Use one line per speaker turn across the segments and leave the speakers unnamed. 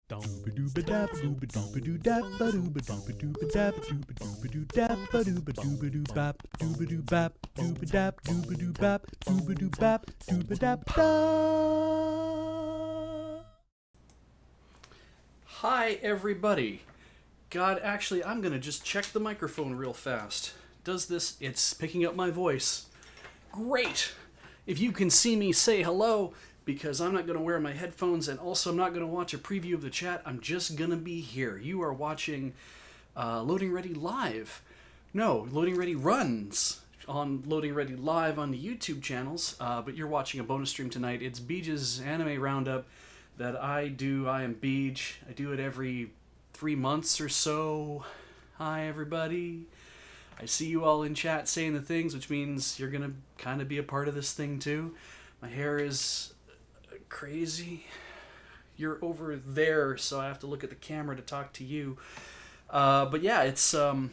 Hi everybody. God, actually, I'm gonna just check the microphone real fast. Does this? It's picking up my voice. Great! If you can see me, say hello, because I'm not gonna wear my headphones, and also I'm not gonna watch a preview of the chat. I'm just gonna be here. You are watching Loading Ready Live. No, Loading Ready runs on Loading Ready Live on the YouTube channels, but you're watching a bonus stream tonight. It's Beej's Anime Roundup that I do. I am Beej. I do it every 3 months or so. Hi, everybody. I see you all in chat saying the things, which means you're going to kind of be a part of this thing, too. My hair is crazy. You're over there, so I have to look at the camera to talk to you. But yeah, it's the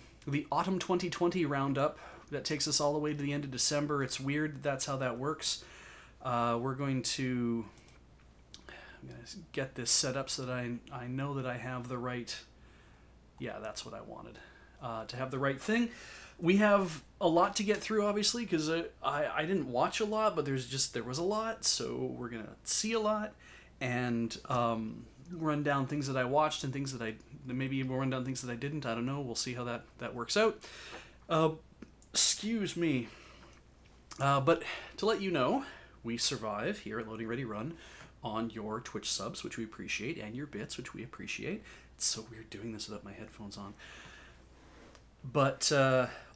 Autumn 2020 Roundup that takes us all the way to the end of December. It's weird that's how that works. We're going to... I'm going to get this set up so that I know that I have the right... Yeah, that's what I wanted. To have the right thing. We have a lot to get through, obviously, because I didn't watch a lot, but there was a lot, so we're going to see a lot, and run down things that I watched and things that maybe we'll run down things that I didn't. I don't know. We'll see how that works out. Excuse me. But to let you know, we survive here at Loading Ready Run on your Twitch subs, which we appreciate, and your bits, which we appreciate. It's so weird doing this without my headphones on. But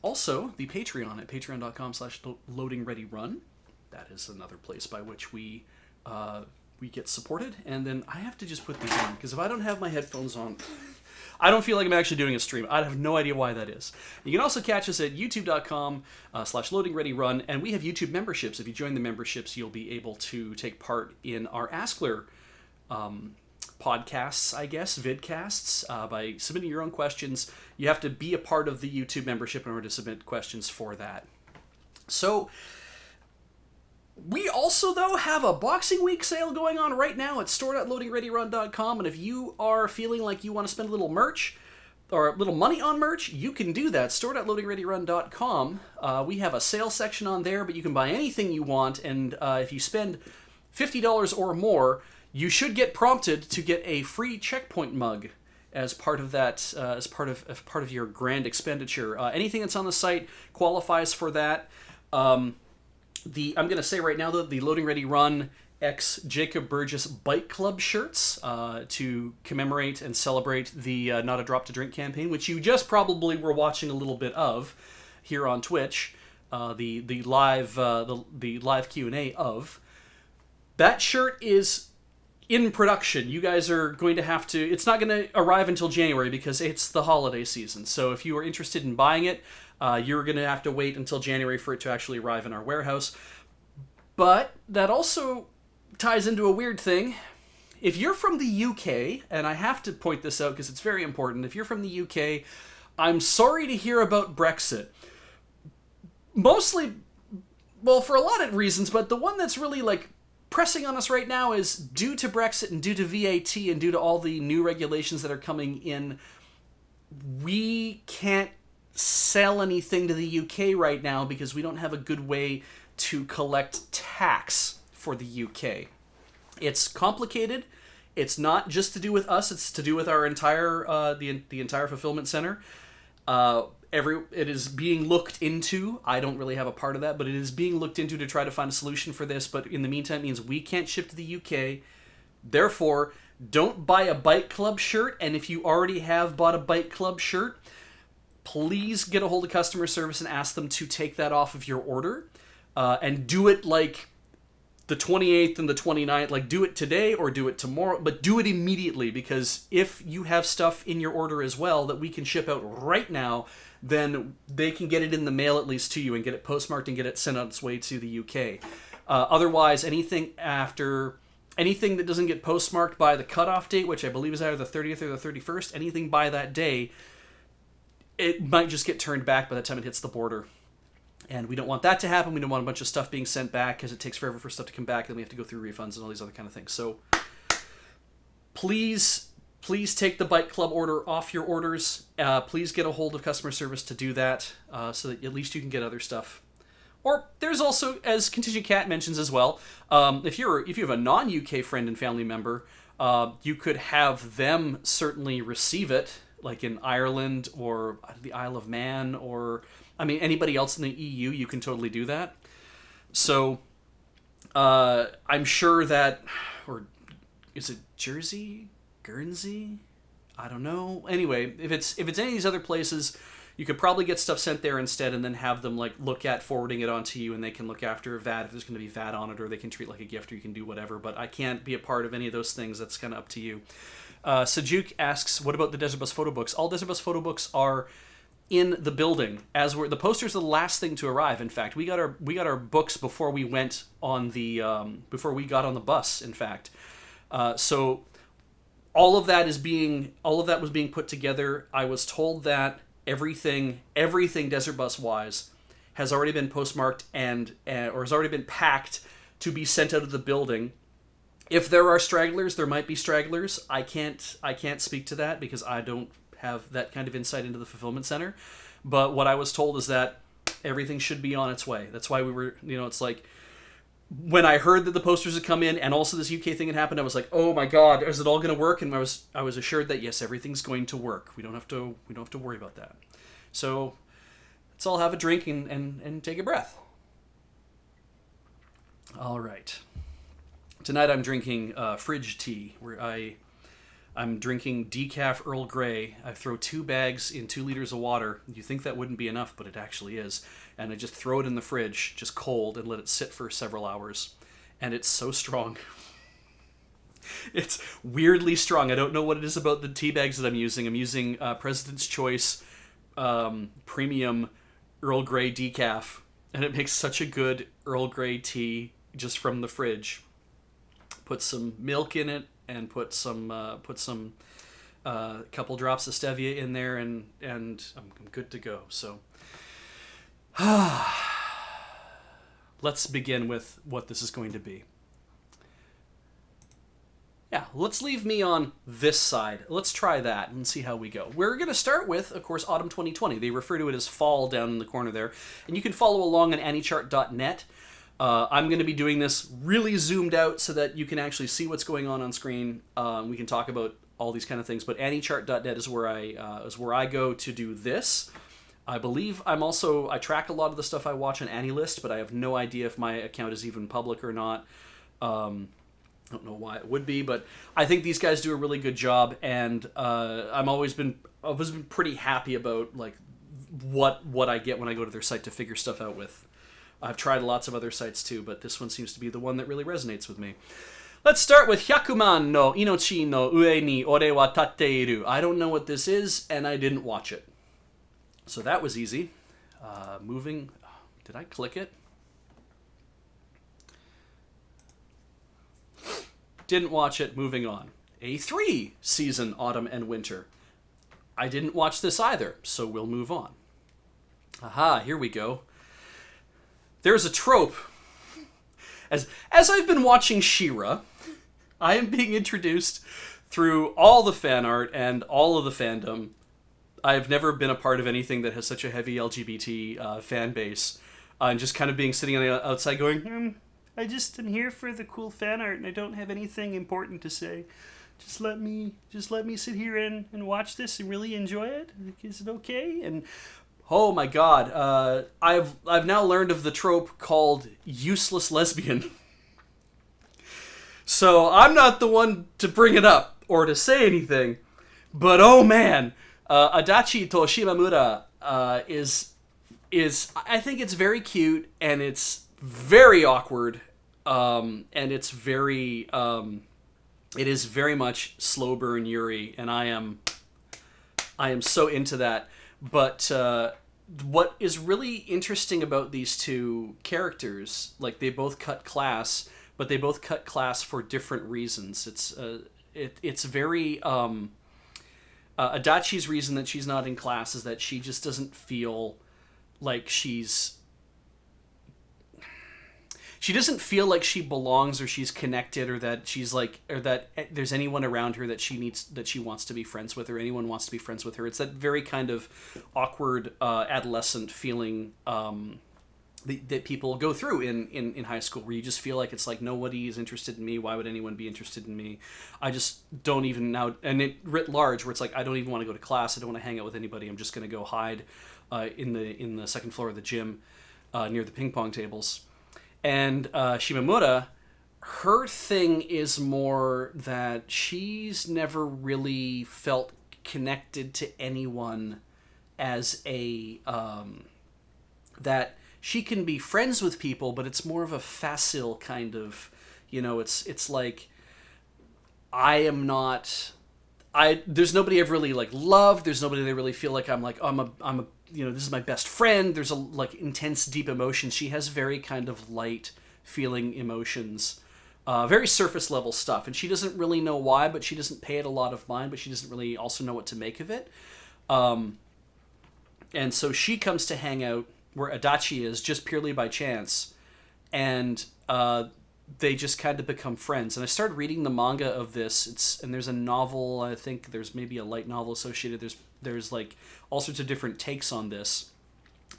also the Patreon at patreon.com/loadingreadyrun. That is another place by which we get supported. And then I have to just put these on, because if I don't have my headphones on, I don't feel like I'm actually doing a stream. I have no idea why that is. You can also catch us at youtube.com/loadingreadyrun, and we have YouTube memberships. If you join the memberships, you'll be able to take part in our Askler podcasts, I guess, vidcasts, by submitting your own questions. You have to be a part of the YouTube membership in order to submit questions for that. So, we also, though, have a Boxing Week sale going on right now at store.loadingreadyrun.com, and if you are feeling like you want to spend a little merch, or a little money on merch, you can do that. Store.loadingreadyrun.com. We have a sale section on there, but you can buy anything you want, and if you spend $50 or more, you should get prompted to get a free Checkpoint mug as part of that, as part of your grand expenditure. Anything that's on the site qualifies for that. I'm going to say right now, though, the Loading Ready Run X Jacob Burgess Bike Club shirts to commemorate and celebrate the Not a Drop to Drink campaign, which you just probably were watching a little bit of here on Twitch, the live Q&A of. That shirt is in production. You guys are going to have to... It's not going to arrive until January because it's the holiday season. So if you are interested in buying it, you're going to have to wait until January for it to actually arrive in our warehouse. But that also ties into a weird thing. If you're from the UK, and I have to point this out because it's very important, if you're from the UK, I'm sorry to hear about Brexit. Mostly, well, for a lot of reasons, but the one that's really, pressing on us right now is due to Brexit and due to VAT and due to all the new regulations that are coming in, we can't sell anything to the UK right now because we don't have a good way to collect tax for the UK. It's complicated. It's not just to do with us. It's to do with our entire the entire fulfillment center. It is being looked into. I don't really have a part of that, but it is being looked into to try to find a solution for this. But in the meantime, it means we can't ship to the UK. Therefore, don't buy a Bike Club shirt. And if you already have bought a Bike Club shirt, please get a hold of customer service and ask them to take that off of your order. And do it the 28th and the 29th. Do it today or do it tomorrow, but do it immediately, because if you have stuff in your order as well that we can ship out right now, then they can get it in the mail at least to you and get it postmarked and get it sent on its way to the UK. Otherwise, anything that doesn't get postmarked by the cutoff date, which I believe is either the 30th or the 31st, anything by that day, it might just get turned back by the time it hits the border. And we don't want that to happen. We don't want a bunch of stuff being sent back because it takes forever for stuff to come back. Then we have to go through refunds and all these other kind of things. So please please take the Bike Club order off your orders. Please get a hold of customer service to do that, so that at least you can get other stuff. Or there's also, as Contingent Cat mentions as well, if you have a non-UK friend and family member, you could have them certainly receive it, like in Ireland or the Isle of Man, or anybody else in the EU. You can totally do that. So I'm sure that, or is it Jersey, Guernsey? I don't know. Anyway, if it's any of these other places, you could probably get stuff sent there instead, and then have them look at forwarding it onto you, and they can look after VAT if there's going to be VAT on it, or they can treat it like a gift, or you can do whatever. But I can't be a part of any of those things. That's kind of up to you. Sajuk asks, what about the Desert Bus photo books? All Desert Bus photo books are in the building, as were the posters. Are the last thing to arrive. In fact, we got our books before we went on the before we got on the bus. In fact, so all of that was being put together. I was told that everything Desert Bus wise has already been postmarked or has already been packed to be sent out of the building. If there are stragglers, there might be stragglers. I can't speak to that because I don't have that kind of insight into the fulfillment center. But what I was told is that everything should be on its way. That's why we were, it's like, when I heard that the posters had come in and also this UK thing had happened, I was like, oh my God, is it all going to work? And I was assured that yes, everything's going to work. We don't have to worry about that. So let's all have a drink and take a breath. All right. Tonight I'm drinking fridge tea, where I'm drinking decaf Earl Grey. I throw 2 bags in 2 liters of water. You think that wouldn't be enough, but it actually is. And I just throw it in the fridge, just cold, and let it sit for several hours. And it's so strong. It's weirdly strong. I don't know what it is about the tea bags that I'm using. I'm using President's Choice Premium Earl Grey decaf. And it makes such a good Earl Grey tea just from the fridge. Put some milk in it, and put some couple drops of stevia in there, and I'm good to go. So let's begin with what this is going to be. Yeah, let's leave me on this side. Let's try that and see how we go. We're going to start with, of course, Autumn 2020. They refer to it as fall down in the corner there. And you can follow along on anychart.net. I'm going to be doing this really zoomed out so that you can actually see what's going on screen. We can talk about all these kind of things, but anychart.net is where I go to do this. I believe I track a lot of the stuff I watch on AnyList, but I have no idea if my account is even public or not. I don't know why it would be, but I think these guys do a really good job, and I've always been pretty happy about what I get when I go to their site to figure stuff out with. I've tried lots of other sites too, but this one seems to be the one that really resonates with me. Let's start with Hyakuman no Inochi no Ue ni Ore wa Tatteiru. I don't know what this is, and I didn't watch it. So that was easy. Moving. Did I click it? Didn't watch it. Moving on. A3 season, autumn and winter. I didn't watch this either, so we'll move on. Aha, here we go. There's a trope. As I've been watching She-Ra, I am being introduced through all the fan art and all of the fandom. I've never been a part of anything that has such a heavy LGBT fan base. And just kind of being sitting on the outside going, I just am here for the cool fan art and I don't have anything important to say. Just let me sit here and watch this and really enjoy it. Is it okay? And oh my God, I've now learned of the trope called useless lesbian. So I'm not the one to bring it up or to say anything, but oh man, Adachi Toshimamura is I think it's very cute and it's very awkward, and it's very it is very much slow burn Yuri, and I am so into that. But what is really interesting about these two characters, they both cut class, but they both cut class for different reasons. It's very Adachi's reason that she's not in class is that she just doesn't feel like she's she doesn't feel like she belongs or she's connected or that she's like or that there's anyone around her that she wants to be friends with or anyone wants to be friends with her. It's that very kind of awkward adolescent feeling that people go through in high school, where you just feel like it's like nobody is interested in me. Why would anyone be interested in me? I just don't even now. And it writ large, where it's like I don't even want to go to class. I don't want to hang out with anybody. I'm just going to go hide in the second floor of the gym near the ping pong tables. And Shimamura, her thing is more that she's never really felt connected to anyone as a that she can be friends with people, but it's more of a facile kind of, it's like I am not. There's nobody I've really like loved. There's nobody that I really feel like I'm a this is my best friend. There's a like intense deep emotions. She has very kind of light feeling emotions, very surface level stuff, and she doesn't really know why, but she doesn't pay it a lot of mind, but she doesn't really also know what to make of it. And so she comes to hang out where Adachi is just purely by chance, and they just kind of become friends. And I started reading the manga of this. And there's a novel. I think there's maybe a light novel associated. There's like all sorts of different takes on this.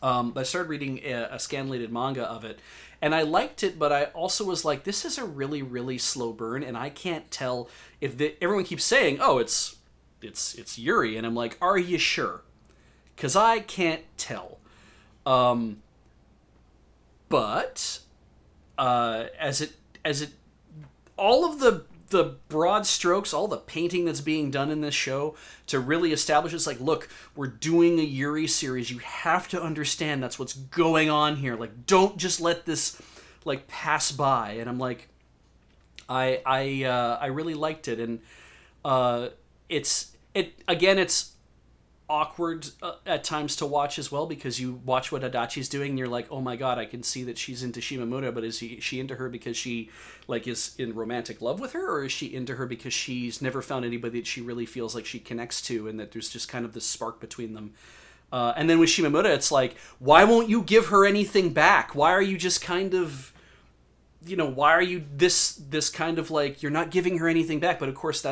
But I started reading a scanlated manga of it, and I liked it. But I also was like, this is a really, really slow burn, and I can't tell if everyone keeps saying, "Oh, it's Yuri," and I'm like, "Are you sure?" Because I can't tell. But as it all of the broad strokes, all the painting that's being done in this show to really establish it's like, look, we're doing a Yuri series. You have to understand that's what's going on here. Like, don't just let this like pass by. And I'm like, I really liked it, and it's awkward at times to watch as well, because you watch what Adachi's doing and you're like, oh my god, I can see that she's into Shimamura, but is she into her because she like is in romantic love with her, or is she into her because she's never found anybody that she really feels like she connects to, and that there's just kind of this spark between them. And then with Shimamura, it's like, why won't you give her anything back? Why are you just kind of, why are you this kind of like, you're not giving her anything back? But of course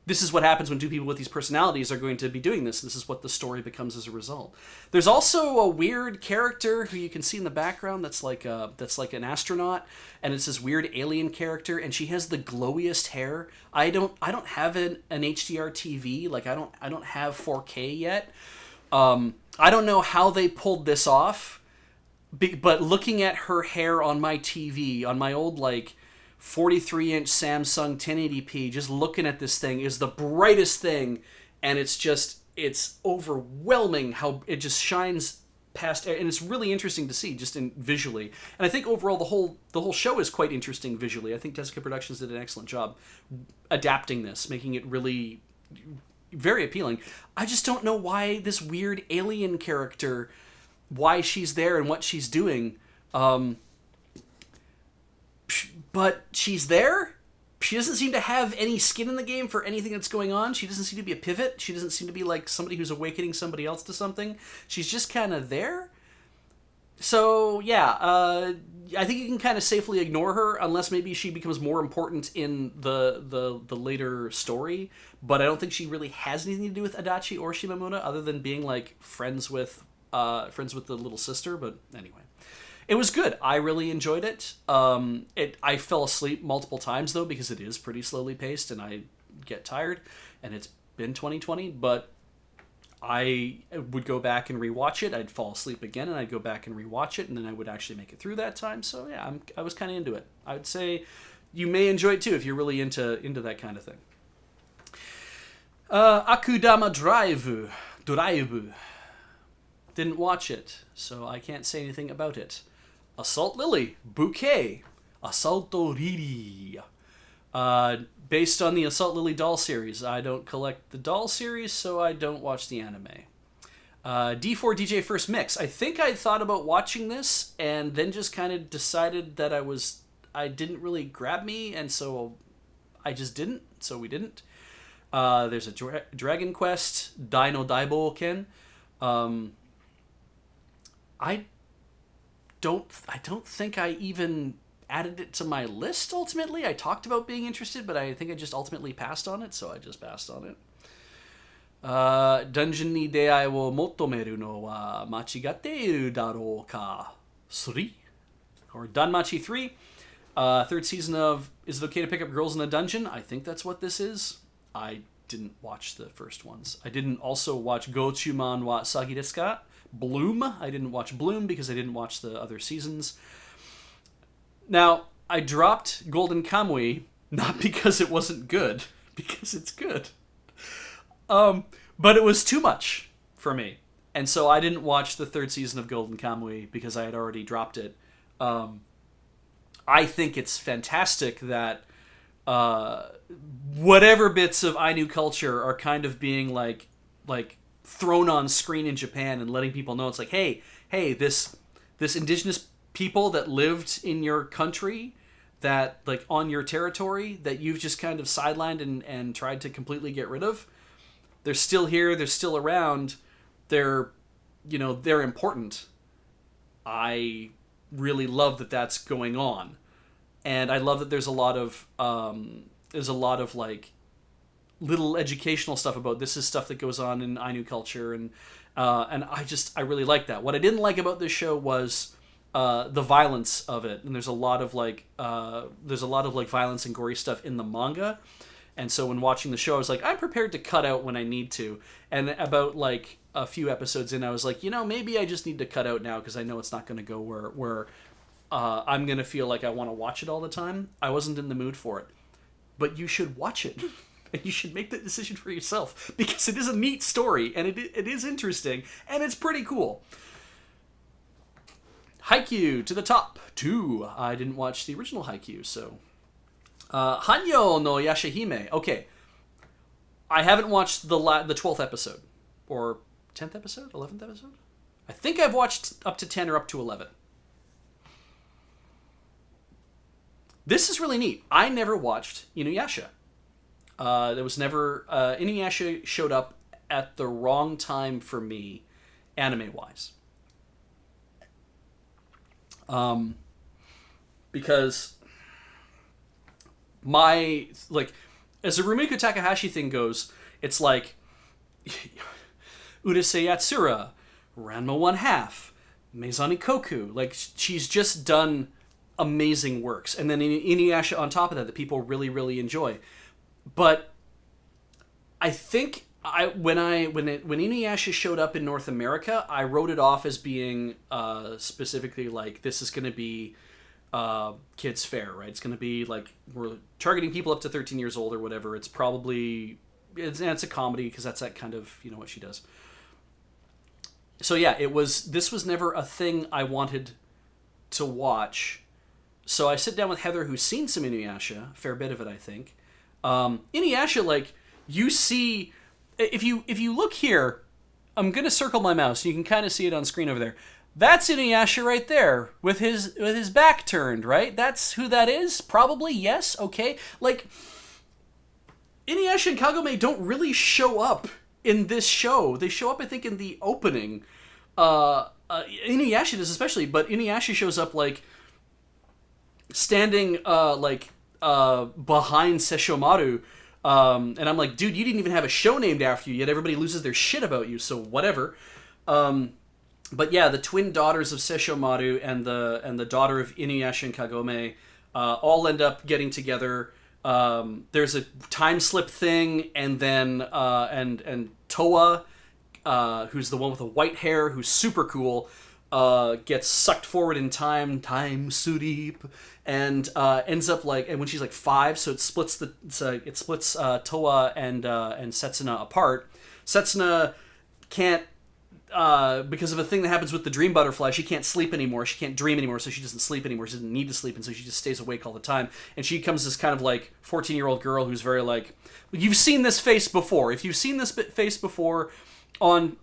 this is what happens when two people with these personalities are going to be doing this. This is what the story becomes as a result. There's also a weird character who you can see in the background that's like an astronaut, and it's this weird alien character, and she has the glowiest hair. I don't have an HDR TV. Like I don't have 4K yet. I don't know how they pulled this off, but looking at her hair on my TV, on my old like 43-inch Samsung 1080p, just looking at this thing is the brightest thing, and it's overwhelming how it just shines past, and it's really interesting to see just in visually. And I think overall the whole show is quite interesting visually. I think Tezuka Productions did an excellent job adapting this, making it really very appealing. I just don't know why this weird alien character, why she's there and what she's doing. But she's there. She doesn't seem to have any skin in the game for anything that's going on. She doesn't seem to be a pivot. She doesn't seem to be like somebody who's awakening somebody else to something. She's just kind of there. So, yeah, I think you can kind of safely ignore her, unless maybe she becomes more important in the later story. But I don't think she really has anything to do with Adachi or Shimamura, other than being like friends with the little sister. But anyway. It was good. I really enjoyed it. I fell asleep multiple times, though, because it is pretty slowly paced, and I get tired, and it's been 2020, but I would go back and rewatch it. I'd fall asleep again, and I'd go back and rewatch it, and then I would actually make it through that time. So, yeah, I was kind of into it. I would say you may enjoy it, too, if you're really into that kind of thing. Akudama Drive. Didn't watch it, so I can't say anything about it. Assault Lily, Bouquet, Assalto Riri. Based on the Assault Lily doll series. I don't collect the doll series, so I don't watch the anime. D4 DJ First Mix. I think I thought about watching this, and then just kind of decided that I didn't really grab me, and so I just didn't, so we didn't. There's a Dragon Quest, Dino Daibo Ken. I don't think I even added it to my list ultimately. I talked about being interested, but I think I just ultimately passed on it, so I just passed on it. Dungeon ni deai wo motomeru no wa machigatteiru darou ka? 3? Or Danmachi 3. Third season of Is It Okay to Pick Up Girls in a Dungeon? I think that's what this is. I didn't watch the first ones. I didn't also watch Gochuman wa Sagi desu ka? Bloom. I didn't watch Bloom because I didn't watch the other seasons. Now, I dropped Golden Kamui not because it wasn't good, because it's good. But it was too much for me. And so I didn't watch the third season of Golden Kamui because I had already dropped it. I think it's fantastic that whatever bits of Ainu culture are kind of being like thrown on screen in Japan and letting people know it's like, hey, this indigenous people that lived in your country, that like on your territory, that you've just kind of sidelined and tried to completely get rid of, they're still here, they're still around, they're important. I really love that that's going on, and I love that there's a lot of like little educational stuff about this is stuff that goes on in Ainu culture, and I really like that. What I didn't like about this show was the violence of it, and there's a lot of like violence and gory stuff in the manga, and so when watching the show I was like, I'm prepared to cut out when I need to, and about like a few episodes in I was like, maybe I just need to cut out now because I know it's not going to go where I'm going to feel like I want to watch it all the time. I wasn't in the mood for it, but you should watch it. And you should make that decision for yourself because it is a neat story and it is interesting and it's pretty cool. Haikyuu to the top 2. I didn't watch the original Haikyuu, so Hanyo no Yashahime. Okay, I haven't watched the 12th episode or 10th episode, 11th episode. I think I've watched up to 10 or up to 11. This is really neat. I never watched Inuyasha. There was never Inuyasha showed up at the wrong time for me, anime-wise. Because my as the Rumiko Takahashi thing goes, it's like Urusei Yatsura, Ranma 1/2, Maison Ikkoku. Like she's just done amazing works, and then Inuyasha on top of that people really really enjoy. But I think when Inuyasha showed up in North America, I wrote it off as being specifically like this is going to be kids fare, right? It's going to be like we're targeting people up to 13 years old or whatever. It's probably it's a comedy because that's that kind of what she does. So yeah, this was never a thing I wanted to watch. So I sit down with Heather, who's seen some Inuyasha, a fair bit of it, I think. Inuyasha, like you see, if you look here, I'm gonna circle my mouse. You can kind of see it on screen over there. That's Inuyasha right there with his back turned, right? That's who that is. Probably yes. Okay, like Inuyasha and Kagome don't really show up in this show. They show up, I think, in the opening. Inuyasha does especially, but Inuyasha shows up like standing behind Sesshomaru, and I'm like, dude, you didn't even have a show named after you, yet everybody loses their shit about you, so whatever. But yeah, the twin daughters of Sesshomaru and the daughter of Inuyasha and Kagome all end up getting together. There's a time slip thing, and then and Toa, who's the one with the white hair, who's super cool, gets sucked forward in time surip, and ends up and when she's like 5, so it splits Toa and Setsuna apart. Setsuna can't because of a thing that happens with the dream butterfly, she can't sleep anymore. She can't dream anymore, so she doesn't sleep anymore. She doesn't need to sleep, and so she just stays awake all the time. And she becomes this kind of like 14-year-old girl who's very like, you've seen this face before. If you've seen this face before on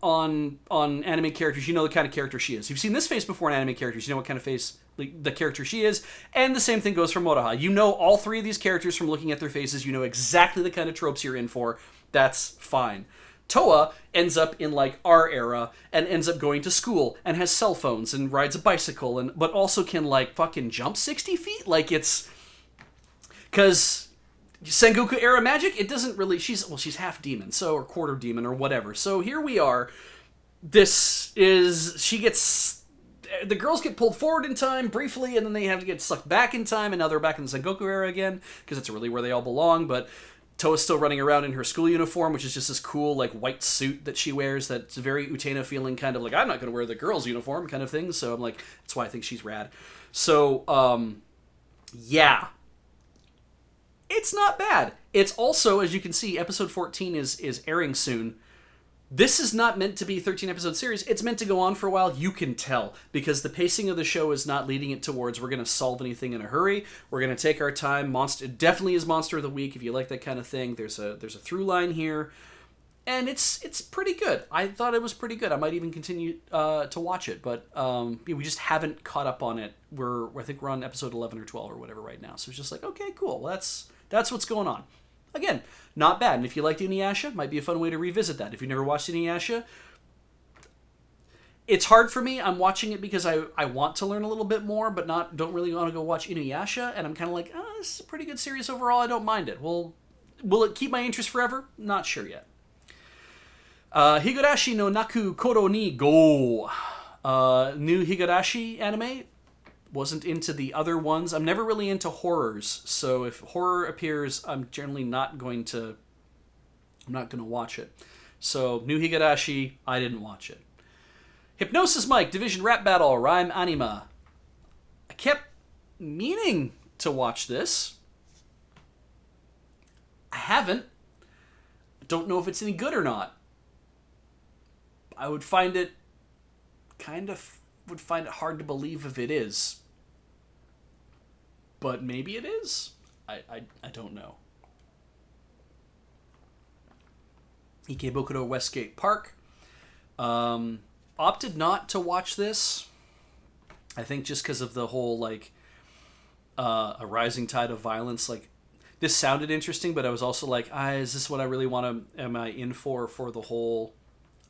anime characters, you know the kind of character she is. If you've seen this face before in anime characters, you know what kind of face the character she is. And the same thing goes for Moroha. You know all 3 of these characters from looking at their faces. You know exactly the kind of tropes you're in for. That's fine. Toa ends up in like our era and ends up going to school and has cell phones and rides a bicycle but also can like fucking jump 60 feet. Like it's because Sengoku era magic, it doesn't really. She's half demon, so or quarter demon or whatever. So here we are. The girls get pulled forward in time briefly, and then they have to get sucked back in time, and now they're back in the Sengoku era again, because that's really where they all belong, but Toa's still running around in her school uniform, which is just this cool, like, white suit that she wears that's very Utena feeling, kind of like, I'm not going to wear the girl's uniform kind of thing, so I'm like, that's why I think she's rad. So, yeah. It's not bad. It's also, as you can see, episode 14 is airing soon. This is not meant to be a 13-episode series. It's meant to go on for a while. You can tell, because the pacing of the show is not leading it towards we're going to solve anything in a hurry. We're going to take our time. It definitely is Monster of the Week if you like that kind of thing. There's a through line here, and it's pretty good. I thought it was pretty good. I might even continue to watch it, but we just haven't caught up on it. I think we're on episode 11 or 12 or whatever right now. So it's just like, okay, cool. Well, that's what's going on. Again, not bad. And if you liked Inuyasha, might be a fun way to revisit that. If you've never watched Inuyasha, it's hard for me. I'm watching it because I want to learn a little bit more, but don't really want to go watch Inuyasha. And I'm kind of like, this is a pretty good series overall. I don't mind it. Will it keep my interest forever? Not sure yet. Higurashi no Naku Koro ni Go. New Higurashi anime. Wasn't into the other ones. I'm never really into horrors, so if horror appears, I'm generally not going to watch it. So, New Higurashi, I didn't watch it. Hypnosis Mike, Division Rap Battle, Rhyme Anima. I kept meaning to watch this. I haven't. Don't know if it's any good or not. I would find it hard to believe if it is. But maybe it is. I don't know. Ikebukuro Westgate Park. Opted not to watch this. I think just because of the whole, like, a rising tide of violence. Like, this sounded interesting, but I was also like, is this what I really am I in for the whole...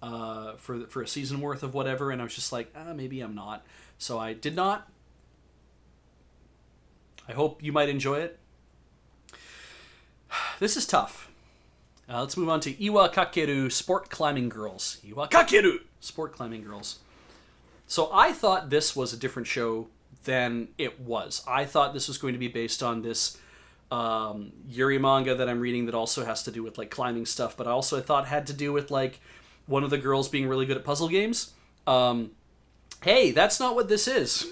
for a season worth of whatever, and I was just like, maybe I'm not. So I did not. I hope you might enjoy it. This is tough. Let's move on to Iwa Kakeru Sport Climbing Girls. Iwa Kakeru Sport Climbing Girls. So I thought this was a different show than it was. I thought this was going to be based on this Yuri manga that I'm reading that also has to do with, like, climbing stuff, but I also thought had to do with, like, one of the girls being really good at puzzle games. Hey, that's not what this is.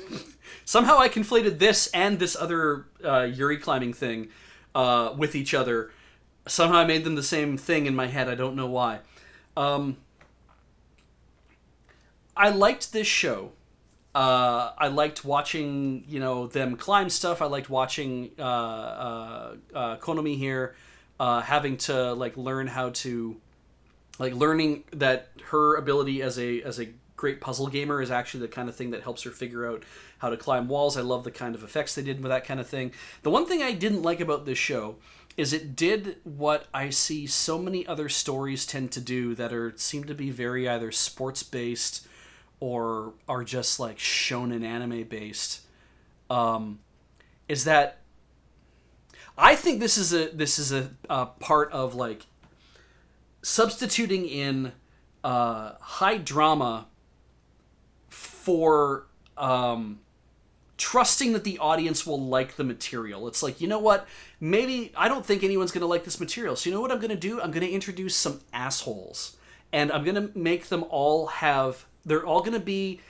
Somehow I conflated this and this other Yuri climbing thing with each other. Somehow I made them the same thing in my head. I don't know why. I liked this show. I liked watching, them climb stuff. I liked watching Konomi here having to, like, learn how to... Like, learning that her ability as a great puzzle gamer is actually the kind of thing that helps her figure out how to climb walls. I love the kind of effects they did with that kind of thing. The one thing I didn't like about this show is it did what I see so many other stories tend to do that seem to be very either sports-based or are just, like, shonen anime-based. Is that... I think this is a part of, like, substituting in high drama for trusting that the audience will like the material. It's like, you know what? Maybe I don't think anyone's going to like this material. So you know what I'm going to do? I'm going to introduce some assholes. And I'm going to make them all have... There's going to be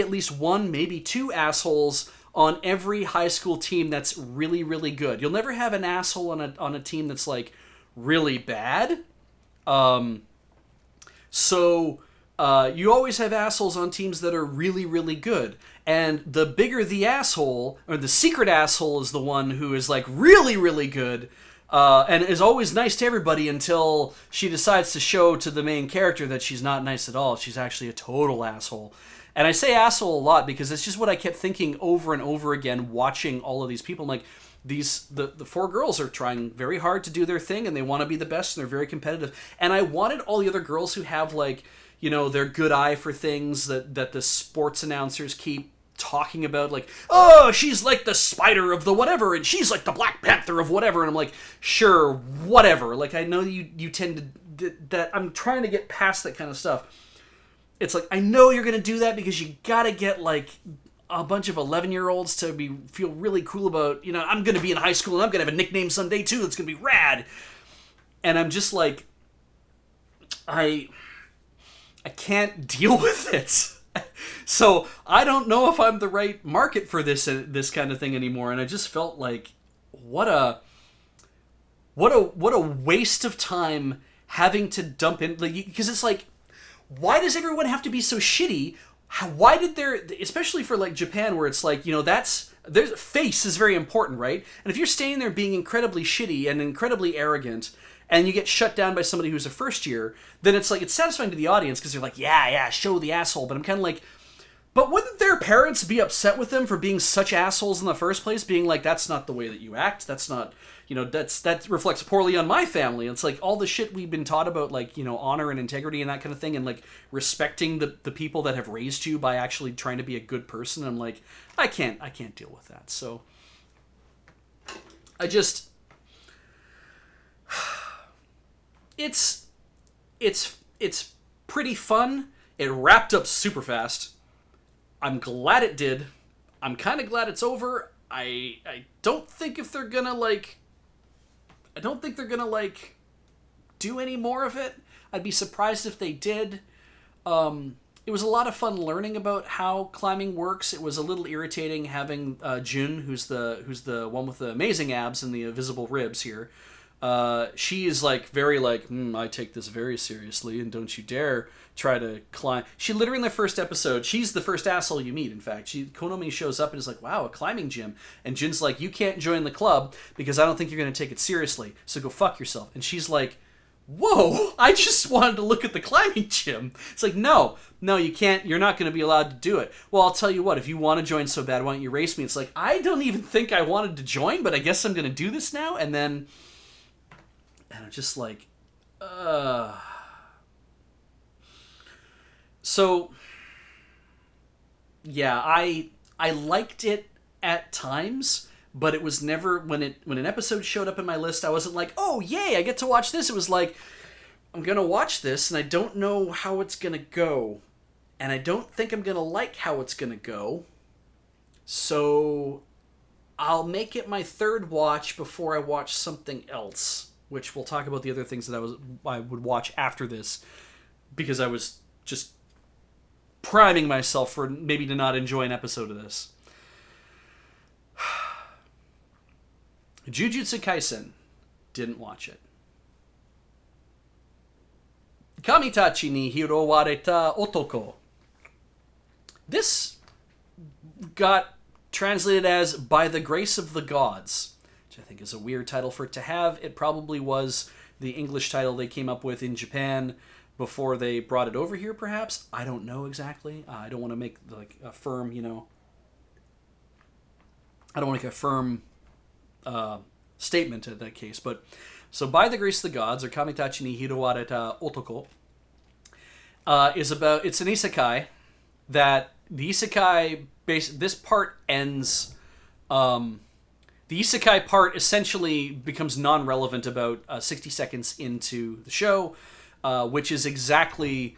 at least one, maybe two assholes on every high school team that's really, really good. You'll never have an asshole on a team that's, like, really bad. So you always have assholes on teams that are really, really good. And the bigger the asshole, or the secret asshole, is the one who is, like, really, really good, and is always nice to everybody until she decides to show to the main character that she's not nice at all. She's actually a total asshole. And I say asshole a lot because it's just what I kept thinking over and over again watching all of these people. I'm like, the four girls are trying very hard to do their thing, and they want to be the best, and they're very competitive. And I wanted all the other girls who have, like, you know, their good eye for things that the sports announcers keep talking about, like, oh, she's like the Spider of the whatever, and she's like the Black Panther of whatever, and I'm like, sure, whatever. Like, I know you tend to, that I'm trying to get past that kind of stuff. It's like, I know you're going to do that because you got to get, like, a bunch of 11-year-olds to feel really cool about, you know, I'm going to be in high school and I'm going to have a nickname someday too. It's going to be rad. And I'm just like, I can't deal with it. So I don't know if I'm the right market for this kind of thing anymore. And I just felt like, what a waste of time having to dump in, like, because it's like, why does everyone have to be so shitty? Why did especially for, like, Japan, where it's like, you know, there's face is very important, right? And if you're standing there being incredibly shitty and incredibly arrogant, and you get shut down by somebody who's a first year, then it's like, it's satisfying to the audience because they're like, yeah, show the asshole. But I'm kind of like, but wouldn't their parents be upset with them for being such assholes in the first place? Being like, that's not the way that you act. That's not, you know, that reflects poorly on my family. It's like all the shit we've been taught about, like, you know, honor and integrity and that kind of thing, and, like, respecting the people that have raised you by actually trying to be a good person. I'm like, I can't deal with that. So I just, it's pretty fun. It wrapped up super fast. I'm glad it did. I'm kind of glad it's over. I don't think they're gonna do any more of it. I'd be surprised if they did. It was a lot of fun learning about how climbing works. It was a little irritating having Jun, who's the one with the amazing abs and the visible ribs here. She is, like, very, like, I take this very seriously, and don't you dare try to climb. She literally, in the first episode, she's the first asshole you meet, in fact. Konomi shows up and is like, wow, a climbing gym. And Jun's like, you can't join the club because I don't think you're going to take it seriously, so go fuck yourself. And she's like, whoa, I just wanted to look at the climbing gym. It's like, no, you can't, you're not going to be allowed to do it. Well, I'll tell you what, if you want to join so bad, why don't you race me? It's like, I don't even think I wanted to join, but I guess I'm going to do this now. And I'm just like, So, yeah, I liked it at times, but it was never, when an episode showed up in my list, I wasn't like, oh, yay, I get to watch this. It was like, I'm going to watch this, and I don't know how it's going to go. And I don't think I'm going to like how it's going to go. So, I'll make it my third watch before I watch something else, which we'll talk about the other things that I would watch after this, because I was just priming myself for maybe to not enjoy an episode of this. Jujutsu Kaisen. Didn't watch it. Kamitachi ni hirowareta otoko. This got translated as By the Grace of the Gods, which I think is a weird title for it to have. It probably was the English title they came up with in Japan before they brought it over here, perhaps. I don't know exactly. I don't want to make, like, a firm, you know, I don't want to make a firm statement in that case. But, so By the Grace of the Gods, or Kamitachi ni hirowareta otoko, is about, it's an isekai that the isekai, this part ends, the isekai part essentially becomes non-relevant about 60 seconds into the show, which is exactly,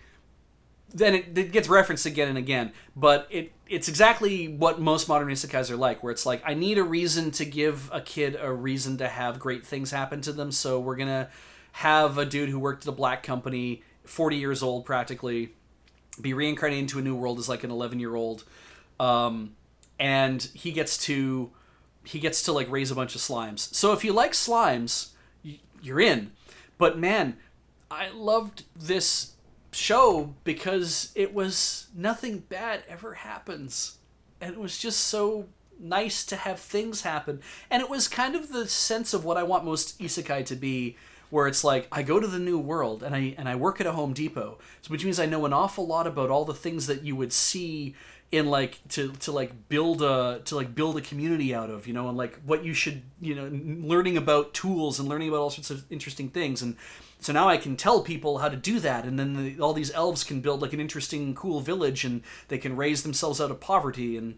then it gets referenced again and again, but it's exactly what most modern isekais are like, where it's like, I need a reason to give a kid a reason to have great things happen to them, so we're gonna have a dude who worked at a black company, 40 years old practically, be reincarnated into a new world as like an 11-year-old, and he gets to like raise a bunch of slimes. So if you like slimes, you're in. But man, I loved this show because it was nothing bad ever happens. And it was just so nice to have things happen. And it was kind of the sense of what I want most isekai to be, where it's like I go to the new world and I work at a Home Depot, so which means I know an awful lot about all the things that you would see in like to build a community out of, and like what you should, learning about tools and learning about all sorts of interesting things. And so now I can tell people how to do that, and then all these elves can build like an interesting, cool village, and they can raise themselves out of poverty. And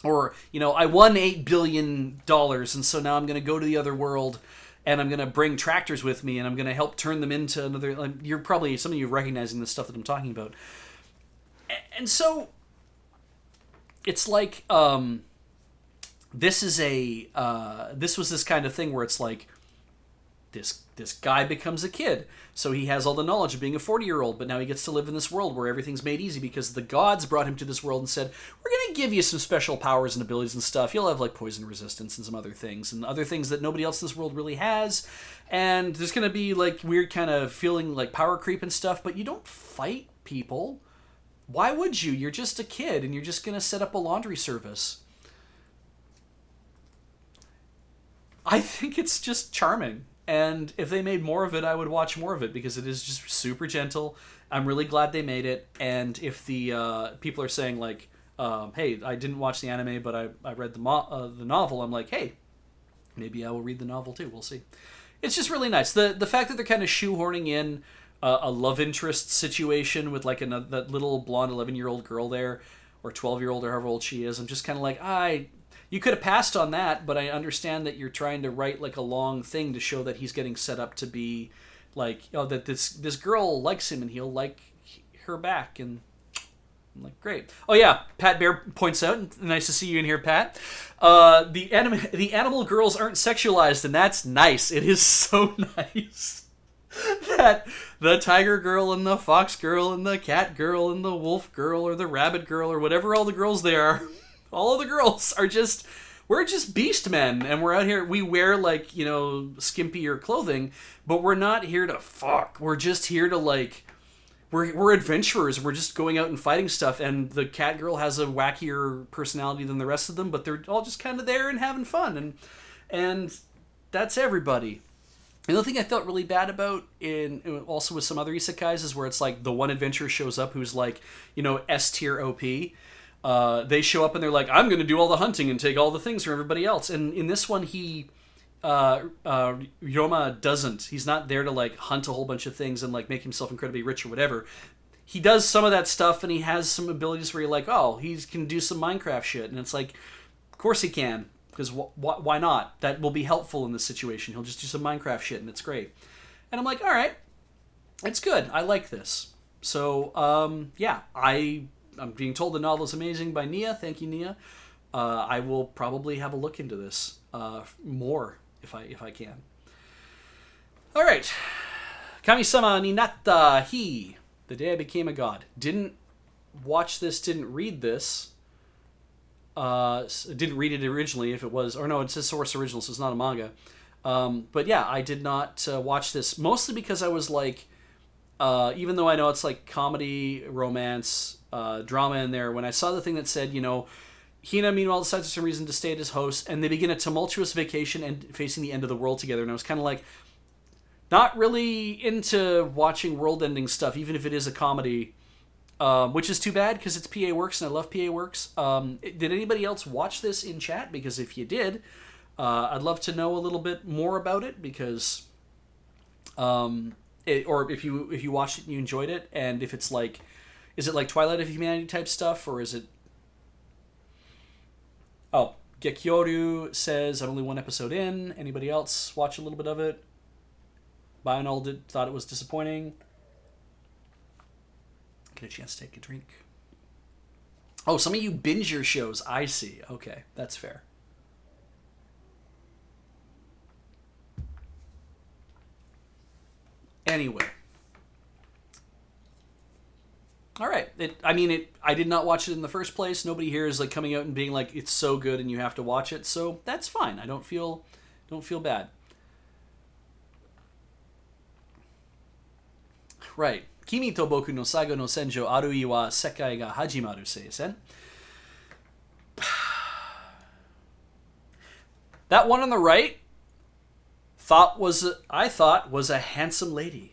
or I won $8 billion, and so now I'm going to go to the other world, and I'm going to bring tractors with me, and I'm going to help turn them into another. Like, you're probably some of you recognizing the stuff that I'm talking about, and so it's like this was this kind of thing where it's like this guy becomes a kid, so he has all the knowledge of being a 40-year-old, but now he gets to live in this world where everything's made easy because the gods brought him to this world and said, we're going to give you some special powers and abilities and stuff. You'll have like poison resistance and some other things that nobody else in this world really has, and there's going to be like weird kind of feeling like power creep and stuff, but you don't fight people. Why would you? You're just a kid, and you're just going to set up a laundry service. I think it's just charming. And if they made more of it, I would watch more of it because it is just super gentle. I'm really glad they made it. And if the people are saying like, hey, I didn't watch the anime, but I read the novel, I'm like, hey, maybe I will read the novel too. We'll see. It's just really nice. The fact that they're kind of shoehorning in a love interest situation with like that little blonde 11-year-old girl there, or 12-year-old, or however old she is. I'm just kind of like, you could have passed on that, but I understand that you're trying to write like a long thing to show that he's getting set up to be like, that this girl likes him and he'll like her back. And I'm like, great. Oh yeah, Pat Bear points out, nice to see you in here, Pat. The animal girls aren't sexualized, and that's nice. It is so nice that the tiger girl and the fox girl and the cat girl and the wolf girl or the rabbit girl or whatever all the girls there are, all of the girls are we're just beast men, and we're out here, we wear like, skimpier clothing, but we're not here to fuck. We're just here to like, we're adventurers. We're just going out and fighting stuff, and the cat girl has a wackier personality than the rest of them, but they're all just kind of there and having fun, and that's everybody. Another thing I felt really bad about also with some other isekais is where it's like the one adventurer shows up who's like, S tier OP. They show up and they're like, I'm going to do all the hunting and take all the things from everybody else. And in this one, Ryoma doesn't. He's not there to like hunt a whole bunch of things and like make himself incredibly rich or whatever. He does some of that stuff, and he has some abilities where you're like, oh, he can do some Minecraft shit. And it's like, of course he can. Because why not? That will be helpful in this situation. He'll just do some Minecraft shit, and it's great. And I'm like, all right, it's good. I like this. So, yeah, I'm being told the novel is amazing by Nia. Thank you, Nia. I will probably have a look into this more if I can. All right. Kami-sama ni natta hi. The day I became a god. Didn't watch this, didn't read this. Didn't read it originally, if it was, or no, it says source original, so it's not a manga. But yeah, I did not watch this, mostly because I was like, even though I know it's like comedy, romance, drama in there, when I saw the thing that said, Hina meanwhile decides for some reason to stay at his host, and they begin a tumultuous vacation and facing the end of the world together, and I was kind of like, not really into watching world-ending stuff, even if it is a comedy. Which is too bad because it's PA Works and I love PA Works. Did anybody else watch this in chat? Because if you did, I'd love to know a little bit more about it because, or if you watched it and you enjoyed it, and if it's like, is it like Twilight of Humanity type stuff, or is it? Oh, Gekyoru says I'm only one episode in. Anybody else watch a little bit of it? Bionol thought it was disappointing. Get a chance to take a drink. Oh, some of you binge your shows. I see. Okay, that's fair. Anyway. All right. I did not watch it in the first place. Nobody here is like coming out and being like, it's so good and you have to watch it. So that's fine. I don't feel bad. Right. Kimi to boku no saigo no senjo arui wa sekai ga hajimaru seisen. That one on the right, I thought was a handsome lady.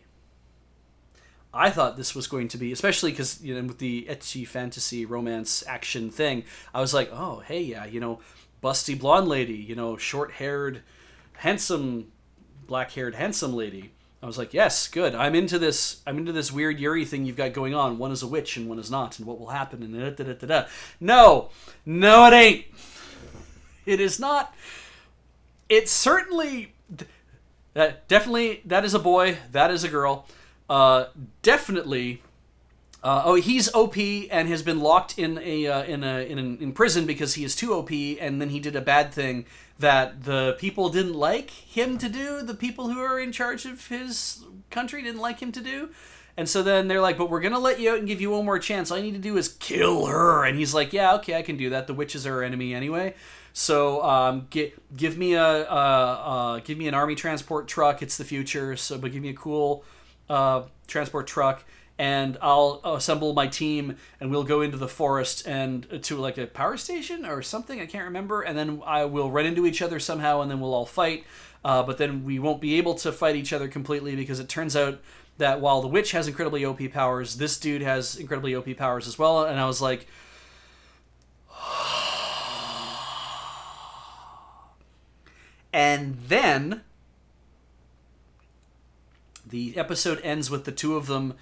I thought this was going to be, especially because, with the ecchi fantasy romance action thing, I was like, oh, hey, yeah, busty blonde lady, short-haired, handsome, black-haired, handsome lady. I was like, yes, good. I'm into this weird Yuri thing you've got going on. One is a witch and one is not, and what will happen, and da-da-da-da-da. No, it ain't. It is not. It's certainly, definitely, that is a boy, that is a girl. Definitely. He's OP and has been locked in prison because he is too OP, and then he did a bad thing that the people didn't like him to do. The people who are in charge of his country didn't like him to do, and so then they're like, "But we're gonna let you out and give you one more chance. All you need to do is kill her." And he's like, "Yeah, okay, I can do that. The witches are our enemy anyway." So give me an army transport truck. It's the future, but give me a cool transport truck, and I'll assemble my team, and we'll go into the forest and to like a power station or something, I can't remember, and then I will run into each other somehow, and then we'll all fight, but then we won't be able to fight each other completely, because it turns out that while the witch has incredibly OP powers, this dude has incredibly OP powers as well. And I was like, and then the episode ends with the two of them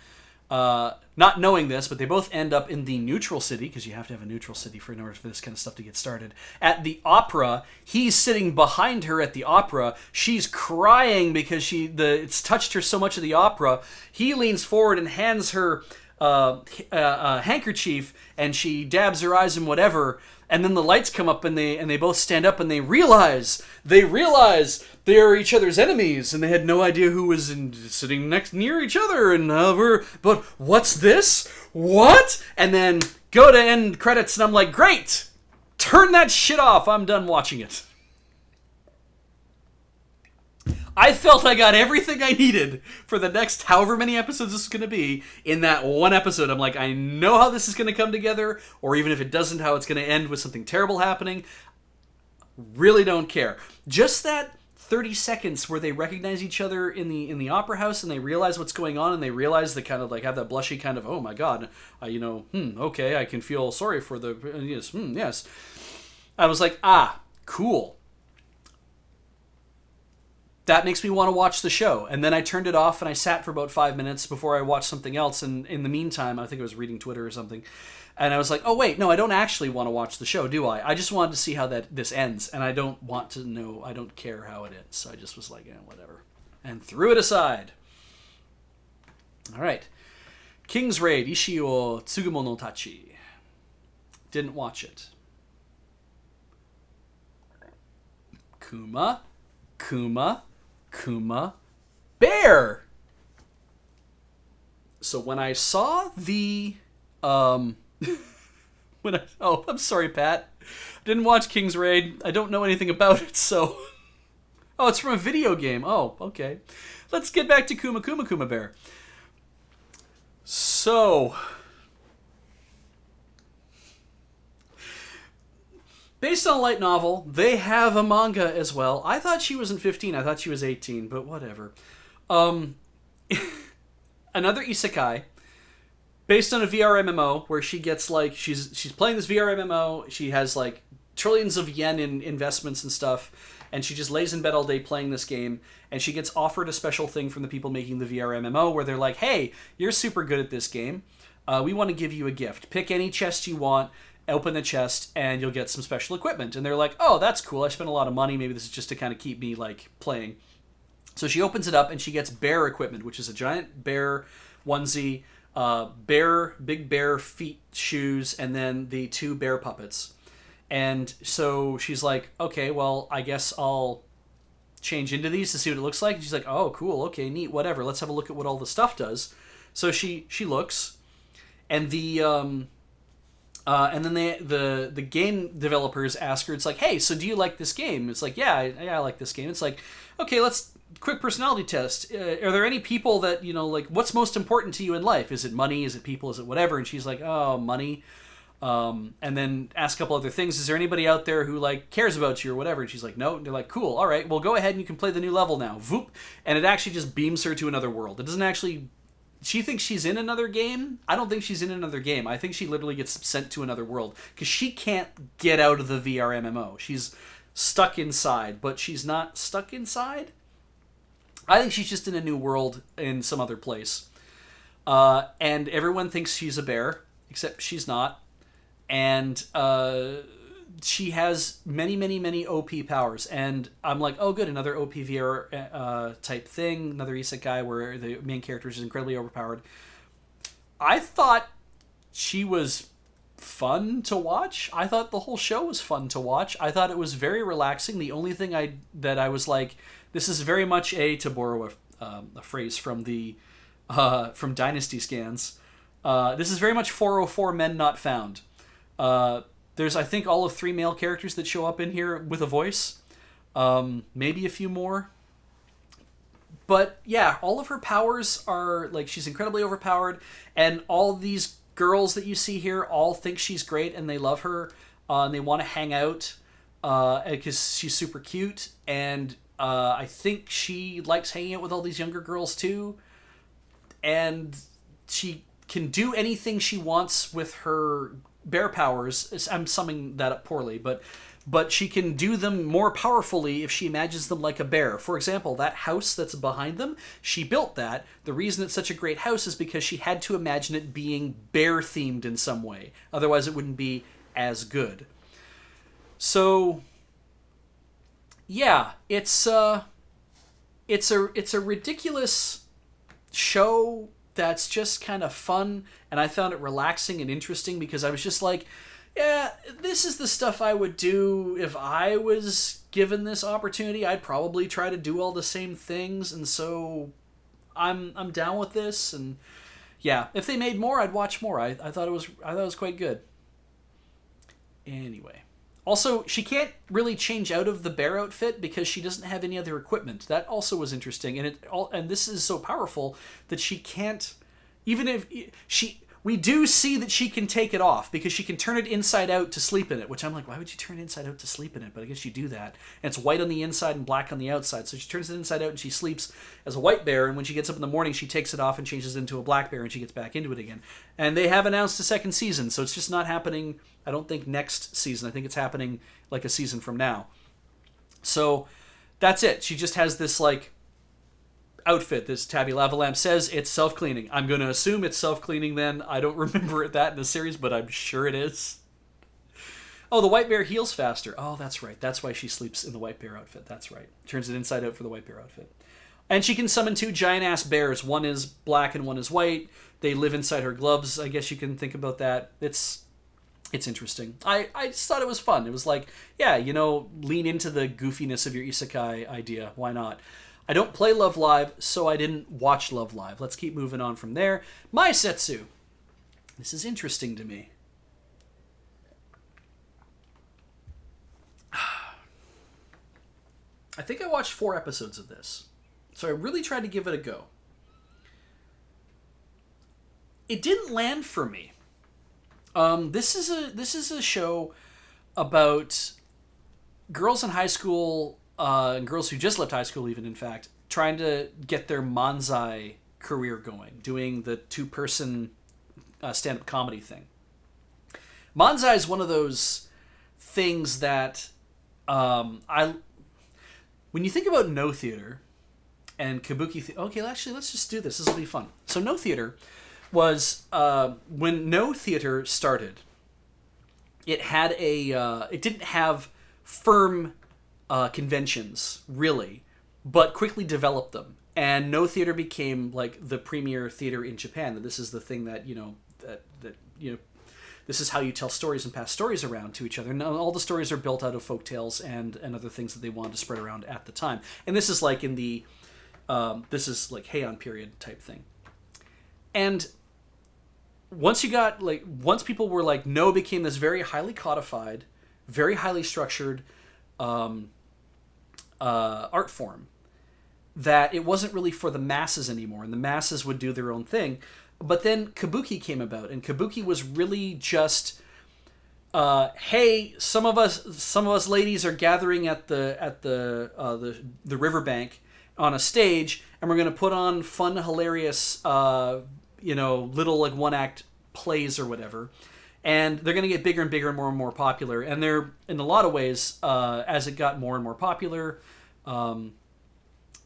not knowing this, but they both end up in the neutral city, because you have to have a neutral city in order for this kind of stuff to get started. At the opera, he's sitting behind her at the opera. She's crying because it's touched her so much at the opera. He leans forward and hands her a handkerchief, and she dabs her eyes and whatever. And then the lights come up, and they both stand up, and they realize they are each other's enemies, and they had no idea who was sitting near each other. And but what's this? What? And then go to end credits, and I'm like, great! Turn that shit off. I'm done watching it. I felt I got everything I needed for the next however many episodes this is going to be in that one episode. I'm like, I know how this is going to come together, or even if it doesn't, how it's going to end with something terrible happening. Really don't care. Just that 30 seconds where they recognize each other in the opera house, and they realize what's going on, and they realize they kind of like have that blushy kind of, oh my god, okay, I can feel sorry for the, yes. I was like, cool. That makes me want to watch the show. And then I turned it off, and I sat for about 5 minutes before I watched something else. And in the meantime, I think I was reading Twitter or something. And I was like, oh, wait, no, I don't actually want to watch the show, do I? I just wanted to see how this ends. And I don't want to know. I don't care how it ends. So I just was like, whatever. And threw it aside. All right. King's Raid, Ishi o Tsugumo no Tachi. Didn't watch it. Kuma Bear. So when I saw the I'm sorry, Pat. Didn't watch King's Raid. I don't know anything about it, so it's from a video game. Oh, okay. Let's get back to Kuma Bear. So based on a light novel, they have a manga as well. I thought she wasn't 15. I thought she was 18, but whatever. Another isekai based on a VR MMO where she gets like she's playing this VR MMO. She has like trillions of yen in investments and stuff, and she just lays in bed all day playing this game, and she gets offered a special thing from the people making the VR MMO where they're like, "Hey, you're super good at this game. We want to give you a gift. Pick any chest you want. Open the chest, and you'll get some special equipment." And they're like, oh, that's cool. I spent a lot of money. Maybe this is just to kind of keep me, like, playing. So she opens it up, and she gets bear equipment, which is a giant bear onesie, big bear feet shoes, and then the 2 bear puppets. And so she's like, okay, well, I guess I'll change into these to see what it looks like. And she's like, oh, cool, okay, neat, whatever. Let's have a look at what all the stuff does. So she looks, and and then the game developers ask her, it's like, hey, so do you like this game? It's like, yeah, I like this game. It's like, okay, let's quick personality test. Are there any people that, like, what's most important to you in life? Is it money? Is it people? Is it whatever? And she's like, oh, money. And then ask a couple other things. Is there anybody out there who like cares about you or whatever? And she's like, no. And they're like, cool. All right. Well, go ahead and you can play the new level now. Voop. And it actually just beams her to another world. It doesn't actually. She thinks she's in another game. I don't think she's in another game. I think she literally gets sent to another world because she can't get out of the VR MMO. She's stuck inside, but she's not stuck inside. I think she's just in a new world in some other place. And everyone thinks she's a bear, except she's not. And she has many, many, many OP powers. And I'm like, oh, good, another OP VR type thing, another isekai where the main character is incredibly overpowered. I thought she was fun to watch. I thought the whole show was fun to watch. I thought it was very relaxing. The only thing I was like, this is very much to borrow a phrase from the from Dynasty Scans. This is very much 404 Men Not Found. There's, I think, all of 3 male characters that show up in here with a voice. Maybe a few more. But yeah, all of her powers are, like, she's incredibly overpowered. And all these girls that you see here all think she's great and they love her. And they want to hang out because she's super cute. And I think she likes hanging out with all these younger girls too. And she can do anything she wants with her bear powers. I'm summing that up poorly, but she can do them more powerfully if she imagines them like a bear. For example, that house that's behind them, she built that. The reason it's such a great house is because she had to imagine it being bear themed in some way. Otherwise it wouldn't be as good. So yeah, it's a ridiculous show that's just kind of fun, and I found it relaxing and interesting because I was just like, yeah, this is the stuff I would do if I was given this opportunity. I'd probably try to do all the same things, and so I'm down with this. And yeah, if they made more, I'd watch more. I thought it was quite good. Anyway, also she can't really change out of the bear outfit because she doesn't have any other equipment. That also was interesting, and this is so powerful that she can't, even if we do see that she can take it off because she can turn it inside out to sleep in it, which I'm like, why would you turn it inside out to sleep in it? But I guess you do that. And it's white on the inside and black on the outside. So she turns it inside out and she sleeps as a white bear. And when she gets up in the morning, she takes it off and changes it into a black bear and she gets back into it again. And they have announced a second season. So it's just not happening, I don't think, next season. I think it's happening like a season from now. So that's it. She just has this like outfit. This Tabby Lavalamp says it's self-cleaning. I'm going to assume it's self-cleaning then. I don't remember that in the series, but I'm sure it is. Oh, the white bear heals faster. Oh, that's right. That's why she sleeps in the white bear outfit. That's right. Turns it inside out for the white bear outfit. And she can summon 2 giant-ass bears. One is black and one is white. They live inside her gloves. I guess you can think about that. It's interesting. I just thought it was fun. It was like, yeah, lean into the goofiness of your isekai idea. Why not? I don't play Love Live, so I didn't watch Love Live. Let's keep moving on from there. My Setsu. This is interesting to me. I think I watched 4 episodes of this, so I really tried to give it a go. It didn't land for me. This is a show about girls in high school, and girls who just left high school even, in fact, trying to get their manzai career going, doing the 2-person stand-up comedy thing. Manzai is one of those things that when you think about No Theater and Kabuki okay, actually, let's just do this. This will be fun. So No Theater was, when No Theater started, it had it didn't have firm conventions, really, but quickly developed them. And No Theater became like the premier theater in Japan. That this is the thing that, this is how you tell stories and pass stories around to each other. And all the stories are built out of folktales and other things that they wanted to spread around at the time. And this is like in the, this is like Heian period type thing. And once people were like, No became this very highly codified, very highly structured art form, that it wasn't really for the masses anymore, and the masses would do their own thing. But then Kabuki came about, and Kabuki was really just hey, some of us ladies are gathering at the riverbank on a stage, and we're gonna put on fun, hilarious, little like one act plays or whatever, and they're gonna get bigger and bigger and more popular. And they're in a lot of ways, as it got more and more popular.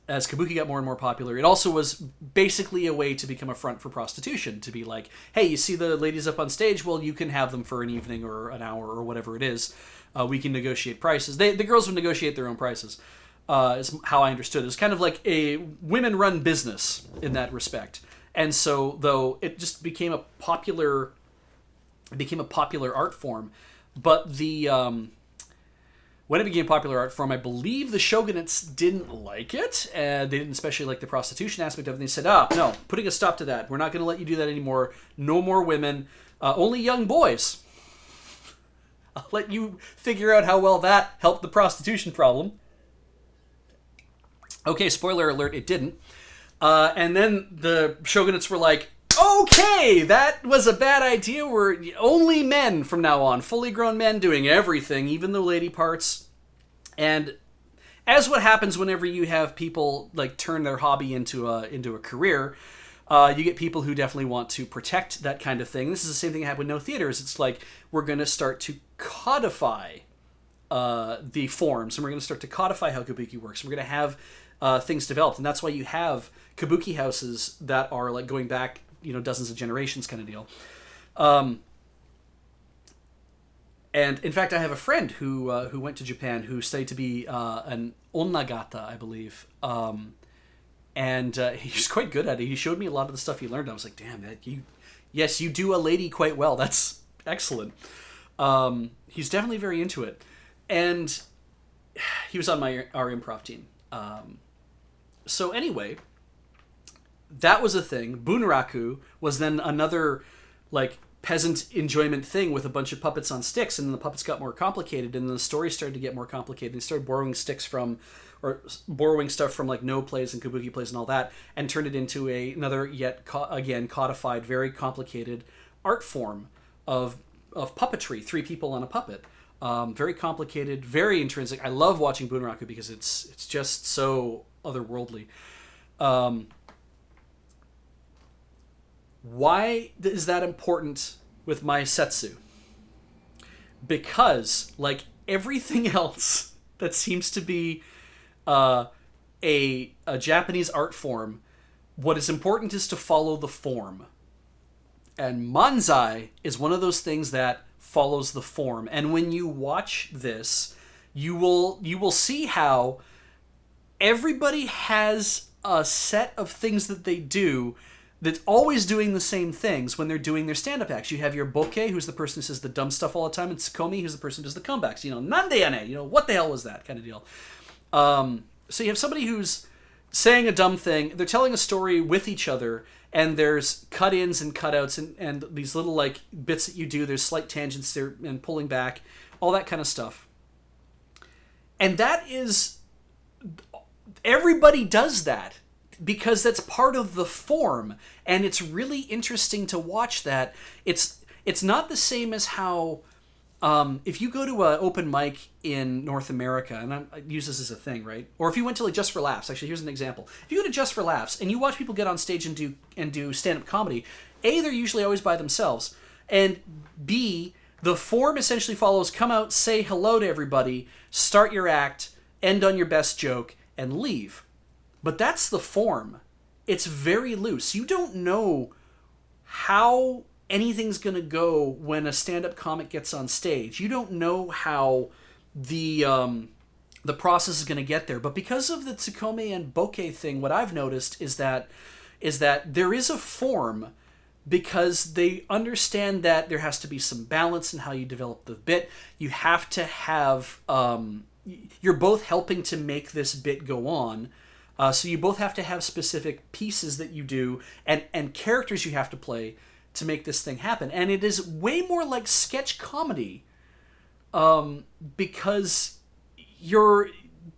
As kabuki got more and more popular, it also was basically a way to become a front for prostitution. To be like, hey, you see the ladies up on stage? Well, you can have them for an evening or an hour or whatever it is. We can negotiate prices. The girls would negotiate their own prices, is how I understood it. It's kind of like a women-run business in that respect. And so, though, it just became a popular art form. But when it became a popular art form, I believe the shogunates didn't like it. They didn't especially like the prostitution aspect of it. They said, no, putting a stop to that. We're not going to let you do that anymore. No more women. Only young boys. I'll let you figure out how well that helped the prostitution problem. Okay, spoiler alert, it didn't. And then the shogunates were like, okay, that was a bad idea. We're only men from now on, fully grown men doing everything, even the lady parts. And as what happens whenever you have people like turn their hobby into a career, you get people who definitely want to protect that kind of thing. This is the same thing that happened with no theaters. It's like we're going to start to codify the forms, and we're going to start to codify how kabuki works. We're going to have things developed, and that's why you have kabuki houses that are like going back, dozens of generations kind of deal. And in fact, I have a friend who went to Japan who studied to be an onnagata, I believe. And he's quite good at it. He showed me a lot of the stuff he learned. I was like, damn, you do a lady quite well. That's excellent. He's definitely very into it. And he was on our improv team. So anyway, that was a thing. Bunraku was then another like peasant enjoyment thing with a bunch of puppets on sticks, and then the puppets got more complicated, and the story started to get more complicated. They started borrowing stuff from like no plays and kabuki plays and all that, and turned it into another yet again codified, very complicated art form of puppetry. 3 people on a puppet. Very complicated, very intrinsic. I love watching Bunraku because it's just so otherworldly. Why is that important with my setsu? Because, like everything else that seems to be a Japanese art form, what is important is to follow the form. And manzai is one of those things that follows the form. And when you watch this, you will see how everybody has a set of things that they do that's always doing the same things when they're doing their stand-up acts. You have your bokeh, who's the person who says the dumb stuff all the time, and tsukomi, who's the person who does the comebacks. Nande yane, what the hell was that kind of deal. So you have somebody who's saying a dumb thing, they're telling a story with each other, and there's cut-ins and cut-outs and these little like bits that you do. There's slight tangents there and pulling back, all that kind of stuff. And that is... everybody does that, because that's part of the form, and it's really interesting to watch that. It's not the same as how if you go to an open mic in North America, and I use this as a thing, right? Or if you went to like Just for Laughs, actually, here's an example. If you go to Just for Laughs and you watch people get on stage and do stand-up comedy, A, they're usually always by themselves, and B, the form essentially follows: come out, say hello to everybody, start your act, end on your best joke, and leave. But that's the form. It's very loose. You don't know how anything's going to go when a stand-up comic gets on stage. You don't know how the process is going to get there. But because of the tsukome and bokeh thing, what I've noticed is that there is a form, because they understand that there has to be some balance in how you develop the bit. You have to have... you're both helping to make this bit go on. So you both have to have specific pieces that you do and characters you have to play to make this thing happen. And it is way more like sketch comedy, because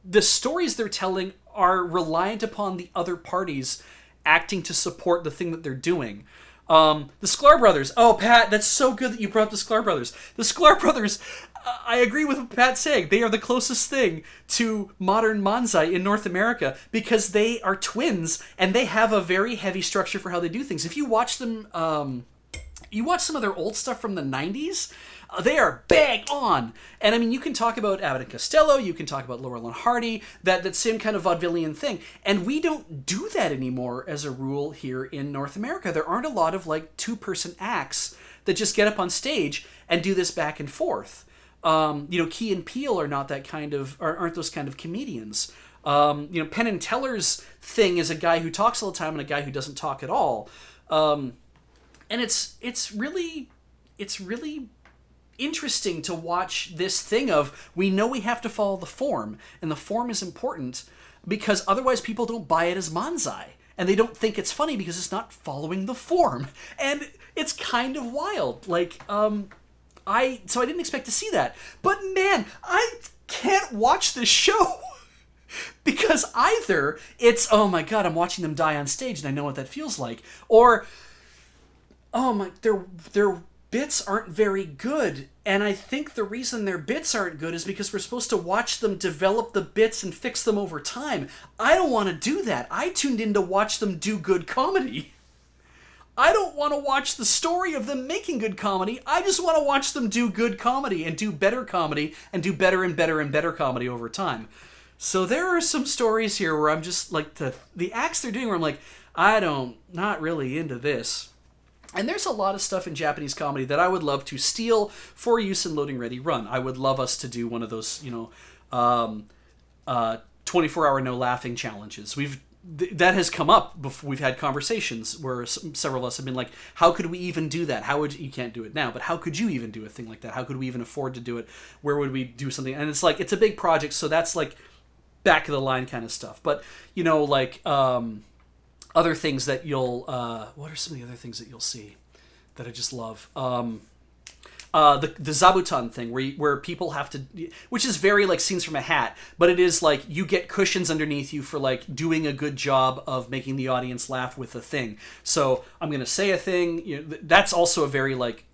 the stories they're telling are reliant upon the other parties acting to support the thing that they're doing. The Sklar Brothers. Oh, Pat, that's so good that you brought up the Sklar Brothers. The Sklar Brothers, I agree with what Pat's saying. They are the closest thing to modern manzai in North America because they are twins and they have a very heavy structure for how they do things. If you watch them, you watch some of their old stuff from the 90s, they are bang on. And I mean, you can talk about Abbott and Costello, you can talk about Laurel and Hardy, that same kind of vaudevillian thing. And we don't do that anymore as a rule here in North America. There aren't a lot of like two-person acts that just get up on stage and do this back and forth. Key and Peele are not that kind of, aren't those kind of comedians. Penn and Teller's thing is a guy who talks all the time and a guy who doesn't talk at all. And it's really interesting to watch this thing of, we know we have to follow the form, and the form is important because otherwise people don't buy it as manzai, and they don't think it's funny because it's not following the form, and it's kind of wild. Like, I didn't expect to see that, but man, I can't watch this show because either it's, oh my god, I'm watching them die on stage and I know what that feels like, or oh my, their bits aren't very good, and I think the reason their bits aren't good is because we're supposed to watch them develop the bits and fix them over time. I don't want to do that. I tuned in to watch them do good comedy. I don't want to watch the story of them making good comedy. I just want to watch them do good comedy and do better comedy and do better and better and better comedy over time. So there are some stories here where I'm just like, the acts they're doing where I'm like, not really into this. And there's a lot of stuff in Japanese comedy that I would love to steal for use in Loading Ready Run. I would love us to do one of those, 24-hour no laughing challenges. That has come up before. We've had conversations where several of us have been like, how could we even do that? You can't do it now, but how could you even do a thing like that? How could we even afford to do it? Where would we do something? And it's like, it's a big project, so that's like back of the line kind of stuff. But, other things that you'll, what are some of the other things that you'll see that I just love? The zabuton thing where people have to, which is very like Scenes from a Hat, but it is like you get cushions underneath you for like doing a good job of making the audience laugh with a thing. So I'm going to say a thing, that's also a very like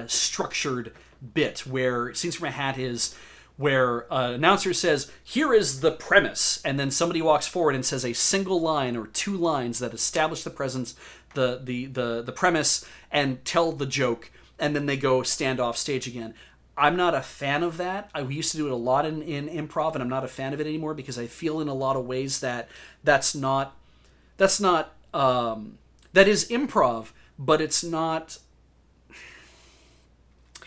structured bit where Scenes from a Hat is where an announcer says, here is the premise, and then somebody walks forward and says a single line or two lines that establish the presence, the premise, and tell the joke, and then they go stand off stage again. I'm not a fan of that. We used to do it a lot in improv, and I'm not a fan of it anymore because I feel in a lot of ways that that is improv, but it's not.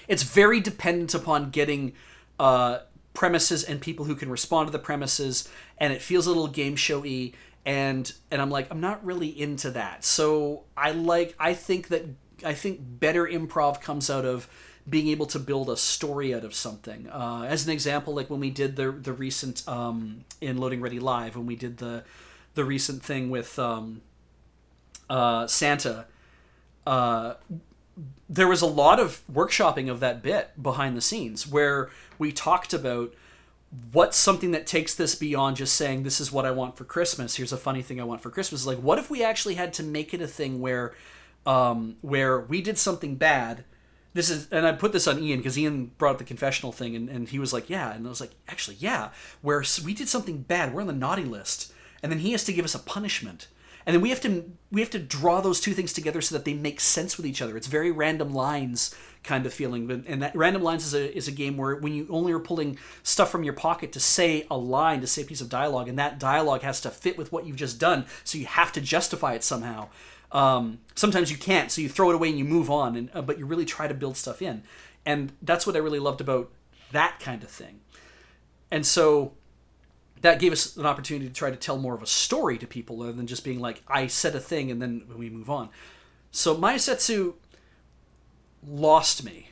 It's very dependent upon getting premises and people who can respond to the premises, and it feels a little game showy, and I'm like, I'm not really into that. So I think better improv comes out of being able to build a story out of something. As an example, like when we did the recent in Loading Ready Live, when we did the recent thing with Santa, there was a lot of workshopping of that bit behind the scenes where we talked about what's something that takes this beyond just saying, this is what I want for Christmas, here's a funny thing I want for Christmas. Like, what if we actually had to make it a thing where we did something bad. And I put this on Ian because Ian brought up the confessional thing, and he was like, yeah. And I was like, actually, yeah. Where we did something bad, we're on the naughty list, and then he has to give us a punishment. And then we have to draw those two things together so that they make sense with each other. It's very Random Lines kind of feeling. And that Random Lines is a game where when you only are pulling stuff from your pocket to say a line, to say a piece of dialogue, and that dialogue has to fit with what you've just done, so you have to justify it somehow. Sometimes you can't, so you throw it away and you move on, but you really try to build stuff in. And that's what I really loved about that kind of thing. And so that gave us an opportunity to try to tell more of a story to people rather than just being like, I said a thing and then we move on. So Maya Setsu lost me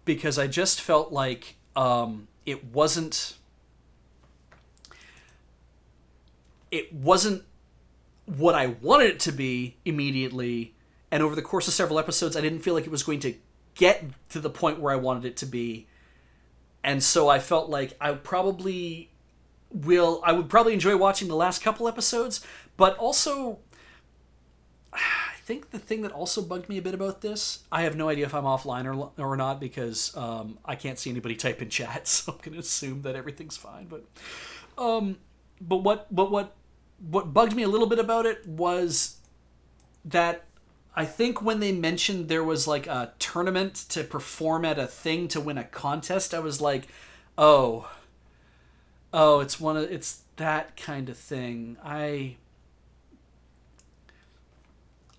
because I just felt like it wasn't what I wanted it to be immediately, and over the course of several episodes I didn't feel like it was going to get to the point where I wanted it to be. And so I felt like I would probably enjoy watching the last couple episodes, but also I think the thing that also bugged me a bit about this, I have no idea if I'm offline or not, because I can't see anybody type in chat, so I'm going to assume that everything's fine. But what bugged me a little bit about it was that I think when they mentioned there was like a tournament to perform at a thing to win a contest, I was like, oh, it's that kind of thing.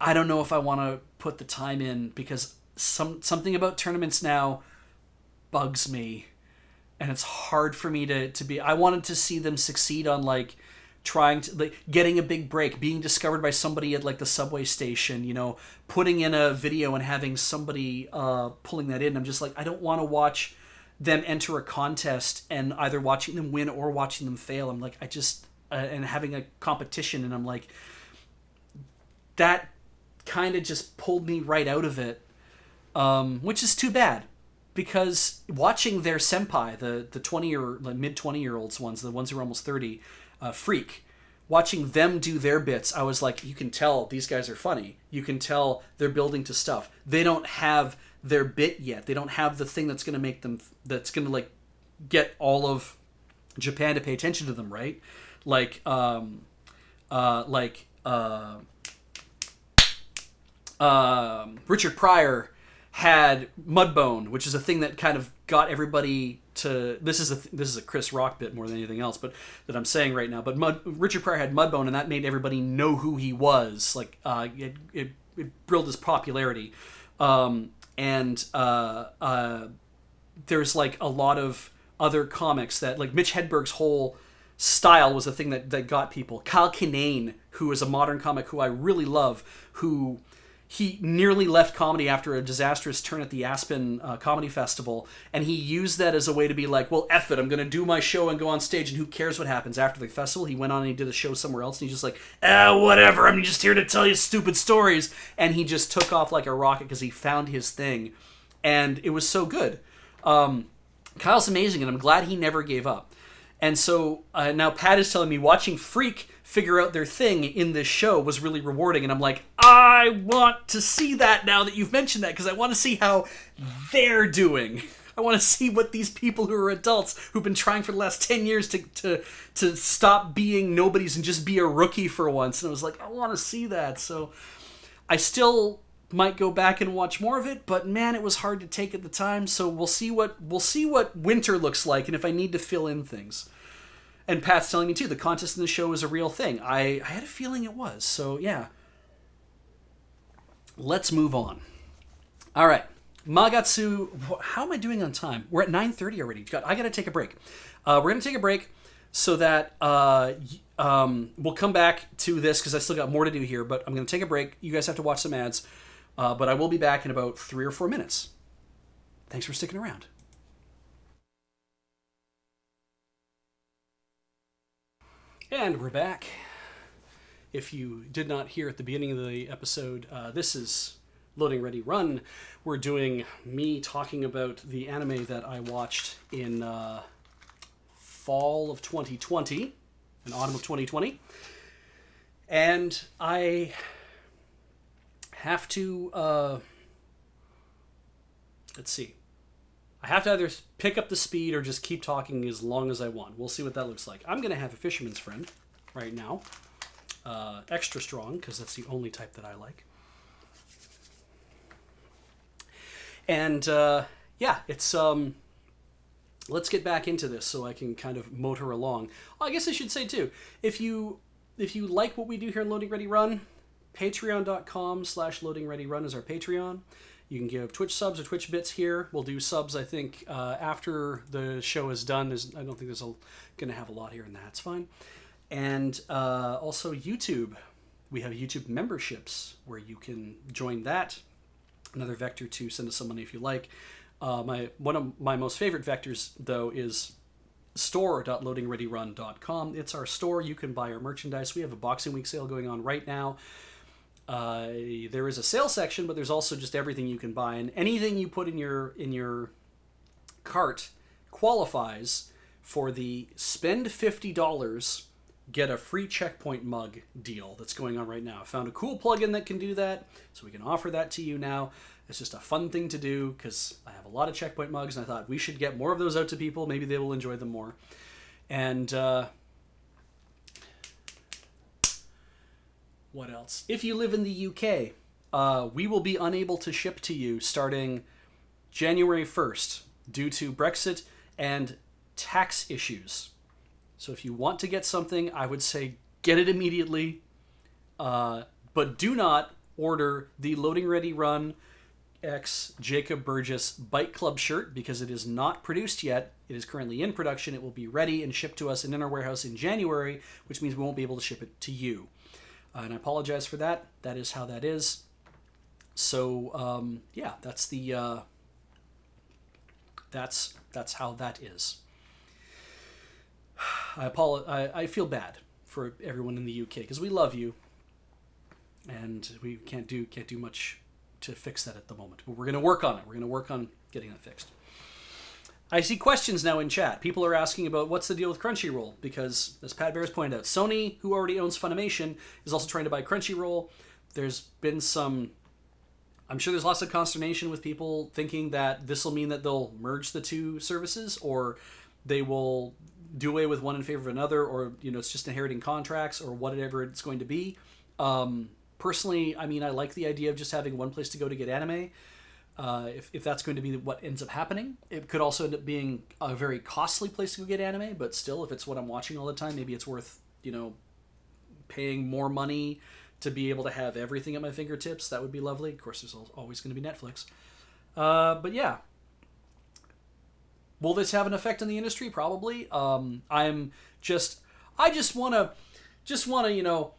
I don't know if I want to put the time in, because something about tournaments now bugs me, and it's hard for me to be. I wanted to see them succeed on like trying to like getting a big break, being discovered by somebody at like the subway station, putting in a video and having somebody pulling that in. I'm just like, I don't want to watch them enter a contest and either watching them win or watching them fail. I'm like, I just and having a competition, and I'm like, that kind of just pulled me right out of it, which is too bad, because watching their senpai, the 20 or like mid 20-year-olds ones, the ones who are almost 30, Freak, watching them do their bits, I was like, you can tell these guys are funny. You can tell they're building to stuff. They don't have their bit yet. They don't have the thing that's going to make them, that's going to like get all of Japan to pay attention to them, right? Richard Pryor had Mudbone, which is a thing that kind of got everybody to. This is a Chris Rock bit more than anything else, but that I'm saying right now. But Richard Pryor had Mudbone, and that made everybody know who he was. Like it built his popularity, there's like a lot of other comics that, like, Mitch Hedberg's whole style was the thing that got people. Kyle Kinane, who is a modern comic who I really love, who he nearly left comedy after a disastrous turn at the Aspen Comedy Festival, and he used that as a way to be like, well, F it, I'm going to do my show and go on stage, and who cares what happens after the festival. He went on and he did a show somewhere else, and he's just like, whatever, I'm just here to tell you stupid stories. And he just took off like a rocket because he found his thing, and it was so good. Kyle's amazing, and I'm glad he never gave up. And so now Pat is telling me watching Freak figure out their thing in this show was really rewarding, and I'm like, I want to see that now that you've mentioned that, because I want to see how they're doing. I want to see what these people who are adults, who've been trying for the last 10 years to stop being nobodies and just be a rookie for once. And I was like, I want to see that. So I still might go back and watch more of it, but man, it was hard to take at the time. So we'll see what winter looks like, and if I need to fill in things. And Pat's telling me too, the contest in the show is a real thing. I had a feeling it was. So yeah. Let's move on. All right. Magatsu, how am I doing on time? We're at 9:30 already. I got to take a break. We're going to take a break so that we'll come back to this, because I still got more to do here, but I'm going to take a break. You guys have to watch some ads, but I will be back in about 3 or 4 minutes. Thanks for sticking around. And we're back. If you did not hear at the beginning of the episode, this is Loading Ready Run. We're doing me talking about the anime that I watched in fall of 2020, in autumn of 2020. And I have to, let's see. I have to either pick up the speed or just keep talking as long as I want. We'll see what that looks like. I'm going to have a Fisherman's Friend right now. Extra strong, because that's the only type that I like. And, yeah, it's, let's get back into this so I can kind of motor along. I guess I should say, too, if you like what we do here in Loading Ready Run, patreon.com/loadingreadyrun is our Patreon. You can give Twitch subs or Twitch bits here. We'll do subs, I think, after the show is done. I don't think there's going to have a lot here, and that's fine. And also YouTube. We have YouTube memberships where you can join that. Another vector to send us some money if you like. One of my most favorite vectors, though, is store.loadingreadyrun.com. It's our store. You can buy our merchandise. We have a Boxing Week sale going on right now. There is a sale section, but there's also just everything you can buy, and anything you put in your cart qualifies for the spend $50, get a free Checkpoint mug deal that's going on right now. I found a cool plugin that can do that, so we can offer that to you now. It's just a fun thing to do because I have a lot of Checkpoint mugs, and I thought we should get more of those out to people. Maybe they will enjoy them more. And what else? If you live in the UK, we will be unable to ship to you starting January 1st due to Brexit and tax issues. So if you want to get something, I would say get it immediately. But do not order the Loading Ready Run X Jacob Burgess Bike Club shirt because it is not produced yet. It is currently in production. It will be ready and shipped to us in our warehouse in January, which means we won't be able to ship it to you. And I apologize for that. That is how that is. So yeah, that's the that's how that is. I feel bad for everyone in the UK because we love you, and we can't do much to fix that at the moment. But we're going to work on it. We're going to work on getting that fixed. I see questions now in chat. People are asking about what's the deal with Crunchyroll because, as Pat Bears pointed out, Sony, who already owns Funimation, is also trying to buy Crunchyroll. There's been some... I'm sure there's lots of consternation with people thinking that this will mean that they'll merge the two services, or they will do away with one in favor of another, or it's just inheriting contracts, or whatever it's going to be. Personally, I mean, I like the idea of just having one place to go to get anime. If that's going to be what ends up happening, it could also end up being a very costly place to go get anime. But still, if it's what I'm watching all the time, maybe it's worth paying more money to be able to have everything at my fingertips. That would be lovely. Of course, there's always going to be Netflix. But yeah. Will this have an effect on the industry? Probably. I just want to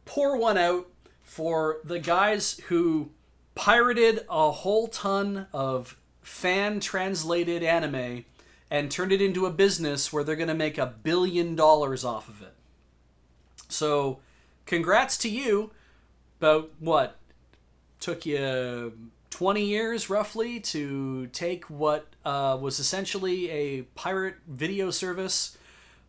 pour one out for the guys who pirated a whole ton of fan-translated anime and turned it into a business where they're going to make $1 billion off of it. So, congrats to you. About what? Took you 20 years, roughly, to take what was essentially a pirate video service,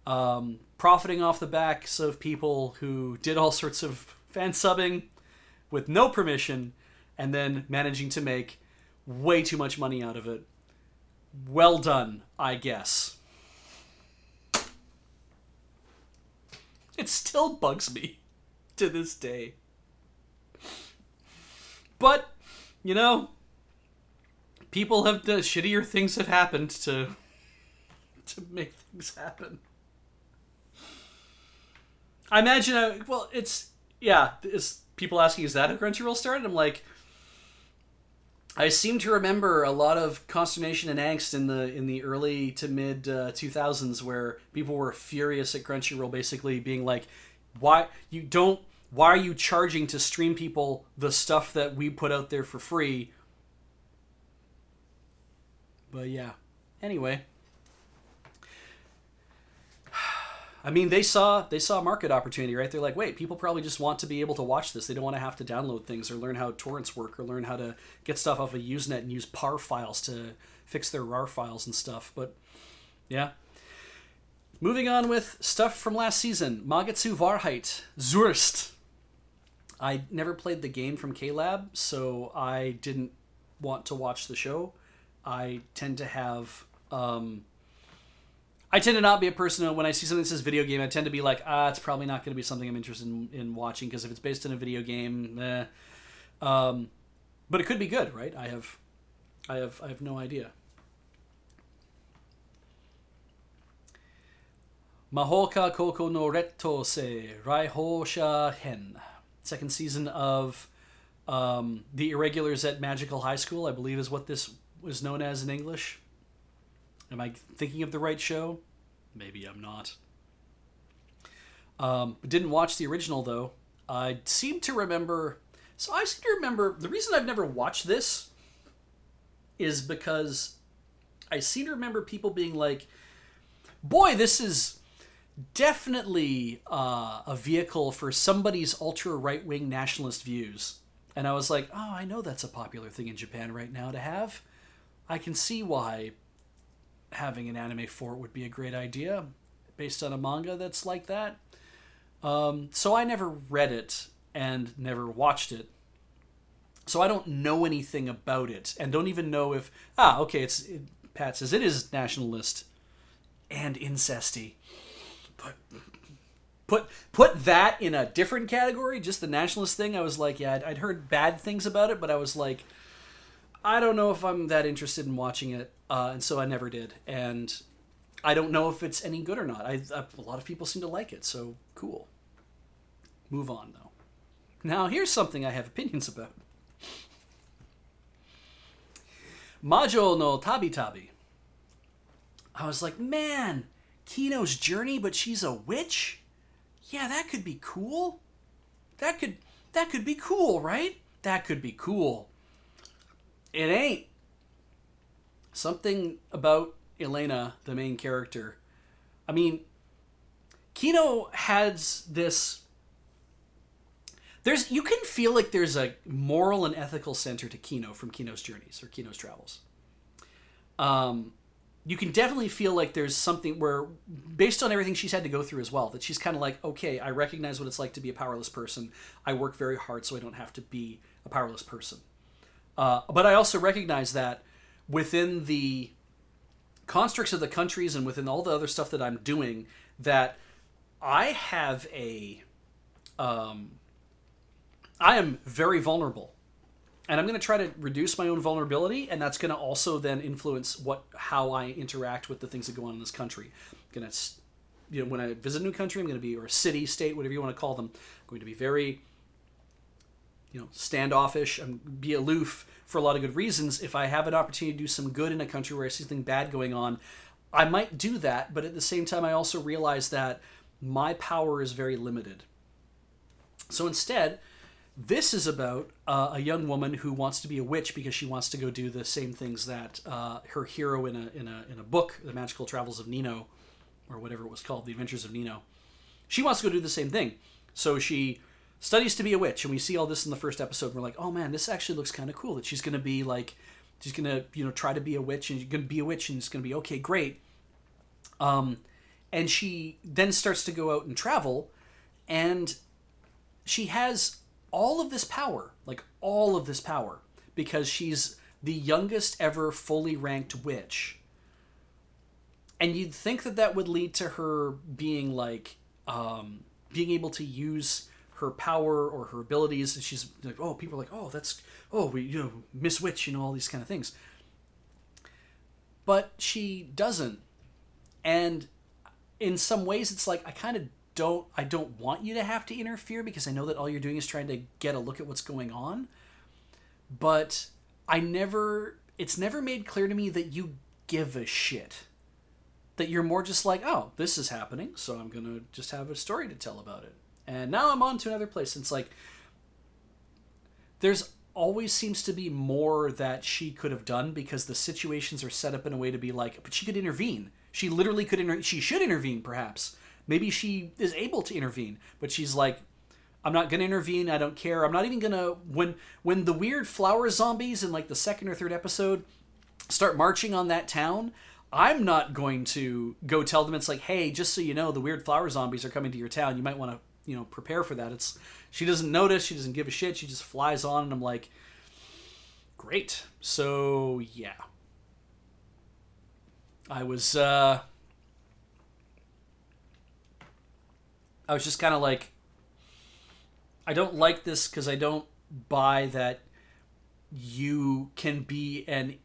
profiting off the backs of people who did all sorts of fan subbing with no permission, and then managing to make way too much money out of it. Well done, I guess. It still bugs me to this day. But, people have the shittier things have happened to make things happen. I imagine, it's people asking, is that how Crunchyroll started? I'm like, I seem to remember a lot of consternation and angst in the early to mid 2000s where people were furious at Crunchyroll, basically being like, why are you charging to stream people the stuff that we put out there for free? But yeah, anyway. I mean, they saw a market opportunity, right? They're like, wait, people probably just want to be able to watch this. They don't want to have to download things or learn how torrents work or learn how to get stuff off of Usenet and use PAR files to fix their RAR files and stuff. But yeah. Moving on with stuff from last season. Magetsu Wahrheit. Zurst. I never played the game from K-Lab, so I didn't want to watch the show. I tend to have... I tend to not be a person who, when I see something that says video game, I tend to be like, it's probably not going to be something I'm interested in watching, because if it's based on a video game, but it could be good, right? I have no idea. Mahoka Koko no Retto se Raihosha Hen. Second season of The Irregulars at Magical High School, I believe is what this was known as in English. Am I thinking of the right show? Maybe I'm not. Didn't watch the original, though. I seem to remember... the reason I've never watched this is because I seem to remember people being like, boy, this is definitely a vehicle for somebody's ultra-right-wing nationalist views. And I was like, oh, I know that's a popular thing in Japan right now to have. I can see why having an anime for it would be a great idea based on a manga that's like that. So I never read it and never watched it. So I don't know anything about it and don't even know if okay, Pat says it is nationalist and incesty. But put that in a different category, just the nationalist thing. I was like, yeah, I'd heard bad things about it, but I was like, I don't know if I'm that interested in watching it, and so I never did. And I don't know if it's any good or not. A lot of people seem to like it, so cool. Move on, though. Now, here's something I have opinions about. Majo no Tabi Tabi. I was like, man, Kino's journey, but she's a witch? Yeah, that could be cool. That could be cool, right? That could be cool. It ain't. Something about Elena, the main character. I mean, Kino has this... you can feel like there's a moral and ethical center to Kino from Kino's journeys or Kino's travels. You can definitely feel like there's something where, based on everything she's had to go through as well, that she's kind of like, okay, I recognize what it's like to be a powerless person. I work very hard so I don't have to be a powerless person. But I also recognize that within the constructs of the countries and within all the other stuff that I'm doing, that I have I am very vulnerable. And I'm going to try to reduce my own vulnerability, and that's going to also then influence how I interact with the things that go on in this country. I'm going to, when I visit a new country, I'm going to be, or a city, state, whatever you want to call them, I'm going to be very, standoffish. Be aloof for a lot of good reasons. If I have an opportunity to do some good in a country where I see something bad going on, I might do that. But at the same time, I also realize that my power is very limited. So instead, this is about a young woman who wants to be a witch because she wants to go do the same things that her hero in a book, The Magical Travels of Nino, or whatever it was called, The Adventures of Nino. She wants to go do the same thing. So she studies to be a witch, and we see all this in the first episode. And we're like, oh man, this actually looks kind of cool. That she's going to be like, she's going to try to be a witch, and you're going to be a witch, and it's going to be okay, great. And she then starts to go out and travel, and she has all of this power, because she's the youngest ever fully ranked witch. And you'd think that would lead to her being like, being able to use her power or her abilities. And she's like, oh, people are like, Miss Witch, all these kind of things. But she doesn't. And in some ways, it's like, I don't want you to have to interfere because I know that all you're doing is trying to get a look at what's going on. But it's never made clear to me that you give a shit. That you're more just like, oh, this is happening, so I'm going to just have a story to tell about it. And now I'm on to another place. It's like, there's always seems to be more that she could have done because the situations are set up in a way to be like, but she could intervene. She literally could she should intervene, perhaps. Maybe she is able to intervene, but she's like, I'm not going to intervene. I don't care. I'm not even going to... When the weird flower zombies in like the second or third episode start marching on that town, I'm not going to go tell them, it's like, hey, just so you know, the weird flower zombies are coming to your town. You might want to, prepare for that. She doesn't notice. She doesn't give a shit. She just flies on, and I'm like, great. So, yeah. I was just kind of like, I don't like this because I don't buy that you can be an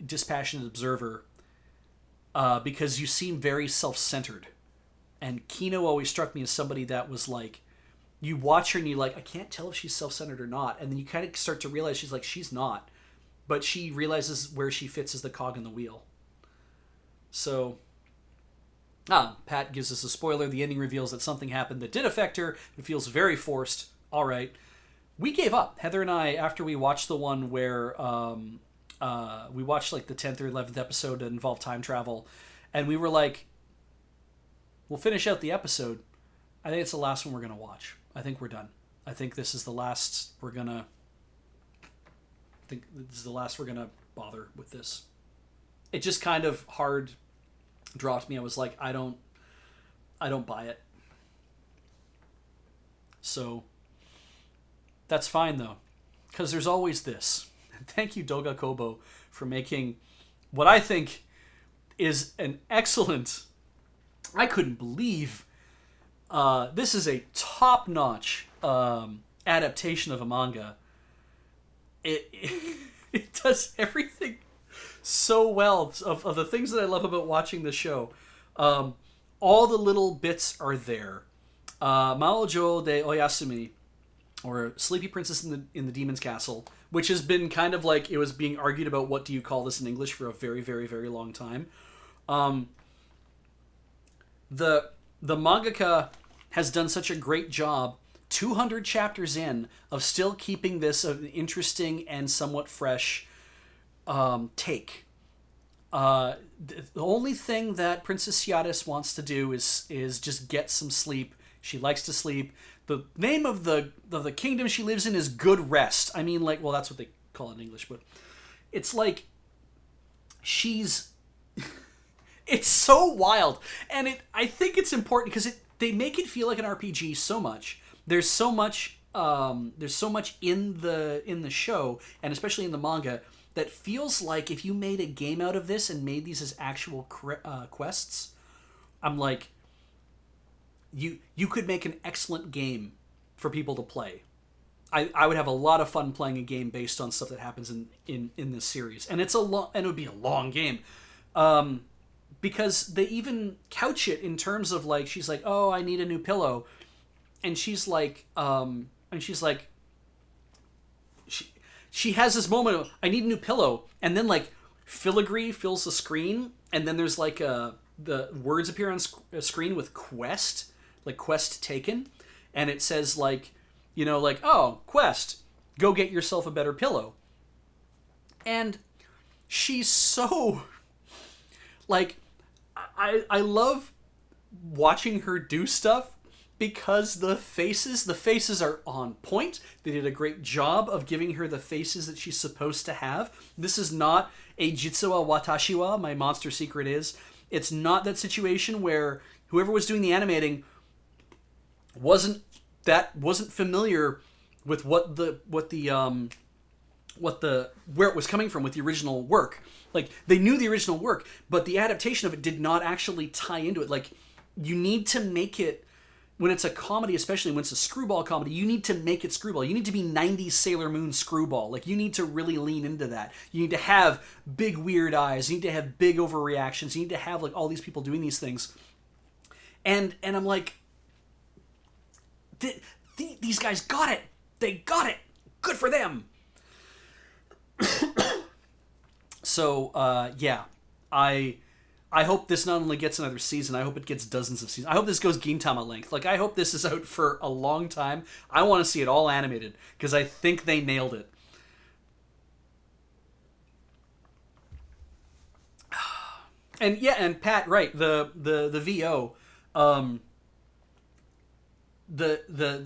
dispassionate observer because you seem very self-centered. And Kino always struck me as somebody that was like, you watch her and you're like, I can't tell if she's self-centered or not. And then you kind of start to realize she's not. But she realizes where she fits as the cog in the wheel. So... Pat gives us a spoiler. The ending reveals that something happened that did affect her. It feels very forced. All right. We gave up. Heather and I, after we watched the one where we watched like the 10th or 11th episode that involved time travel, and we were like, we'll finish out the episode. I think it's the last one we're going to watch. I think we're done. I think this is the last we're going to... bother with this. It just kind of hard... dropped me. I was like, I don't buy it. So that's fine though, because there's always this. Thank you, Doga Kobo, for making what I think is an excellent. I couldn't believe this is a top-notch adaptation of a manga. It does everything so well. Of the things that I love about watching the show, all the little bits are there. Maojo de Oyasumi, or Sleepy Princess in the Demon's Castle, which has been kind of like, it was being argued about what do you call this in English for a very, very, very long time. The mangaka has done such a great job, 200 chapters in, of still keeping this an interesting and somewhat fresh take. The only thing that Princess Ciatis wants to do is just get some sleep. She likes to sleep. The name of the kingdom she lives in is Good Rest. I mean, like, well, that's what they call it in English, but it's like she's it's so wild, and I think it's important because they make it feel like an RPG so much. There's so much in the show, and especially in the manga, that feels like if you made a game out of this and made these as actual quests, I'm like, you could make an excellent game for people to play. I would have a lot of fun playing a game based on stuff that happens in this series, and it would be a long game, because they even couch it in terms of, like, she's like, oh, I need a new pillow, and she's like, she has this moment of, I need a new pillow, and then, like, filigree fills the screen, and then there's like the words appear on a screen with quest, like quest taken, and it says, like, you know, like, oh, quest, go get yourself a better pillow. And she's so, like, I love watching her do stuff because the faces are on point. They did a great job of giving her the faces that she's supposed to have. This is not a Jitsu wa Watashi wa, my monster secret is. It's not that situation where whoever was doing the animating wasn't familiar with where it was coming from with the original work. Like, they knew the original work, but the adaptation of it did not actually tie into it. Like, you need to make it, when it's a comedy, especially when it's a screwball comedy, you need to make it screwball. You need to be 90s Sailor Moon screwball. Like, you need to really lean into that. You need to have big weird eyes. You need to have big overreactions. You need to have, like, all these people doing these things. And I'm like, these guys got it. They got it. Good for them. So, yeah, I hope this not only gets another season, I hope it gets dozens of seasons. I hope this goes Gintama length. Like, I hope this is out for a long time. I want to see it all animated, because I think they nailed it. And yeah, and Pat, right, the VO, the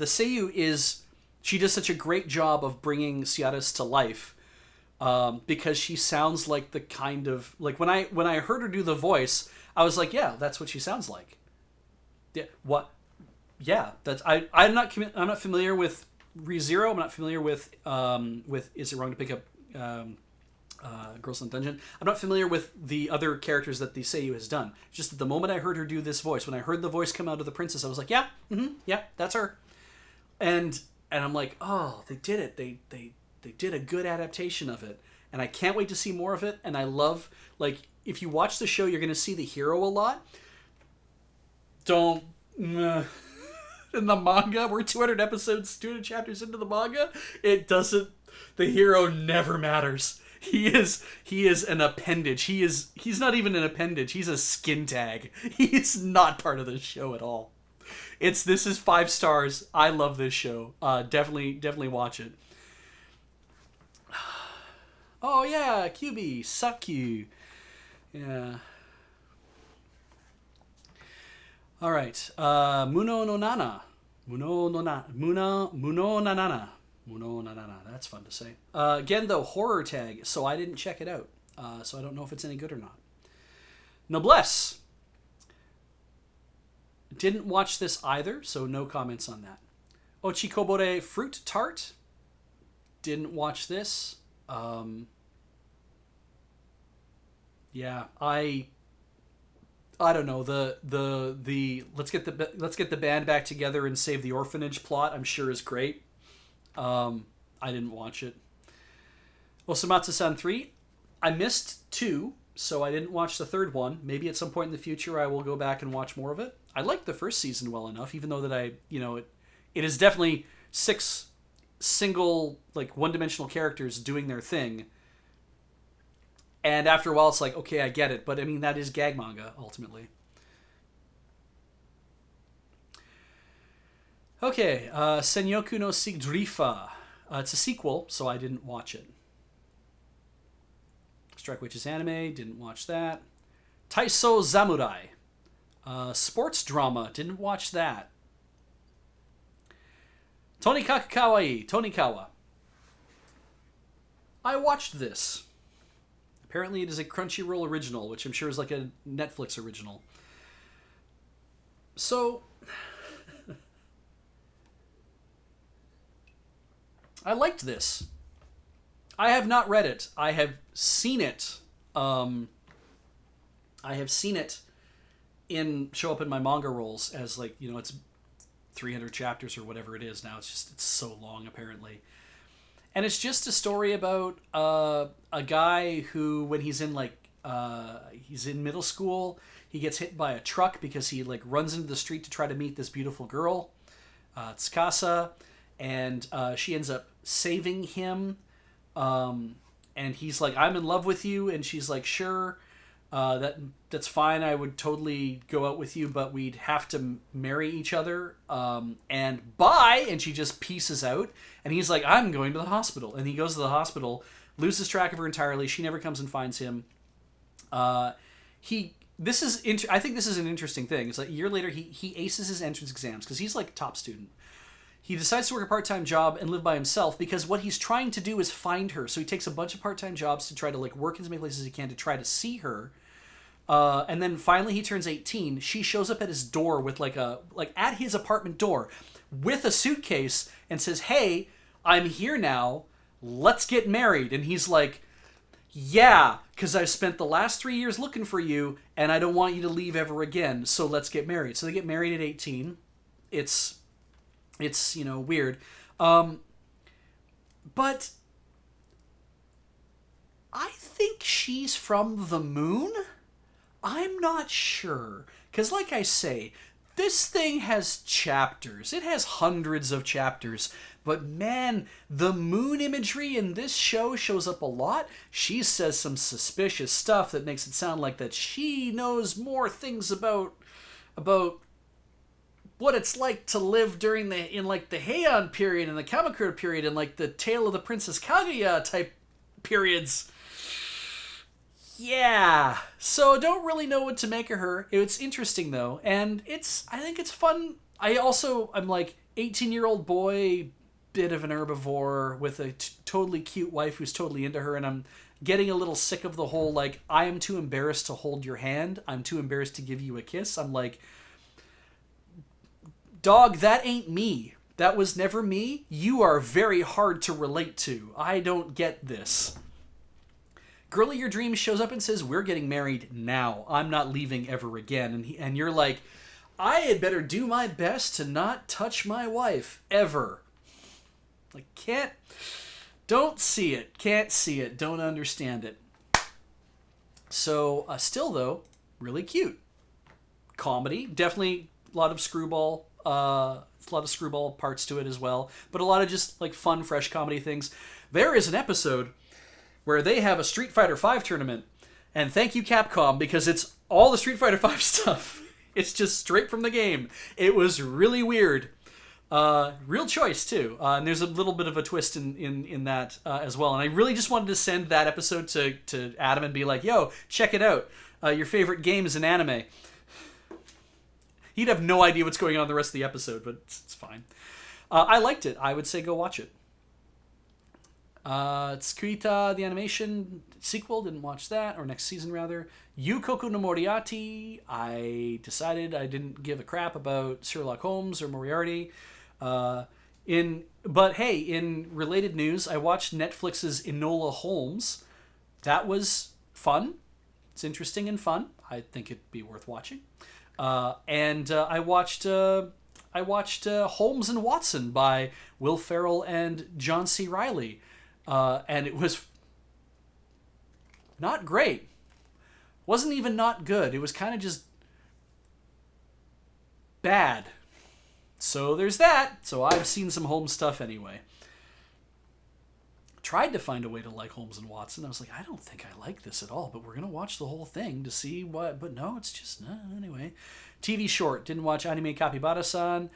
Seiyu is, she does such a great job of bringing Ciatis to life. Because she sounds like the kind of, like, when I heard her do the voice, I was like, yeah, that's what she sounds like. Yeah, what? Yeah, that's I'm not familiar with ReZero. I'm not familiar with Is It Wrong to Pick Up Girls in the Dungeon? I'm not familiar with the other characters that the Seiyu has done. Just at the moment I heard her do this voice, when I heard the voice come out of the princess, I was like, yeah, yeah, that's her. And I'm like, oh, they did it. They did a good adaptation of it, and I can't wait to see more of it. And I love, like, if you watch the show, you're going to see the hero a lot. In the manga, we're 200 chapters into the manga, the hero never matters. He is an appendage. He's not even an appendage. He's a skin tag. He's not part of the show at all. This is 5 stars. I love this show. Definitely watch it. Oh yeah, QB, suck you. Yeah. All right. Muno no Nana. Muno Nanana. That's fun to say. Again, though, horror tag, so I didn't check it out. So I don't know if it's any good or not. Noblesse. Didn't watch this either, so no comments on that. Ochikobore Fruit Tart. Didn't watch this. Yeah, I don't know, the let's get the band back together and save the orphanage plot, I'm sure is great. I didn't watch it. Osamatsu-san 3. I missed 2, so I didn't watch the third one. Maybe at some point in the future I will go back and watch more of it. I liked the first season well enough, even though that it is definitely 6 single, like, one-dimensional characters doing their thing. And after a while, it's like, okay, I get it. But, I mean, that is gag manga, ultimately. Okay, Senyoku no Sigdrifa. It's a sequel, so I didn't watch it. Strike Witches anime, didn't watch that. Taiso Zamurai. Sports drama, didn't watch that. Tonikaku Kawaii, Tonikawa. I watched this. Apparently it is a Crunchyroll original, which I'm sure is like a Netflix original. So, I liked this. I have not read it. I have seen it. I have seen it show up in my manga rolls as, like, it's 300 chapters or whatever it is now. It's so long, apparently. And it's just a story about a guy who, when he's in he's in middle school, he gets hit by a truck because he, like, runs into the street to try to meet this beautiful girl, Tsukasa, and she ends up saving him. And he's like, I'm in love with you, and she's like, sure, that's fine. I would totally go out with you, but we'd have to marry each other. And bye. And she just pieces out. And he's like, I'm going to the hospital. And he goes to the hospital, loses track of her entirely. She never comes and finds him. I think this is an interesting thing. It's like a year later, he aces his entrance exams because he's like top student. He decides to work a part-time job and live by himself because what he's trying to do is find her. So he takes a bunch of part-time jobs to try to, like, work in as many places as he can to try to see her. And then finally he turns 18. She shows up at his door with at his apartment door with a suitcase and says, hey, I'm here now. Let's get married. And he's like, yeah, because I've spent the last 3 years looking for you and I don't want you to leave ever again. So let's get married. So they get married at 18. It's weird. But I think she's from the moon? I'm not sure. Because like I say, this thing has chapters. It has hundreds of chapters. But man, the moon imagery in this show shows up a lot. She says some suspicious stuff that makes it sound like that she knows more things about what it's like to live in the Heian period and the Kamakura period and like the Tale of the Princess Kaguya type periods. Yeah. So I don't really know what to make of her. It's interesting though, and I think it's fun. I'm like 18-year-old boy, bit of an herbivore with a totally cute wife who's totally into her, and I'm getting a little sick of the whole, like, I am too embarrassed to hold your hand. I'm too embarrassed to give you a kiss. I'm like, dog, that ain't me. That was never me. You are very hard to relate to. I don't get this. Girl of Your Dreams shows up and says, we're getting married now. I'm not leaving ever again. And you're like, I had better do my best to not touch my wife ever. Like, don't see it. Can't see it. Don't understand it. So, still though, really cute. Comedy. Definitely a lot of screwball parts to it as well, but a lot of just like fun, fresh comedy things. There is an episode where they have a Street Fighter V tournament, and thank you Capcom, because it's all the Street Fighter V stuff. It's just straight from the game. It was really weird. Real choice too, and there's a little bit of a twist in that as well. And I really just wanted to send that episode to Adam and be like, yo, check it out. Your favorite game is an anime. He'd have no idea what's going on in the rest of the episode, but it's fine. I liked it. I would say go watch it. Tsukuita, the animation sequel, didn't watch that, or next season rather. Yukoku no Moriarty, I decided I didn't give a crap about Sherlock Holmes or Moriarty. But hey, in related news, I watched Netflix's Enola Holmes. That was fun. It's interesting and fun. I think it'd be worth watching. And I watched Holmes and Watson by Will Ferrell and John C. Reilly, and it was not great. Wasn't even not good. It was kind of just bad. So there's that. So I've seen some Holmes stuff anyway. Tried to find a way to like Holmes and Watson. I was like, I don't think I like this at all, but we're going to watch the whole thing to see what... But no, it's just... anyway. TV short. Didn't watch Anime Capybara-san.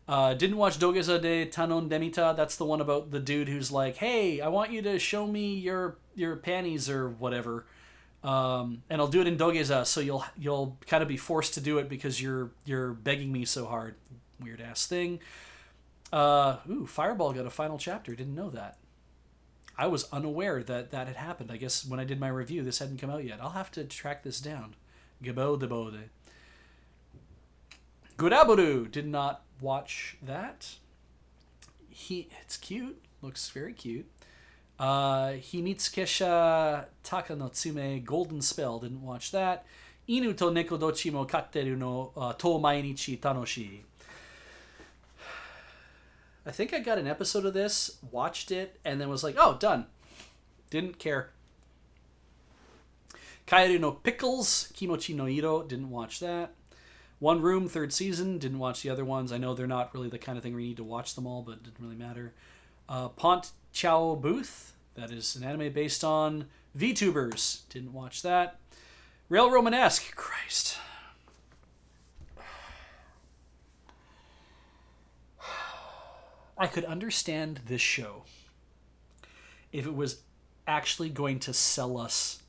Didn't watch Dogeza de Tanon Demita. That's the one about the dude who's like, hey, I want you to show me your panties or whatever. And I'll do it in Dogeza, so you'll kind of be forced to do it because you're begging me so hard. Weird ass thing. Fireball got a final chapter. Didn't know that. I was unaware that had happened. I guess when I did my review, this hadn't come out yet. I'll have to track this down. Gabo de Bode. Guraburu. Did not watch that. It's cute. Looks very cute. Himitsukesha Takanotsume Golden Spell. Didn't watch that. Inu to neko dochi mo katteru no to mainichi tanoshi. I think I got an episode of this, watched it, and then was like, oh, done. Didn't care. Kaeru no Pickles, Kimochi no Iro, didn't watch that. One Room, third season, didn't watch the other ones. I know they're not really the kind of thing we need to watch them all, but it didn't really matter. Pont Chao Booth, that is an anime based on VTubers, didn't watch that. Rail Romanesque, Christ. I could understand this show if it was actually going to sell us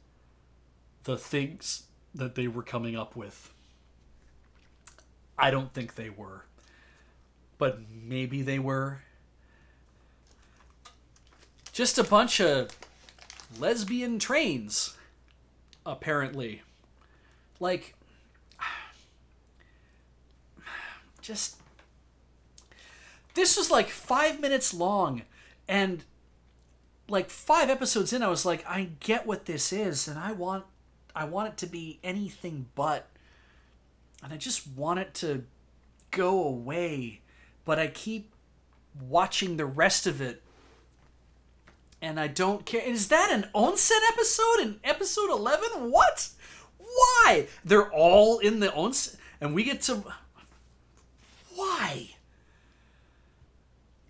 the things that they were coming up with. I don't think they were. But maybe they were. Just a bunch of lesbian trains, apparently. Like, just... This was like 5 minutes long, and like 5 episodes in, I was like, I get what this is, and I want it to be anything but, and I just want it to go away, but I keep watching the rest of it, and I don't care. Is that an onsen episode in episode 11? What? Why? They're all in the onsen, and we get to... Why?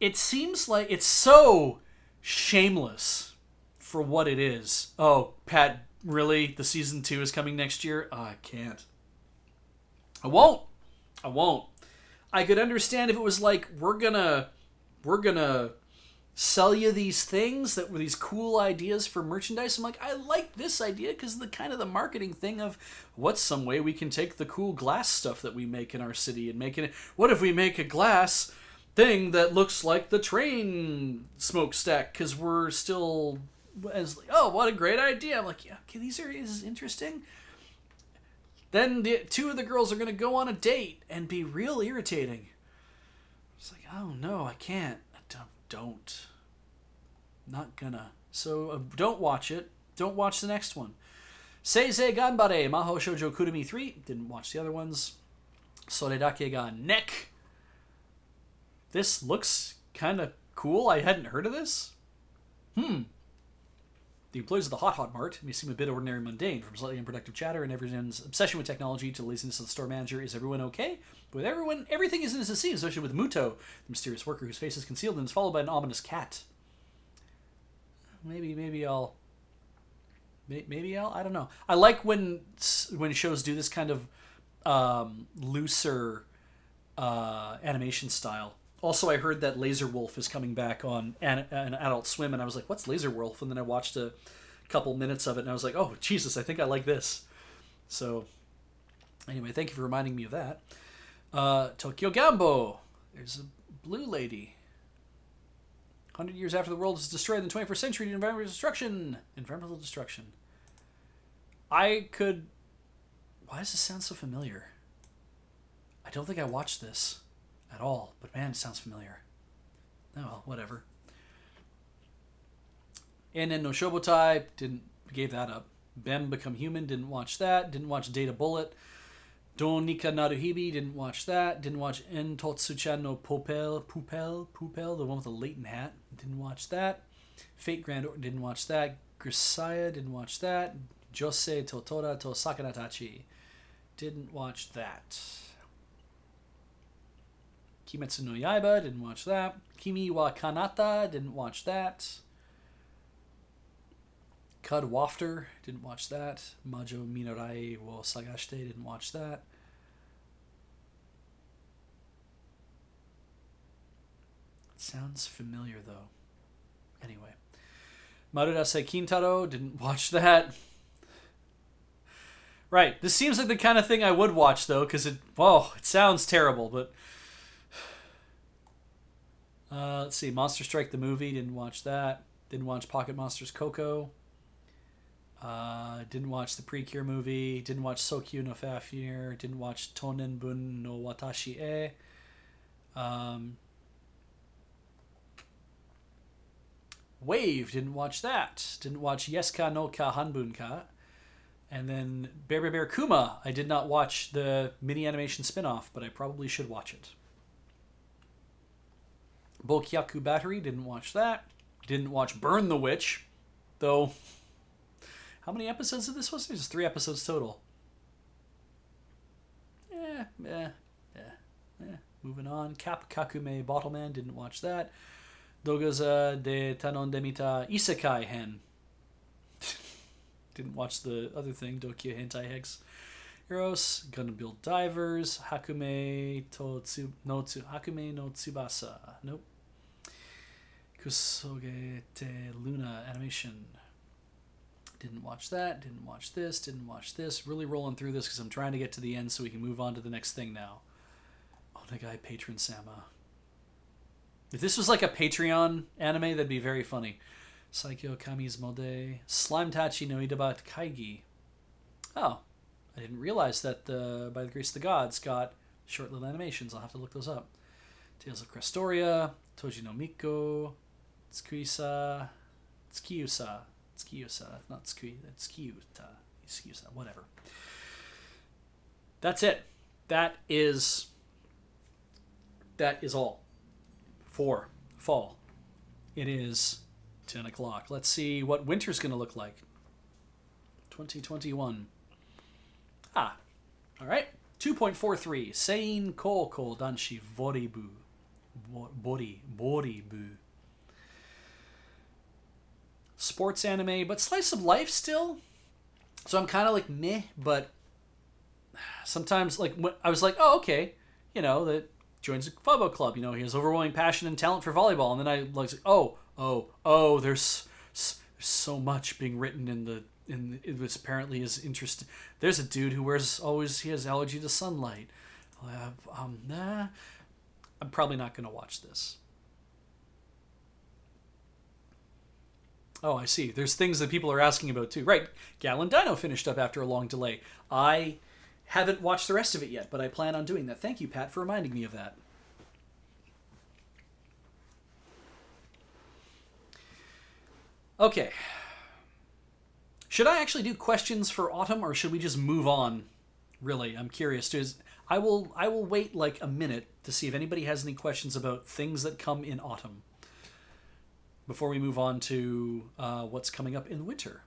It seems like it's so shameless for what it is. Oh, Pat, really? The season 2 is coming next year? Oh, I can't. I won't. I could understand if it was like, we're gonna sell you these things that were these cool ideas for merchandise. I'm like, I like this idea because the kind of the marketing thing of what's some way we can take the cool glass stuff that we make in our city and make it. What if we make a glass thing that looks like the train smokestack because we're still as like, oh, what a great idea. I'm like, yeah, okay, this is interesting. Then the 2 of the girls are going to go on a date and be real irritating. It's like, oh no, I can't. Don't. Not gonna. So don't watch it. Don't watch the next one. Seizei Ganbare Maho Shoujo Kurumi 3. Didn't watch the other ones. Soredake ga Neck. This looks kind of cool. I hadn't heard of this. The employees of the Hot Mart may seem a bit ordinary and mundane, from slightly unproductive chatter and everyone's obsession with technology to the laziness of the store manager. Is everyone okay? But with everyone, everything isn't as it seems, especially with Muto, the mysterious worker whose face is concealed and is followed by an ominous cat. Maybe I'll, I don't know. I like when shows do this kind of looser animation style. Also, I heard that Laser Wolf is coming back on an Adult Swim, and I was like, what's Laser Wolf? And then I watched a couple minutes of it, and I was like, oh, Jesus, I think I like this. So, anyway, thank you for reminding me of that. Tokyo Gambo. There's a blue lady. 100 years after the world is destroyed in the 21st century due to environmental destruction. Environmental destruction. Why does this sound so familiar? I don't think I watched this at all, but man, it sounds familiar. Oh, well, whatever. And then no Shobotai, gave that up. Bem Become Human, didn't watch that. Didn't watch Data Bullet. Don Nika Naruhibi, didn't watch that. Didn't watch En Totsuchan no Pupel, the one with the Leighton hat. Didn't watch that. Fate Grand Order, didn't watch that. Grisaya, didn't watch that. Jose Totora to Sakanatachi, didn't watch that. Kimetsu no Yaiba, didn't watch that. Kimi wa Kanata, didn't watch that. Cud Wafter, didn't watch that. Majo Minarai wo Sagashite, didn't watch that. It sounds familiar though. Anyway. Marurase Kintaro, didn't watch that. Right, this seems like the kind of thing I would watch though, because it sounds terrible, but... let's see, Monster Strike the movie, didn't watch that. Didn't watch Pocket Monsters Coco. Didn't watch the Precure movie. Didn't watch Sokyu no Fafnir. Didn't watch Tonen Bun no Watashi e. Wave, didn't watch that. Didn't watch Yeska no Ka Hanbun Ka. And then Bear Bear Bear Kuma. I did not watch the mini animation spin-off, but I probably should watch it. Bokyaku Battery, didn't watch that. Didn't watch Burn the Witch, though. How many episodes of this was there? Just 3 episodes total. Moving on. Cap Kakume Bottleman, didn't watch that. Dogaza de Tanon Demita Isekai Hen. Didn't watch the other thing, Dokia Hentai Hex Heroes. Gonna Build Divers. Hakume no Tsubasa. Nope. Kusoge te Luna Animation. Didn't watch that. Didn't watch this. Didn't watch this. Really rolling through this because I'm trying to get to the end so we can move on to the next thing now. Onegai Patron Sama. If this was like a Patreon anime, that'd be very funny. Saikyo Kami's Mode. Slime Tachi no Idaba Kaigi. Oh, I didn't realize that By the Grace of the Gods got short little animations. I'll have to look those up. Tales of Crestoria. Toji no Miko. Tsukisa. Not Tsukui. That's Tsukiyuta. Whatever. That's it. That is all for fall. It is 10 o'clock. Let's see what winter's going to look like. 2021. All right. 2.43. Sein Koko Danshi Voribu. Boribu. Sports anime, but slice of life still. So I'm kind of like meh, but sometimes like I was like, oh, okay, that joins a football club. He has overwhelming passion and talent for volleyball, and then I like, oh, there's so much being written in this apparently is interesting. There's a dude who he has allergy to sunlight. I'm probably not going to watch this. Oh, I see. There's things that people are asking about too. Right. Gallon Dino finished up after a long delay. I haven't watched the rest of it yet, but I plan on doing that. Thank you, Pat, for reminding me of that. Okay. Should I actually do questions for autumn, or should we just move on? Really, I'm curious. I will wait like a minute to see if anybody has any questions about things that come in autumn before we move on to what's coming up in winter.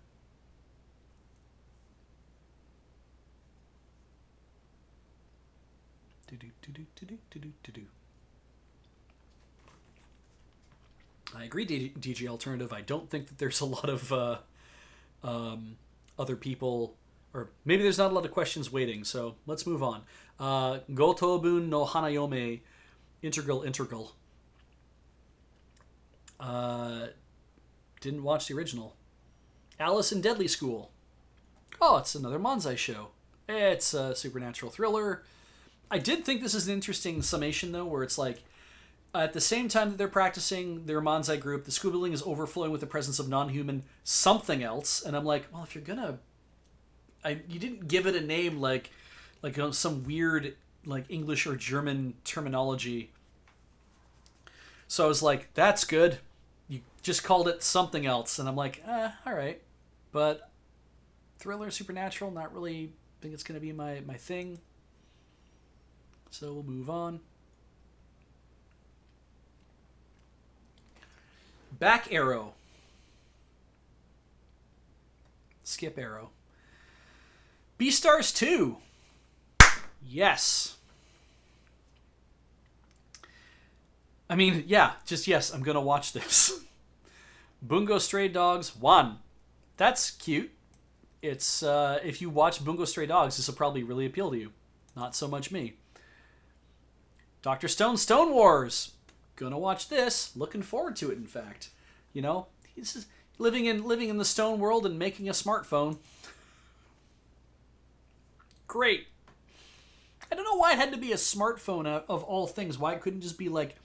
I agree, DG Alternative. I don't think that there's a lot of other people, or maybe there's not a lot of questions waiting, so let's move on. Gotobun no Hanayome Integral. Didn't watch the original. Alice in Deadly School. Oh, it's another Manzai show. It's a supernatural thriller. I did think this is an interesting summation, though, where it's like, at the same time that they're practicing their Manzai group, the scuba building is overflowing with the presence of non-human something else. And I'm like, well, if you're gonna... you didn't give it a name like some weird like English or German terminology. So I was like, that's good. You just called it something else. And I'm like, all right. But thriller, supernatural, not really think it's going to be my thing. So we'll move on. Back Arrow. Skip Arrow. Beastars 2. Yes. I mean, yeah, just yes, I'm going to watch this. Bungo Stray Dogs 1. That's cute. It's, if you watch Bungo Stray Dogs, this will probably really appeal to you. Not so much me. Dr. Stone Stone Wars. Gonna watch this. Looking forward to it, in fact. You know, he's living in the stone world and making a smartphone. Great. I don't know why it had to be a smartphone of all things. Why it couldn't just be like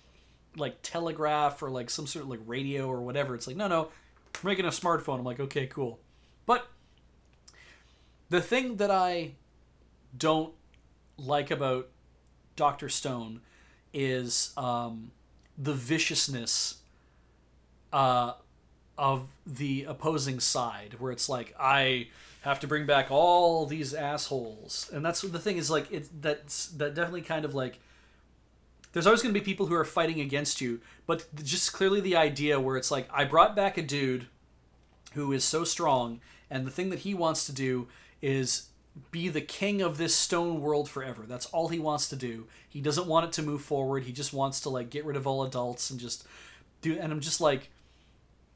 telegraph or like some sort of like radio or whatever. It's like, no, we're making a smartphone. I'm like, okay, cool. But the thing that I don't like about Dr. Stone is the viciousness of the opposing side, where it's like, I have to bring back all these assholes. And that's the thing is, like, that definitely kind of like, there's always going to be people who are fighting against you, but just clearly the idea where it's like, I brought back a dude who is so strong, and the thing that he wants to do is be the king of this stone world forever. That's all he wants to do. He doesn't want it to move forward. He just wants to like get rid of all adults and just do. And I'm just like,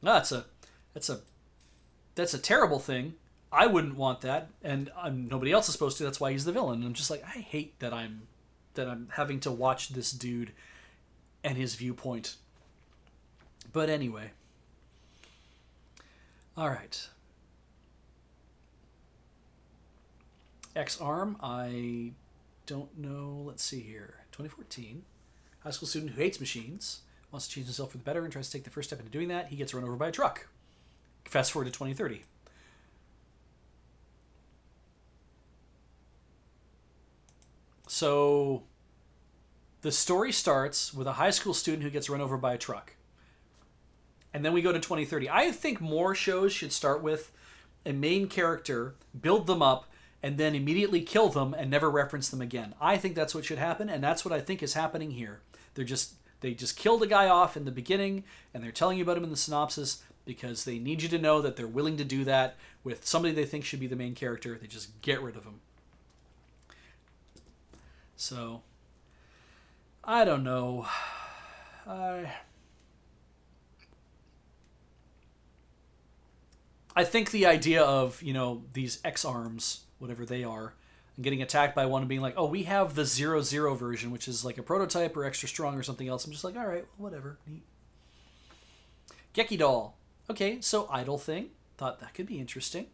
no, that's a terrible thing. I wouldn't want that, and nobody else is supposed to. That's why he's the villain. And I'm just like, I hate that I'm having to watch this dude and his viewpoint. But anyway, all right. X-Arm, I don't know. Let's see here. 2014. High school student who hates machines, wants to change himself for the better and tries to take the first step into doing that. He gets run over by a truck. Fast forward to 2030. So the story starts with a high school student who gets run over by a truck. And then we go to 2030. I think more shows should start with a main character, build them up, and then immediately kill them and never reference them again. I think that's what should happen, and that's what I think is happening here. They just killed a guy off in the beginning, and they're telling you about him in the synopsis because they need you to know that they're willing to do that with somebody they think should be the main character. They just get rid of him. So, I don't know. I think the idea of, these X-Arms, whatever they are, and getting attacked by one and being like, oh, we have the 00 version, which is like a prototype or extra strong or something else. I'm just like, all right, whatever. Neat. Geki Doll. Okay, so Idol thing. Thought that could be interesting.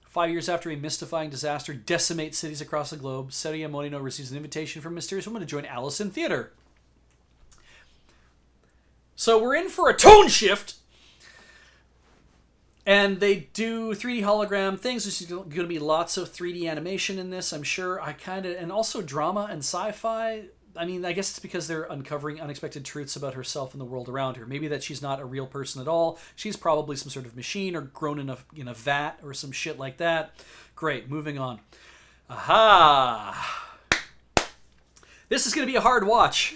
5 years after a mystifying disaster decimates cities across the globe, Seria Morino receives an invitation from a mysterious woman to join Alice in Theater. So we're in for a tone shift. And they do 3D hologram things. There's going to be lots of 3D animation in this, I'm sure. And also drama and sci-fi. I mean, I guess it's because they're uncovering unexpected truths about herself and the world around her. Maybe that she's not a real person at all. She's probably some sort of machine or grown in a vat or some shit like that. Great, moving on. Aha! This is going to be a hard watch.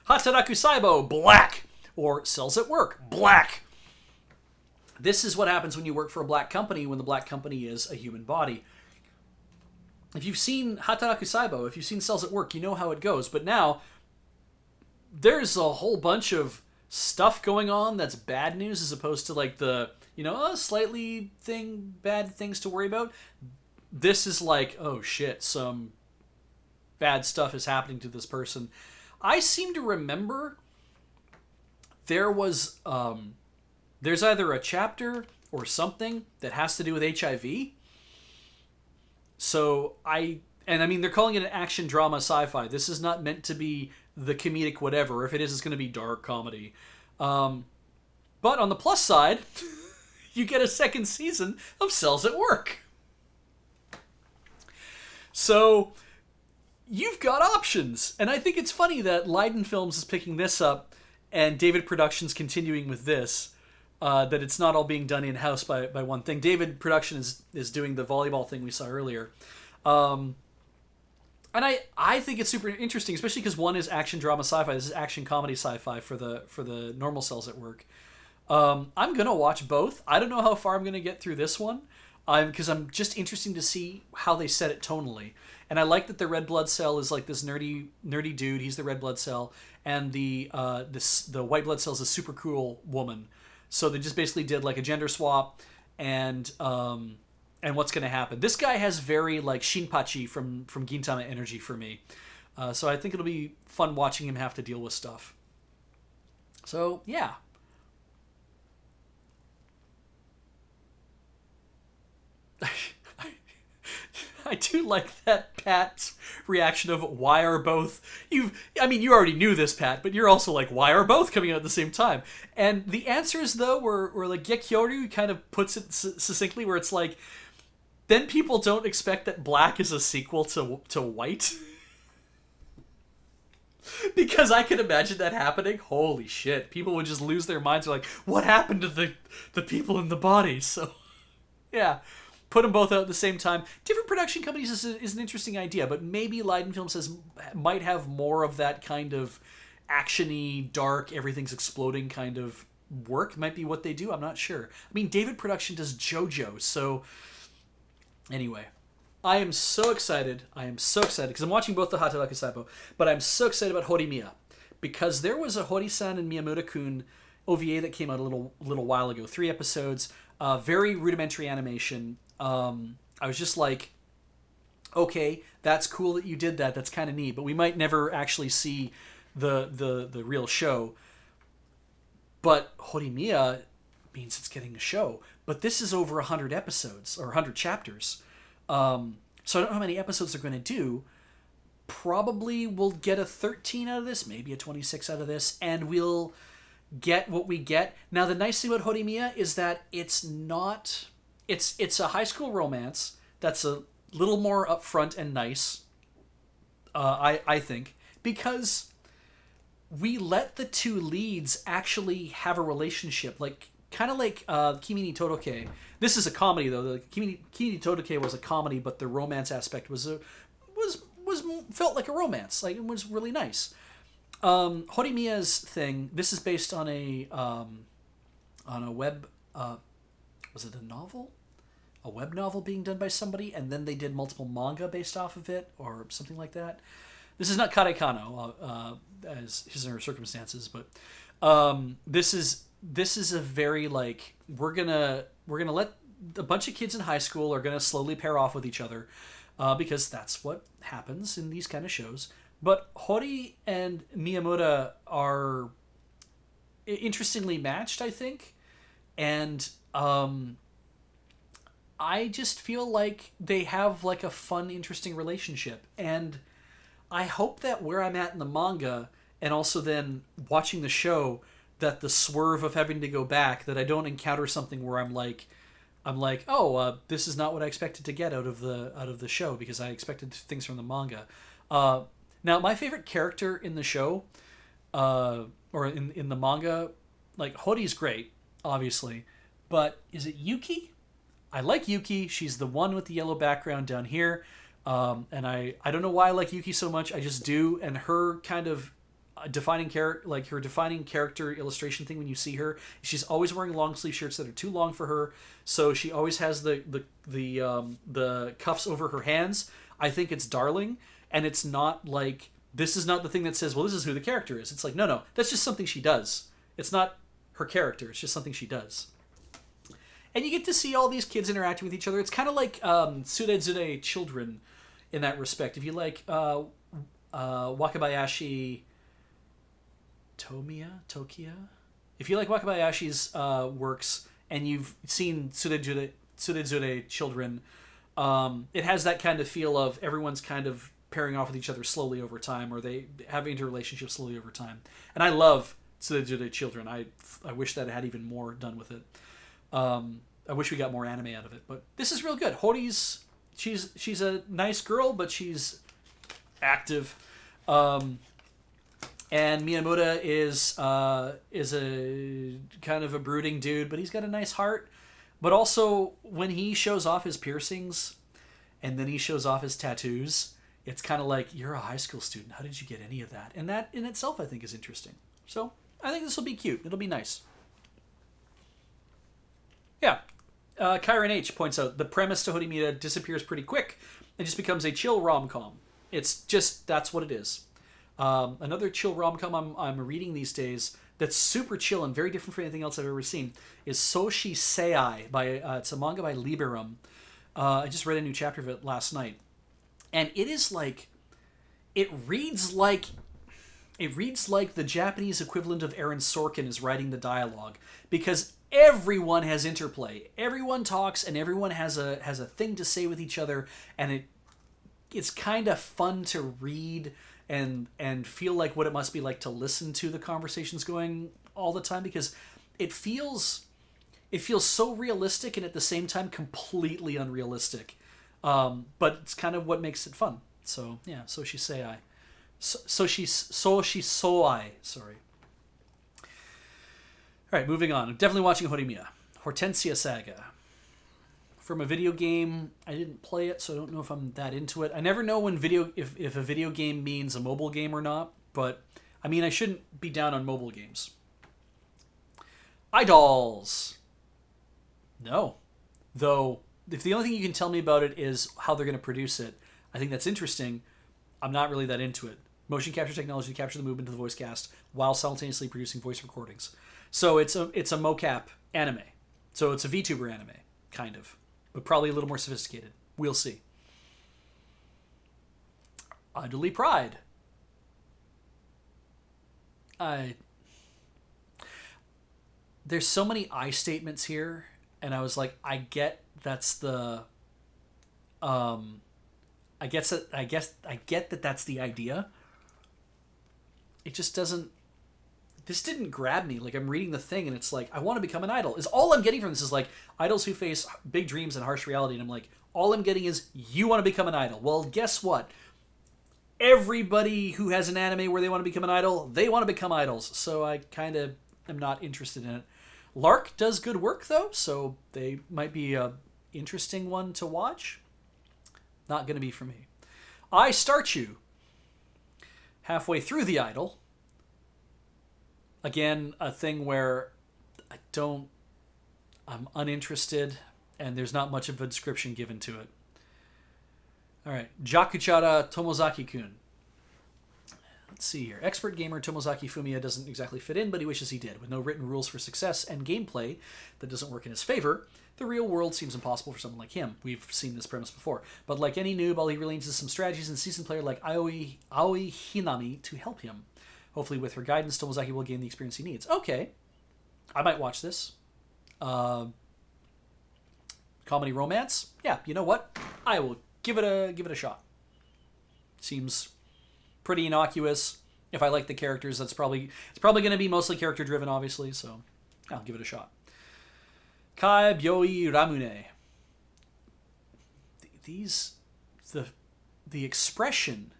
Hataraku Saibo, black. Or Cells at Work, black. This is what happens when you work for a black company, when the black company is a human body. If you've seen Hataraku Saibo, if you've seen Cells at Work, you know how it goes. But now, there's a whole bunch of stuff going on that's bad news as opposed to like the, slightly bad things to worry about. This is like, oh shit, some bad stuff is happening to this person. I seem to remember there was... there's either a chapter or something that has to do with HIV. So they're calling it an action drama sci-fi. This is not meant to be the comedic whatever. If it is, it's going to be dark comedy. But on the plus side, you get a second season of Cells at Work. So you've got options. And I think it's funny that Leiden Films is picking this up and David Productions continuing with this. That it's not all being done in-house by one thing. David Production is doing the volleyball thing we saw earlier. And I think it's super interesting, especially because one is action drama sci-fi. This is action comedy sci-fi for the normal cells at work. I'm going to watch both. I don't know how far I'm going to get through this one because I'm just interested to see how they set it tonally. And I like that the red blood cell is like this nerdy dude. He's the red blood cell. And the white blood cell is a super cool woman. So they just basically did like a gender swap, and what's going to happen. This guy has very like Shinpachi from Gintama energy for me. So I think it'll be fun watching him have to deal with stuff. So yeah. I do like that Pat's reaction of why are both you already knew this, Pat, but you're also like, why are both coming out at the same time? And the answers though were like Gekyoru kind of puts it succinctly where it's like, then people don't expect that Black is a sequel to White. Because I can imagine that happening. Holy shit. People would just lose their minds. They're like, what happened to the people in the body? So yeah. Put them both out at the same time. Different production companies is an interesting idea, but maybe Leiden Films might have more of that kind of action-y, dark, everything's exploding kind of work. Might be what they do. I'm not sure. I mean, David Production does JoJo, so anyway. I am so excited. Because I'm watching both the Hataraku Saibo, but I'm so excited about Horimiya. Because there was a Hori-san and Miyamoto-kun OVA that came out a little while ago. 3 episodes. Very rudimentary animation. I was just like, okay, that's cool that you did that. That's kind of neat, but we might never actually see the real show. But Horimiya means it's getting a show. But this is over 100 episodes or 100 chapters. So I don't know how many episodes they're going to do. Probably we'll get a 13 out of this, maybe a 26 out of this, and we'll get what we get. Now, the nice thing about Horimiya is that it's not... It's a high school romance that's a little more upfront and nice, I think, because we let the two leads actually have a relationship, like kind of like Kimi ni Todoke. This is a comedy though. The Kimi ni Todoke was a comedy, but the romance aspect was felt like a romance. Like it was really nice. Horimiya's thing. This is based on a web. Was it a novel? A web novel being done by somebody, and then they did multiple manga based off of it, or something like that. This is not Karekano, as his or her circumstances, but this is a very like we're gonna let a bunch of kids in high school are gonna slowly pair off with each other, because that's what happens in these kind of shows. But Hori and Miyamoto are interestingly matched, I think, and I just feel like they have like a fun, interesting relationship. And I hope that where I'm at in the manga and also then watching the show, that the swerve of having to go back, that I don't encounter something where I'm like, oh, this is not what I expected to get out of the show because I expected things from the manga. Now, my favorite character in the show, or in the manga, like Hori's great, obviously, but is it Yuki? I like Yuki. She's the one with the yellow background down here. And I don't know why I like Yuki so much. I just do. And her kind of defining character, like her defining character illustration thing when you see her, she's always wearing long sleeve shirts that are too long for her. So she always has the cuffs over her hands. I think it's darling. And it's not like, this is not the thing that says, well, this is who the character is. It's like, no, that's just something she does. It's not her character. It's just something she does. And you get to see all these kids interacting with each other. It's kind of like Tsurezure children in that respect. If you like Wakabayashi Tokia? If you like Wakabayashi's works and you've seen Tsurezure children, it has that kind of feel of everyone's kind of pairing off with each other slowly over time, or they have interrelationships slowly over time. And I love Tsurezure children. I wish that it had even more done with it. I wish we got more anime out of it, but this is real good. Hori's she's a nice girl, but she's active. And Miyamoto is a kind of a brooding dude, but he's got a nice heart. But also, when he shows off his piercings, and then he shows off his tattoos, it's kind of like, you're a high school student. How did you get any of that? And that in itself, I think, is interesting. So I think this will be cute. It'll be nice. Yeah. Kyron H points out the premise to Horimiya disappears pretty quick and just becomes a chill rom-com. It's just, that's what it is. Another chill rom-com I'm reading these days that's super chill and very different from anything else I've ever seen is Soshi Seai by it's a manga by Liberum. I just read a new chapter of it last night, and it is like it reads like the Japanese equivalent of Aaron Sorkin is writing the dialogue, because everyone has interplay, everyone talks, and everyone has a thing to say with each other, and it's kind of fun to read and feel like what it must be like to listen to the conversations going all the time, because it feels so realistic and at the same time completely unrealistic. But it's kind of what makes it fun. So yeah, Soshi Seai. Soshi Soai, sorry. Alright, moving on. I'm definitely watching Horimiya. Hortensia Saga. From a video game, I didn't play it, so I don't know if I'm that into it. I never know when if a video game means a mobile game or not, but I mean, I shouldn't be down on mobile games. Idols. No. Though, if the only thing you can tell me about it is how they're going to produce it, I think that's interesting. I'm not really that into it. Motion capture technology to capture the movement of the voice cast while simultaneously producing voice recordings. So it's a mocap anime. So it's a VTuber anime, kind of. But probably a little more sophisticated. We'll see. Idly Pride. There's so many I statements here, and I was like, I get that's the I get that that's the idea. It just doesn't, this didn't grab me. Like, I'm reading the thing and it's like, I want to become an idol. Is all I'm getting from this is like idols who face big dreams and harsh reality, and I'm like, all I'm getting is you want to become an idol. Well, guess what? Everybody who has an anime where they want to become an idol, they want to become idols. So I kind of am not interested in it. Lark does good work though, so they might be a interesting one to watch. Not going to be for me. I Start You. Halfway through the idol. Again, a thing where I'm uninterested, and there's not much of a description given to it. Alright, Jakuchara Tomozaki-kun. Let's see here. Expert gamer Tomozaki Fumiya doesn't exactly fit in, but he wishes he did. With no written rules for success and gameplay that doesn't work in his favor, the real world seems impossible for someone like him. We've seen this premise before. But like any noob, all he really needs is some strategies and seasoned player like Aoi Hinami to help him. Hopefully with her guidance, Tomozaki will gain the experience he needs. Okay. I might watch this. Comedy romance? Yeah, you know what? I will give it a shot. Seems pretty innocuous. If I like the characters, it's probably going to be mostly character driven, obviously, so I'll give it a shot. Kai Byoi Ramune. The expression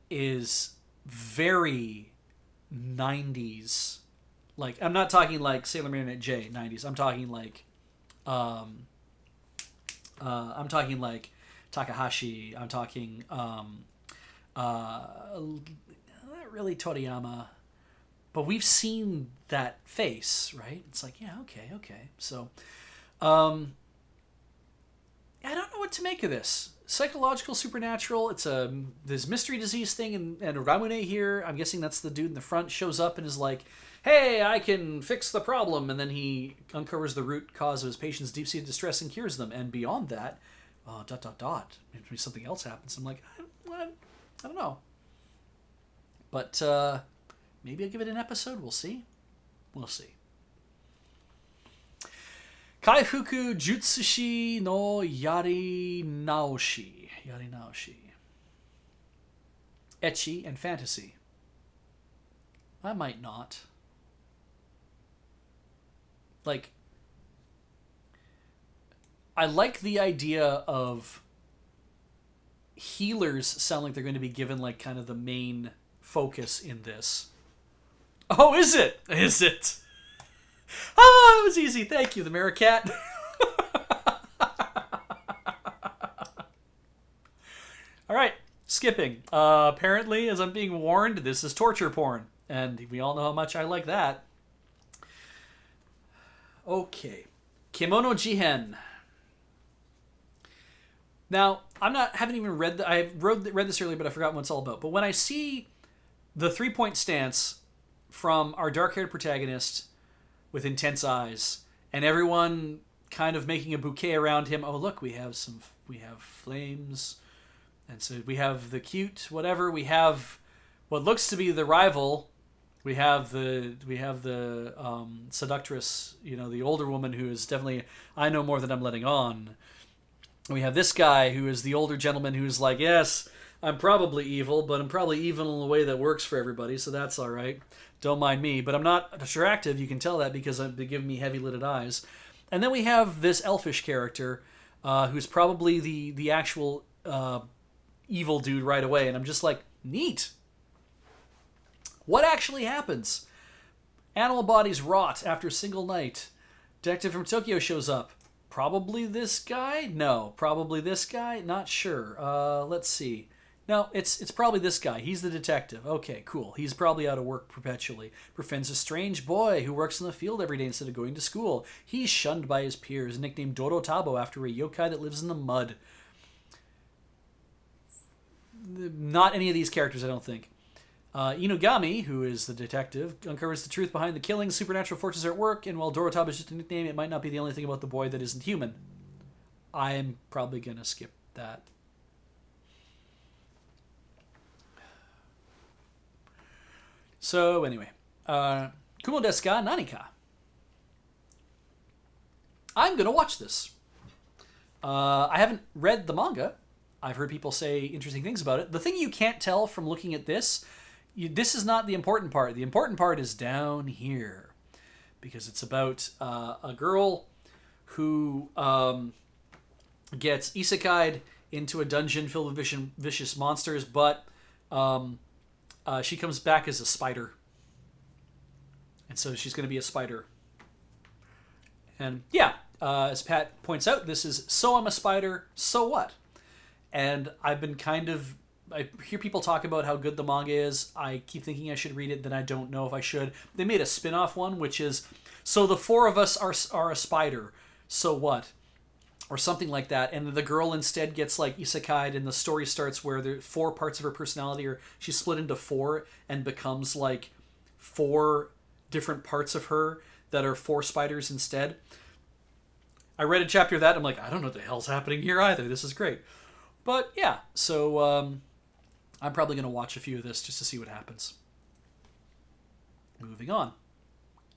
is very 90s. Like, I'm not talking like Sailor Marionette J 90s. I'm talking like Takahashi. I'm talking not really Toriyama, but we've seen that face, right? It's like, yeah, okay. So, I don't know what to make of this. Psychological, supernatural. It's this mystery disease thing, and Ramune here, I'm guessing that's the dude in the front, shows up and is like, hey, I can fix the problem, and then he uncovers the root cause of his patient's deep-seated distress and cures them. And beyond that, ... maybe something else happens. I'm like, I don't know. But maybe I'll give it an episode. We'll see. Kaifuku Jutsushi no Yari Naoshi. Ecchi and fantasy. I might not. Like, I like the idea of healers sound like they're going to be given like kind of the main focus in this. Oh, is it? Is it? Oh, it was easy. Thank you, the Maricat. All right, skipping. Apparently, as I'm being warned, this is torture porn. And we all know how much I like that. Okay. Kimono Jihen. Now, haven't even read I read this earlier, but I forgot what it's all about. But when I see the 3-point stance from our dark-haired protagonist with intense eyes, and everyone kind of making a bouquet around him. Oh, look, we have flames, and so we have the cute whatever. We have what looks to be the rival. We have the seductress, the older woman who is definitely, I know more than I'm letting on. We have this guy who is the older gentleman who's like, yes, I'm probably evil, but I'm probably evil in a way that works for everybody, so that's all right. Don't mind me, but I'm not attractive. You can tell that because they're giving me heavy-lidded eyes. And then we have this elfish character who's probably the actual evil dude right away, and I'm just like, neat. What actually happens? Animal bodies rot after a single night. Detective from Tokyo shows up. Probably this guy? No. Probably this guy? Not sure. Let's see. No, it's probably this guy. He's the detective. Okay, cool. He's probably out of work perpetually. Befriends a strange boy who works in the field every day instead of going to school. He's shunned by his peers, nicknamed Dorotabo after a yokai that lives in the mud. Not any of these characters, I don't think. Inugami, who is the detective, uncovers the truth behind the killings. Supernatural forces are at work, and while Dorotaba is just a nickname, it might not be the only thing about the boy that isn't human. I'm probably going to skip that. So, anyway. Kumo desu ka nanika? I'm going to watch this. I haven't read the manga. I've heard people say interesting things about it. The thing you can't tell from looking at this... this is not the important part. The important part is down here. Because it's about a girl who gets isekai'd into a dungeon filled with vicious monsters, but she comes back as a spider. And so she's going to be a spider. And yeah, as Pat points out, this is so I'm a spider, so what? And I've been I hear people talk about how good the manga is. I keep thinking I should read it, then I don't know if I should. They made a spin-off one, which is, so the four of us are a spider, so what? Or something like that. And the girl instead gets like isekai'd, and the story starts where the 4 parts of her personality she's split into 4 and becomes like 4 different parts of her that are 4 spiders instead. I read a chapter of that, and I'm like, I don't know what the hell's happening here either. This is great. But yeah, so I'm probably going to watch a few of this just to see what happens. Moving on.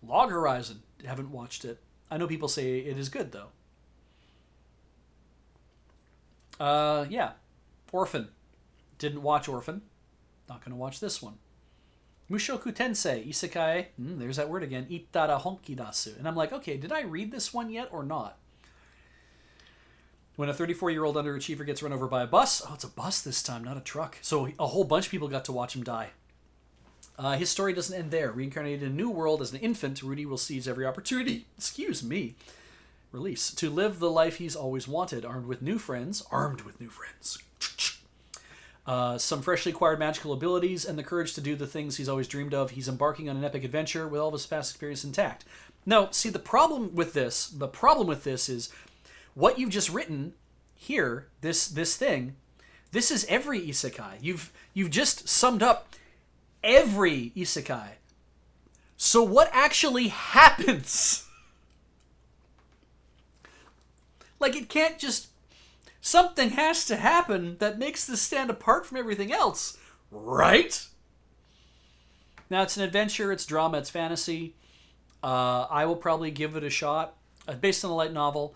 Log Horizon. Haven't watched it. I know people say it is good, though. Yeah. Orphan. Didn't watch Orphan. Not going to watch this one. Mushoku Tensei. Isekai. There's that word again. Itara Honkidasu. And I'm like, okay, did I read this one yet or not? When a 34-year-old underachiever gets run over by a bus. Oh, it's a bus this time, not a truck. So a whole bunch of people got to watch him die. His story doesn't end there. Reincarnated in a new world as an infant, Rudy will seize every opportunity, to live the life he's always wanted, armed with new friends. Some freshly acquired magical abilities, and the courage to do the things he's always dreamed of. He's embarking on an epic adventure with all of his past experience intact. Now, see, the problem with this is what you've just written here, this thing, this is every isekai. You've just summed up every isekai. So what actually happens? Like, it can't just... Something has to happen that makes this stand apart from everything else, right? Now, it's an adventure, it's drama, it's fantasy. I will probably give it a shot. Based on a light novel.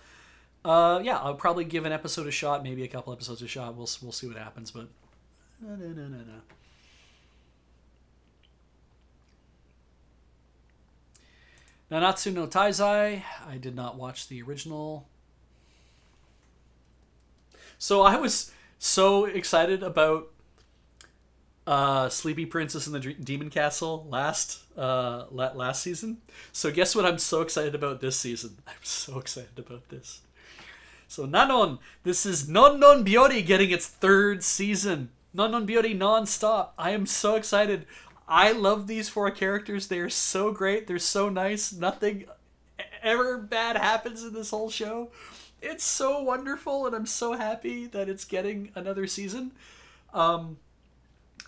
Yeah, I'll probably give an episode a shot, maybe a couple episodes a shot. We'll see what happens, but... No. Nanatsu no Taizai. I did not watch the original. So I was so excited about Sleepy Princess in the Demon Castle last season. So guess what I'm so excited about this season? I'm so excited about this. So Nanon, this is Non Non Biori getting its third season. Non Non Biori non-stop. I am so excited. I love these four characters. They are so great. They're so nice. Nothing ever bad happens in this whole show. It's so wonderful, and I'm so happy that it's getting another season.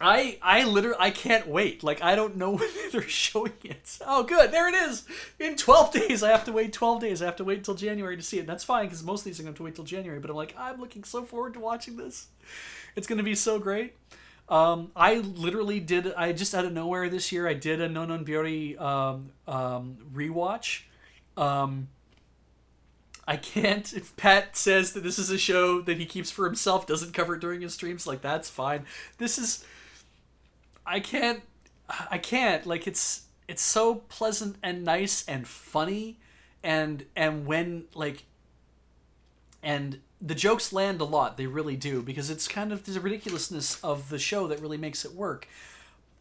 I literally I can't wait. Like, I don't know when they're showing it. Oh, good, there it is. In 12 days, I have to wait 12 days. I have to wait until January to see it. And that's fine because most of these I'm going to have to wait till January. But I'm like, I'm looking so forward to watching this. It's going to be so great. I just out of nowhere this year, I did a No Non Biori rewatch. I can't. If Pat says that this is a show that he keeps for himself, doesn't cover it during his streams, like, that's fine. This is. I can't. Like, it's so pleasant and nice and funny, and when like, and the jokes land a lot. They really do, because it's kind of the ridiculousness of the show that really makes it work.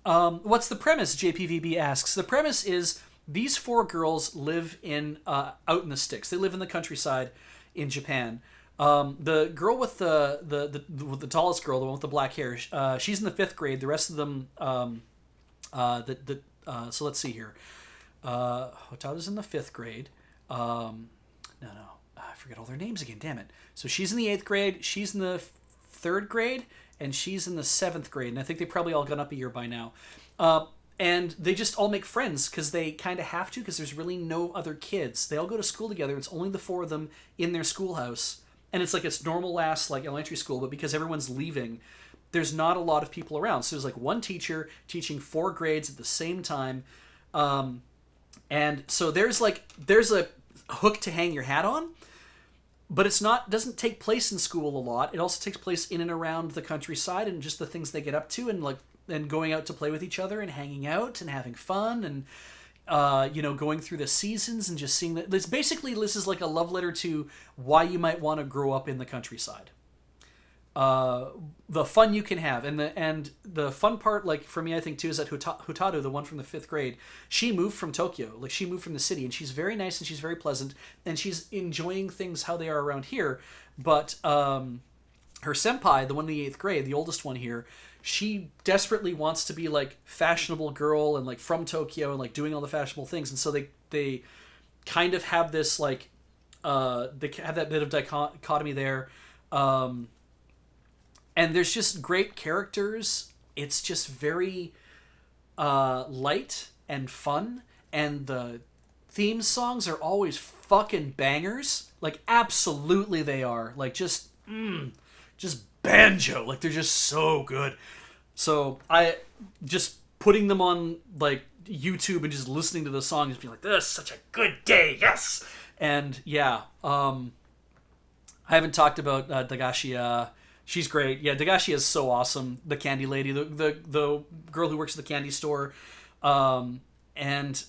What's the premise? JPVB asks. The premise is these four girls live in out in the sticks. They live in the countryside in Japan. The girl with the tallest girl, the one with the black hair, she's in the 5th grade. The rest of them, so let's see here. Hotaru's in the 5th grade. I forget all their names again. Damn it. So she's in the 8th grade. She's in the 3rd grade, and she's in the 7th grade. And I think they probably all gone up a year by now. And they just all make friends because they kind of have to, because there's really no other kids. They all go to school together. It's only the 4 of them in their schoolhouse. And it's like it's normal ass like elementary school, but because everyone's leaving, there's not a lot of people around. So there's like one teacher teaching 4 grades at the same time. And so there's a hook to hang your hat on, but doesn't take place in school a lot. It also takes place in and around the countryside and just the things they get up to, and going out to play with each other and hanging out and having fun and going through the seasons and just seeing that. This is like a love letter to why you might want to grow up in the countryside. The fun you can have, and the fun part, like for me, I think too, is that Hotaru, the one from the 5th grade, she moved from Tokyo, like she moved from the city, and she's very nice and she's very pleasant and she's enjoying things how they are around here. But her senpai, the one in the 8th grade, the oldest one here, she desperately wants to be like fashionable girl and like from Tokyo and like doing all the fashionable things, and so they kind of have this like they have that bit of dichotomy there. And there's just great characters. It's just very light and fun. And the theme songs are always fucking bangers. Like, absolutely they are. Like, just banjo. Like, they're just so good. So, I just putting them on, like, YouTube and just listening to the songs and being like, this is such a good day, yes! And, yeah. I haven't talked about Dagashi. She's great. Yeah, Dagashi is so awesome. The candy lady, the girl who works at the candy store, and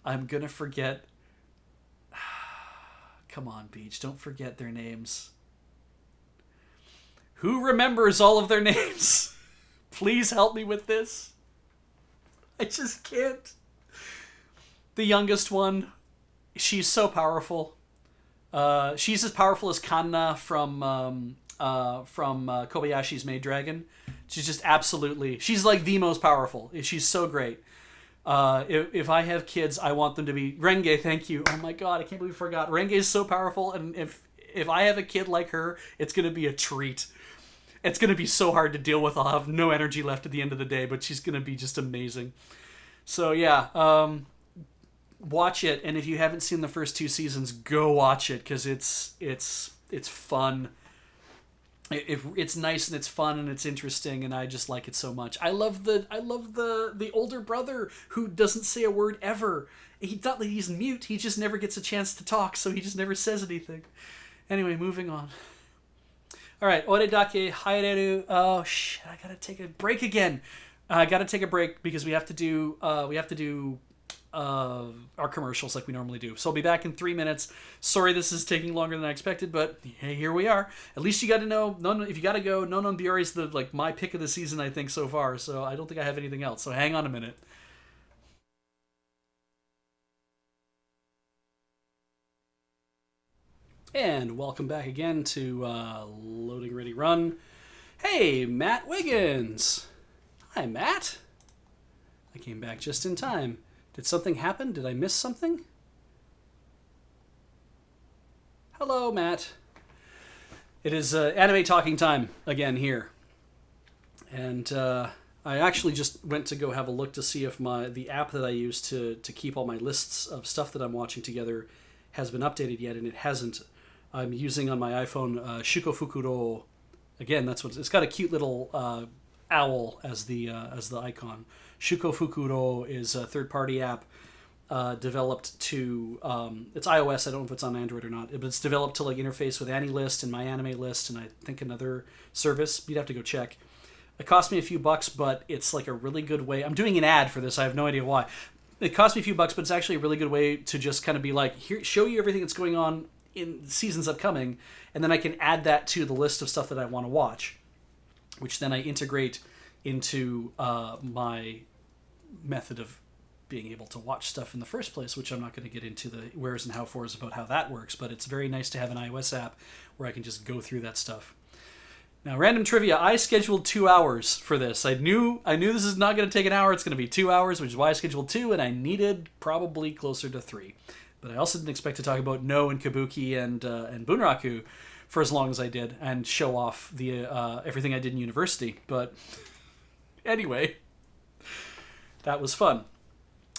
I'm gonna forget. Come on, Beach, don't forget their names. Who remembers all of their names? Please help me with this. I just can't. The youngest one, she's so powerful. She's as powerful as Kanna from Kobayashi's Maid Dragon. She's just absolutely... She's like the most powerful. She's so great. If I have kids, I want them to be... Renge, thank you. Oh my god, I can't believe I forgot. Renge is so powerful, and if I have a kid like her, it's going to be a treat. It's going to be so hard to deal with. I'll have no energy left at the end of the day, but she's going to be just amazing. So yeah, watch it, and if you haven't seen the first 2 seasons, go watch it, because it's fun. It's nice and it's fun and it's interesting, and I just like it so much. I love the older brother who doesn't say a word ever. He thought that he's mute. He just never gets a chance to talk, so he just never says anything. Anyway, moving on. All right, Oredake Haireru. Oh shit! I gotta take a break again. I gotta take a break because we have to do our commercials like we normally do. So I'll be back in 3 minutes. Sorry this is taking longer than I expected, but hey, here we are. At least you got to know, if you got to go, No Non Biore is my pick of the season, I think, so far. So I don't think I have anything else. So hang on a minute. And welcome back again to Loading Ready Run. Hey, Matt Wiggins. Hi, Matt. I came back just in time. Did something happen? Did I miss something? Hello, Matt. It is anime talking time again here. And I actually just went to go have a look to see if the app that I use to keep all my lists of stuff that I'm watching together has been updated yet, and it hasn't. I'm using on my iPhone Shukofukuro. Again, that's what it's got, a cute little owl as the icon. Shukofukuro is a third-party app developed to it's iOS. I don't know if it's on Android or not, but it's developed to interface with AniList and MyAnimeList, and I think another service. You'd have to go check. It cost me a few bucks, but it's a really good way. I'm doing an ad for this. I have no idea why. It cost me a few bucks, but it's actually a really good way to just kind of be here, show you everything that's going on in seasons upcoming, and then I can add that to the list of stuff that I want to watch, which then I integrate into my method of being able to watch stuff in the first place, which I'm not going to get into the wheres and how fors about how that works, but it's very nice to have an iOS app where I can just go through that stuff. Now, random trivia, I scheduled 2 hours for this. I knew this is not going to take an hour, it's going to be 2 hours, which is why I scheduled 2, and I needed probably closer to 3. But I also didn't expect to talk about No and Kabuki and Bunraku for as long as I did, and show off the everything I did in university. But anyway, that was fun.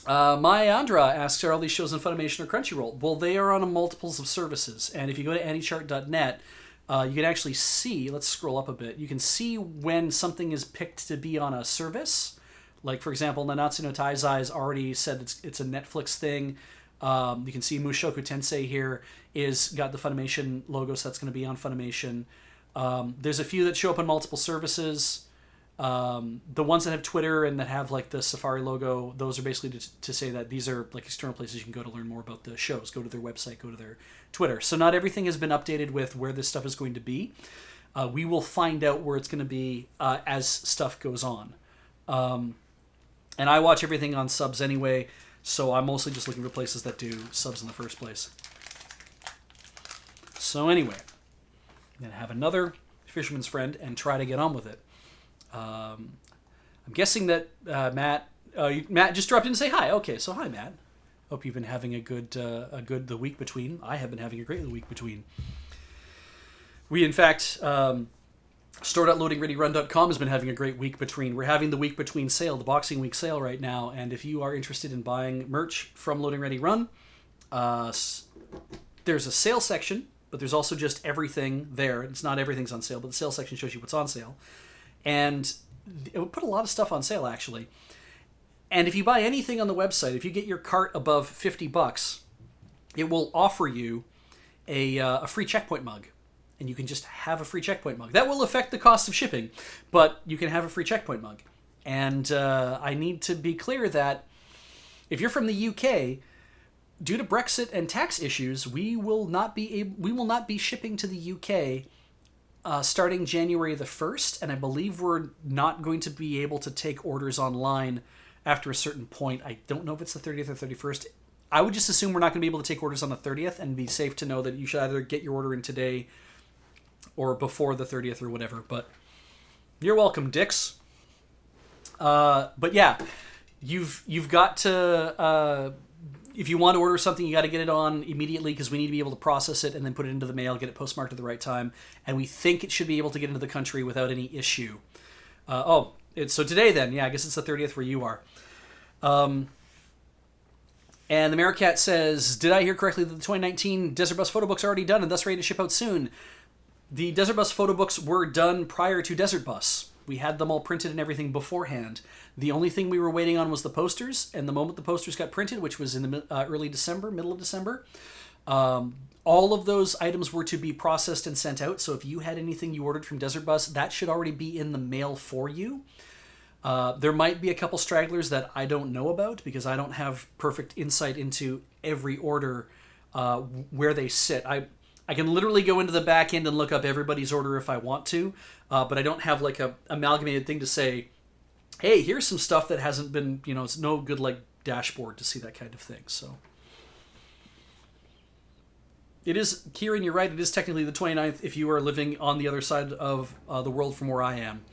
Myandra asks, are all these shows on Funimation or Crunchyroll? Well, they are on multiples of services, and if you go to anychart.net, you can actually see, let's scroll up a bit, you can see when something is picked to be on a service. Like, for example, Nanatsu no Taizai has already said it's a Netflix thing. You can see Mushoku Tensei here is got the Funimation logo, so that's going to be on Funimation. There's a few that show up on multiple services. The ones that have Twitter and that have the Safari logo, those are basically to say that these are external places you can go to learn more about the shows. Go to their website, go to their Twitter. So not everything has been updated with where this stuff is going to be. We will find out where it's going to be as stuff goes on. And I watch everything on subs anyway, so I'm mostly just looking for places that do subs in the first place. So anyway, I'm going to have another Fisherman's Friend and try to get on with it. I'm guessing that Matt just dropped in to say hi. Okay, so hi, Matt. Hope you've been having a good the week between. I have been having a great week between. We, in fact, store.loadingreadyrun.com has been having a great week between. We're having the week between sale, the Boxing Week sale right now, and if you are interested in buying merch from Loading Ready Run, there's a sale section, but there's also just everything there. It's not everything's on sale, but the sale section shows you what's on sale. And it would put a lot of stuff on sale, actually. And if you buy anything on the website, if you get your cart above $50, it will offer you a free Checkpoint mug. And you can just have a free Checkpoint mug. That will affect the cost of shipping, but you can have a free Checkpoint mug. And I need to be clear that if you're from the UK, due to Brexit and tax issues, we will not be shipping to the UK starting January the 1st, and I believe we're not going to be able to take orders online after a certain point. I don't know if it's the 30th or 31st. I would just assume we're not going to be able to take orders on the 30th, and be safe to know that you should either get your order in today or before the 30th or whatever. But you're welcome, dicks. But yeah, you've got to... if you want to order something, you got to get it on immediately, because we need to be able to process it and then put it into the mail, get it postmarked at the right time, and we think it should be able to get into the country without any issue. So today then, yeah, I guess it's the 30th where you are. And the Maricat says, did I hear correctly that the 2019 Desert Bus photo books are already done and thus ready to ship out soon? The Desert Bus photo books were done prior to Desert Bus. We had them all printed and everything beforehand. The only thing we were waiting on was the posters, and the moment the posters got printed, which was in the middle of December, all of those items were to be processed and sent out. So if you had anything you ordered from Desert Bus, that should already be in the mail for you. There might be a couple stragglers that I don't know about because I don't have perfect insight into every order where they sit. I can literally go into the back end and look up everybody's order if I want to, but I don't have like a amalgamated thing to say, hey, here's some stuff that hasn't been, it's no good like dashboard to see that kind of thing. So it is, Kieran, you're right, it is technically the 29th if you are living on the other side of the world from where I am,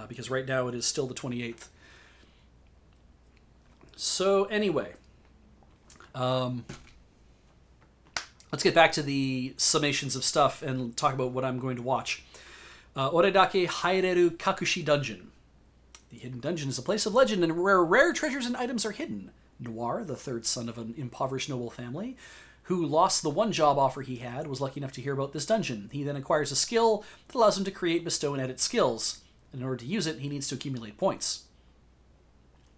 because right now it is still the 28th. So anyway, let's get back to the summations of stuff and talk about what I'm going to watch. Oredake Haireru Kakushi Dungeon. The Hidden Dungeon is a place of legend and where rare treasures and items are hidden. Noir, the third son of an impoverished noble family, who lost the one job offer he had, was lucky enough to hear about this dungeon. He then acquires a skill that allows him to create, bestow, and edit skills. In order to use it, he needs to accumulate points.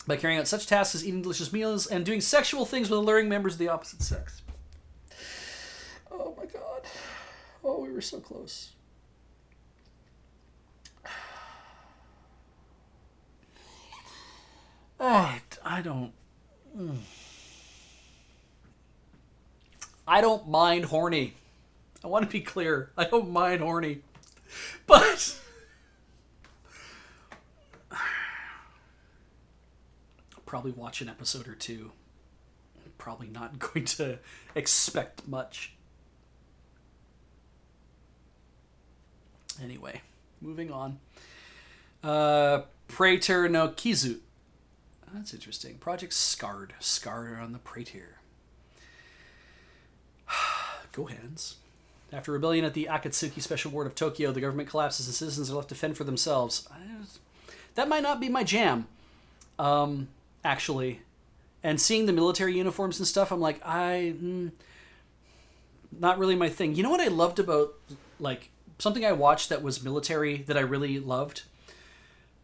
By carrying out such tasks as eating delicious meals and doing sexual things with alluring members of the opposite sex. Oh my god. Oh, we were so close. Oh, I don't mind horny. I want to be clear. I don't mind horny. But I'll probably watch an episode or two. Probably not going to expect much. Anyway, moving on. Praetor no Kizu. That's interesting. Project Scarred. Scarred on the Praetor. Go Hands. After rebellion at the Akatsuki Special Ward of Tokyo, the government collapses and citizens are left to fend for themselves. That might not be my jam, actually. And seeing the military uniforms and stuff, I'm like, not really my thing. You know what I loved about, like, something I watched that was military that I really loved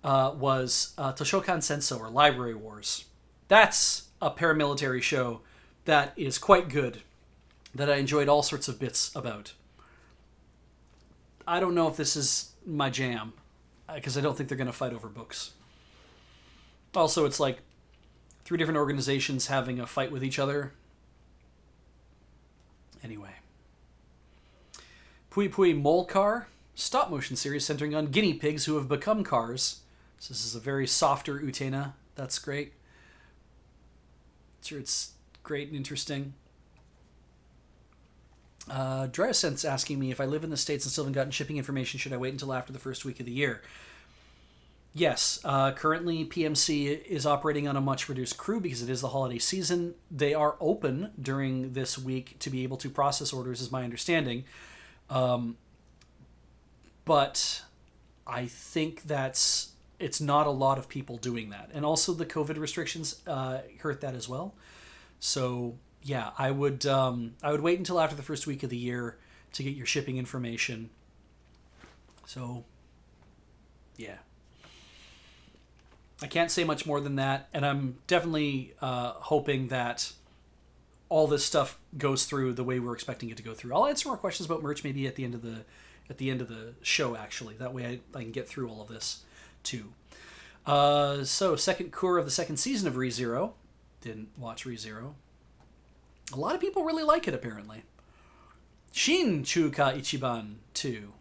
was Toshokan Senso, or Library Wars. That's a paramilitary show that is quite good, that I enjoyed all sorts of bits about. I don't know if this is my jam, because I don't think they're going to fight over books. Also, it's like 3 different organizations having a fight with each other. Anyway. Pui Pui Molcar, stop-motion series centering on guinea pigs who have become cars. So this is a very softer Utena. That's great. Sure, it's great and interesting. Dresense asking me if I live in the States and still haven't gotten shipping information, should I wait until after the first week of the year? Yes, currently PMC is operating on a much reduced crew because it is the holiday season. They are open during this week to be able to process orders, is my understanding. But I think it's not a lot of people doing that. And also the COVID restrictions hurt that as well. So yeah, I would wait until after the first week of the year to get your shipping information. So yeah. I can't say much more than that, and I'm definitely hoping that all this stuff goes through the way we're expecting it to go through. I'll answer more questions about merch maybe at the end of the show. Actually, that way I can get through all of this too. So second cour of the second season of ReZero. Didn't watch ReZero. A lot of people really like it apparently. Shin Chuka Ichiban 2.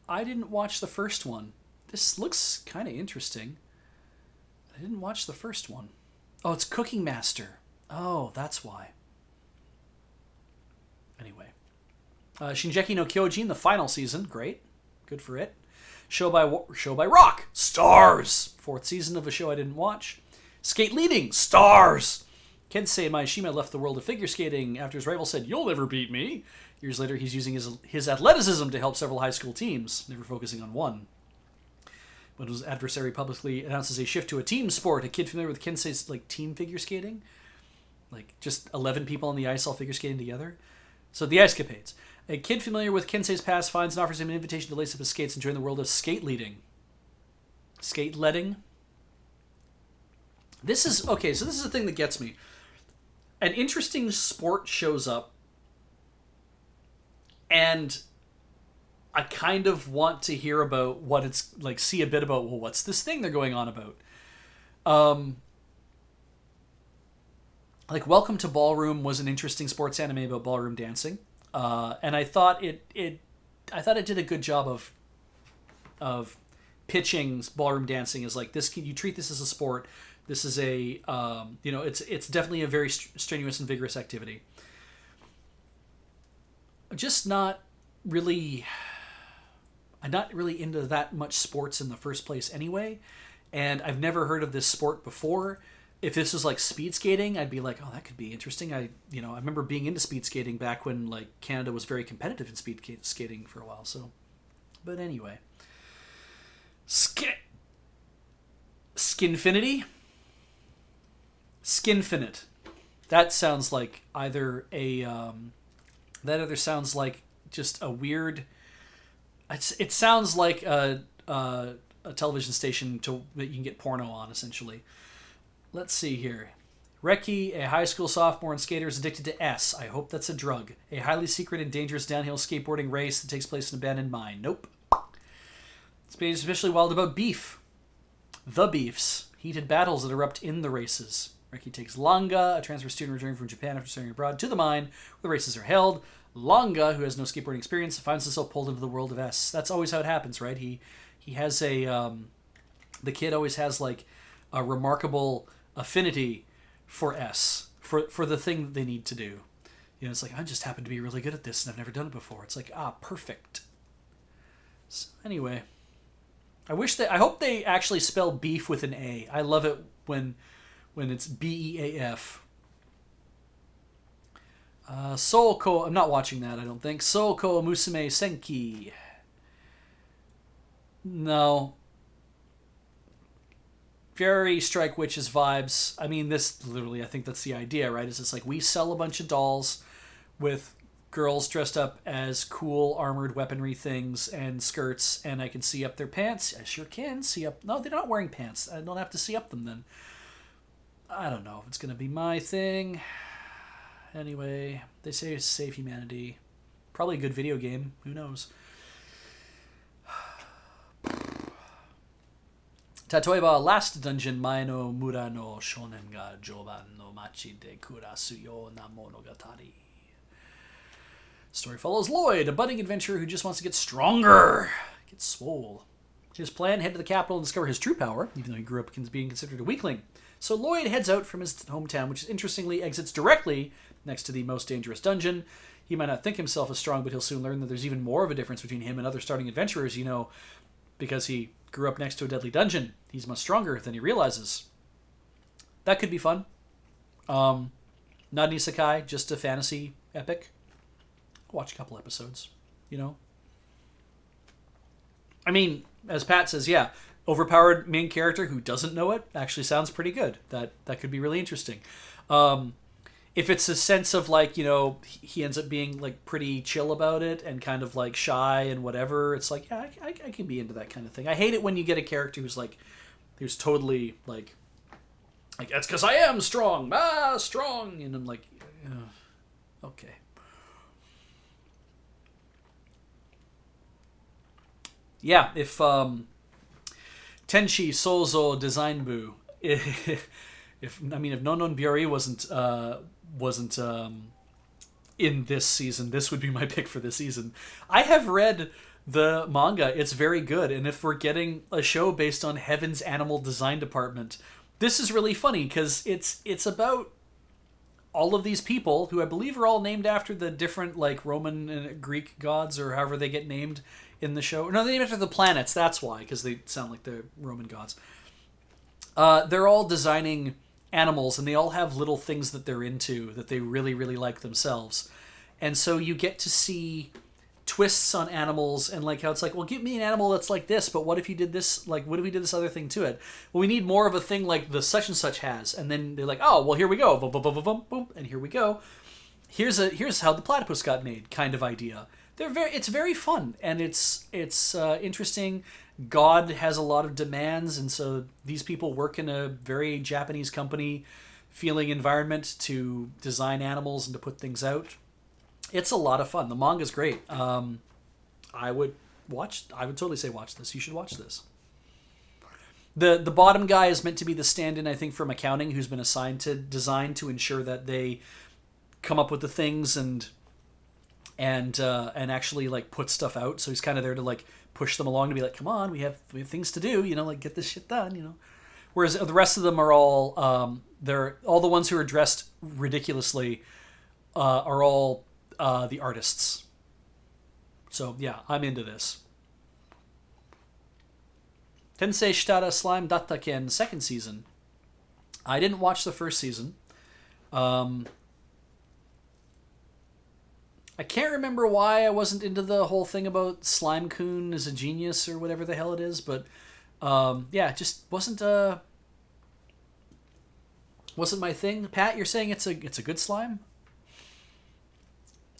I didn't watch the first one. This looks kind of interesting. I didn't watch the first one. Oh, it's Cooking Master. Oh, that's why. Anyway. Shinjeki no Kyojin, the final season. Great. Good for it. Show by Rock. Stars. 4th season of a show I didn't watch. Skate Leading. Stars. Kensei Maeshima left the world of figure skating after his rival said, "You'll never beat me." Years later, he's using his athleticism to help several high school teams, never focusing on one. When his adversary publicly announces a shift to a team sport, a kid familiar with Kensei's team figure skating, just 11 people on the ice all figure skating together. So the Ice Capades. A kid familiar with Kensei's past finds and offers him an invitation to lace up his skates and join the world of skate leading. Skate leading. This is so this is the thing that gets me. An interesting sport shows up, and I kind of want to hear about what it's like, see a bit about, well, what's this thing they're going on about? Like Welcome to Ballroom was an interesting sports anime about ballroom dancing, and I thought I thought it did a good job of pitching ballroom dancing as like this. You treat this as a sport. This is a it's definitely a very strenuous and vigorous activity. Just not really. I'm not really into that much sports in the first place anyway, and I've never heard of this sport before. If this was like speed skating, I'd be like, oh, that could be interesting. I remember being into speed skating back when like Canada was very competitive in speed skating for a while. So, but anyway, Skinfinity, Skinfinite. That sounds like either a that either sounds like just a weird. It sounds like a television station that you can get porno on, essentially. Let's see here. Reki, a high school sophomore and skater, is addicted to S. I hope that's a drug. A highly secret and dangerous downhill skateboarding race that takes place in an abandoned mine. Nope. It's being especially wild about beef. The Beefs. Heated battles that erupt in the races. Reki takes Langa, a transfer student returning from Japan after studying abroad, to the mine where the races are held. Langa, who has no skateboarding experience, finds himself pulled into the world of S. That's always how it happens, right? He has a... the kid always has like a remarkable affinity for S, for the thing that they need to do. You know, it's like, I just happen to be really good at this and I've never done it before. It's like, perfect. So anyway, I hope they actually spell beef with an A. I love it when it's BEAF. Soulko, I'm not watching that, I don't think. Soulko Musume Senki. No. Very Strike Witches vibes. I mean, this literally, I think that's the idea, right? Is it's like we sell a bunch of dolls with girls dressed up as cool armored weaponry things and skirts, and I can see up their pants. I sure can see up. No, they're not wearing pants. I don't have to see up them then. I don't know if it's going to be my thing. Anyway, they say save humanity. Probably a good video game. Who knows? Tatoeba, last dungeon, Mae no Mura no Shonen ga Joban no Machi de Kurasu yo na Monogatari. Story follows Lloyd, a budding adventurer who just wants to get stronger. Get swole. His plan, head to the capital and discover his true power, even though he grew up being considered a weakling. So Lloyd heads out from his hometown, which interestingly exits directly next to the most dangerous dungeon. He might not think himself as strong, but he'll soon learn that there's even more of a difference between him and other starting adventurers, because he grew up next to a deadly dungeon. He's much stronger than he realizes. That could be fun. Not an isekai, just a fantasy epic. Watch a couple episodes, I mean, as Pat says, yeah, overpowered main character who doesn't know it actually sounds pretty good. That could be really interesting. If it's a sense of like, he ends up being like pretty chill about it and kind of like shy and whatever, it's like, yeah, I can be into that kind of thing. I hate it when you get a character who's totally like that's because I am strong, strong, and I'm like, okay. Yeah, if Tenshi Souzo Designbu, if Nonon Byori wasn't in this season, this would be my pick for this season. I have read the manga; it's very good, and if we're getting a show based on Heaven's Animal Design Department, this is really funny because it's about all of these people who I believe are all named after the different like Roman and Greek gods or however they get named in the show. No, they're named after the planets. That's why, because they sound like the Roman gods. They're all designing animals, and they all have little things that they're into that they really, really like themselves. And so you get to see twists on animals and like how it's like, well, give me an animal that's like this, but what if you did this? Like, what if we did this other thing to it? Well, we need more of a thing like the such and such has. And then they're like, oh, well, here we go. Boom, boom, boom, boom, boom, boom, and here we go. Here's how the platypus got made kind of idea. It's very fun, and it's interesting. God has a lot of demands, and so these people work in a very Japanese company feeling environment to design animals and to put things out. It's a lot of fun. The manga's great. I would I would totally say watch this. You should watch this. The bottom guy is meant to be the stand-in, I think, from accounting, who's been assigned to design to ensure that they come up with the things and actually like put stuff out. So he's kind of there to like push them along to be like, come on, we have things to do, like get this shit done, Whereas the rest of them are all they're all the ones who are dressed ridiculously are all the artists. So yeah, I'm into this. Tensei Shitara Slime Dattaken second season. I didn't watch the first season. I can't remember why I wasn't into the whole thing about Slime-kun as a genius or whatever the hell it is, but yeah, it just wasn't my thing. Pat, you're saying it's a good slime?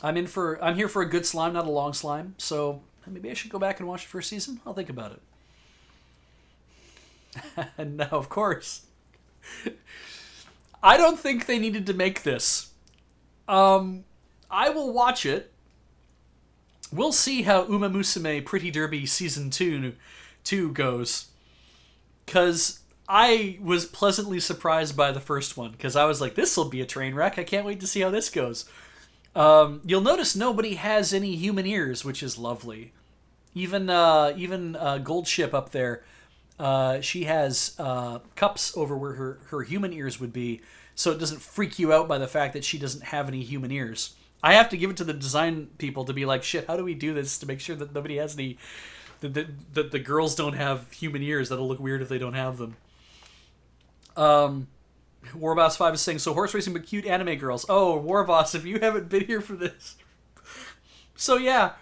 I'm here for a good slime, not a long slime. So maybe I should go back and watch the first season. I'll think about it. And now, of course, I don't think they needed to make this. I will watch it. We'll see how Uma Musume Pretty Derby Season 2 goes. Because I was pleasantly surprised by the first one. Because I was like, this will be a train wreck. I can't wait to see how this goes. You'll notice nobody has any human ears, which is lovely. Even Gold Ship up there, she has cups over where her human ears would be, so it doesn't freak you out by the fact that she doesn't have any human ears. I have to give it to the design people to be like, shit, how do we do this to make sure that nobody has any... that the girls don't have human ears? That'll look weird if they don't have them. Warboss 5 is saying, so horse racing but cute anime girls. Oh, Warboss, if you haven't been here for this. So yeah.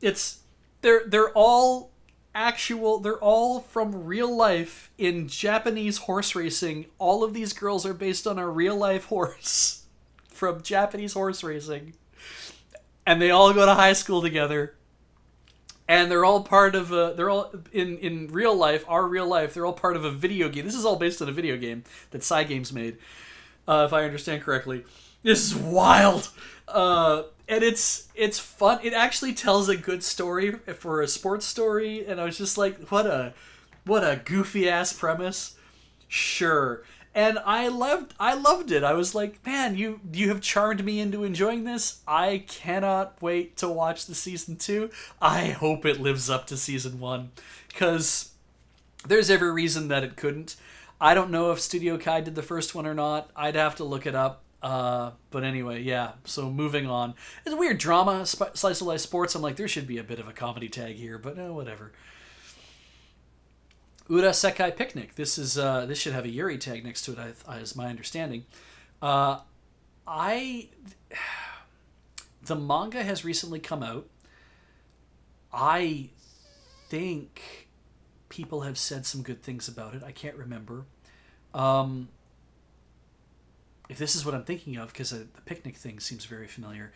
It's... They're all... they're all from real life in Japanese horse racing. All of these girls are based on a real life horse from Japanese horse racing. And they all go to high school together. And they're all part of they're all in real life, our real life, they're all part of a video game. This is all based on a video game that Cygames made, if I understand correctly. This is wild. And it's fun. It actually tells a good story for a sports story, and I was just like, what a goofy ass premise. Sure. And I loved it. I was like, man, you have charmed me into enjoying this. I cannot wait to watch the season 2. I hope it lives up to season 1, because there's every reason that it couldn't. I don't know if Studio Kai did the first one or not. I'd have to look it up. But anyway, yeah, so moving on. It's a weird drama, slice of life sports. I'm like, there should be a bit of a comedy tag here, but no, whatever. Ura Sekai Picnic. This should have a Yuri tag next to it, is my understanding. The manga has recently come out. I think people have said some good things about it. I can't remember. If this is what I'm thinking of, because the picnic thing seems very familiar.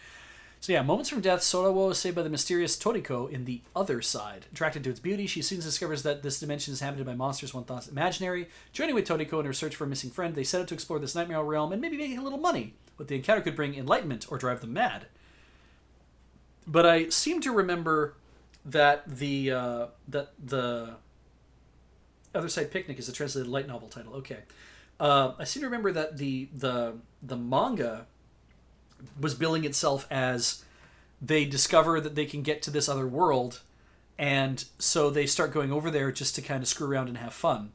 So yeah, moments from death, Sorawo is saved by the mysterious Toriko in the other side. Attracted to its beauty, she soon discovers that this dimension is inhabited by monsters one thought imaginary. Joining with Toriko in her search for a missing friend, they set out to explore this nightmare realm and maybe make a little money. What the encounter could bring enlightenment or drive them mad. But I seem to remember that the Other Side Picnic is a translated light novel title. Okay. I seem to remember that the manga was billing itself as they discover that they can get to this other world, and so they start going over there just to kind of screw around and have fun.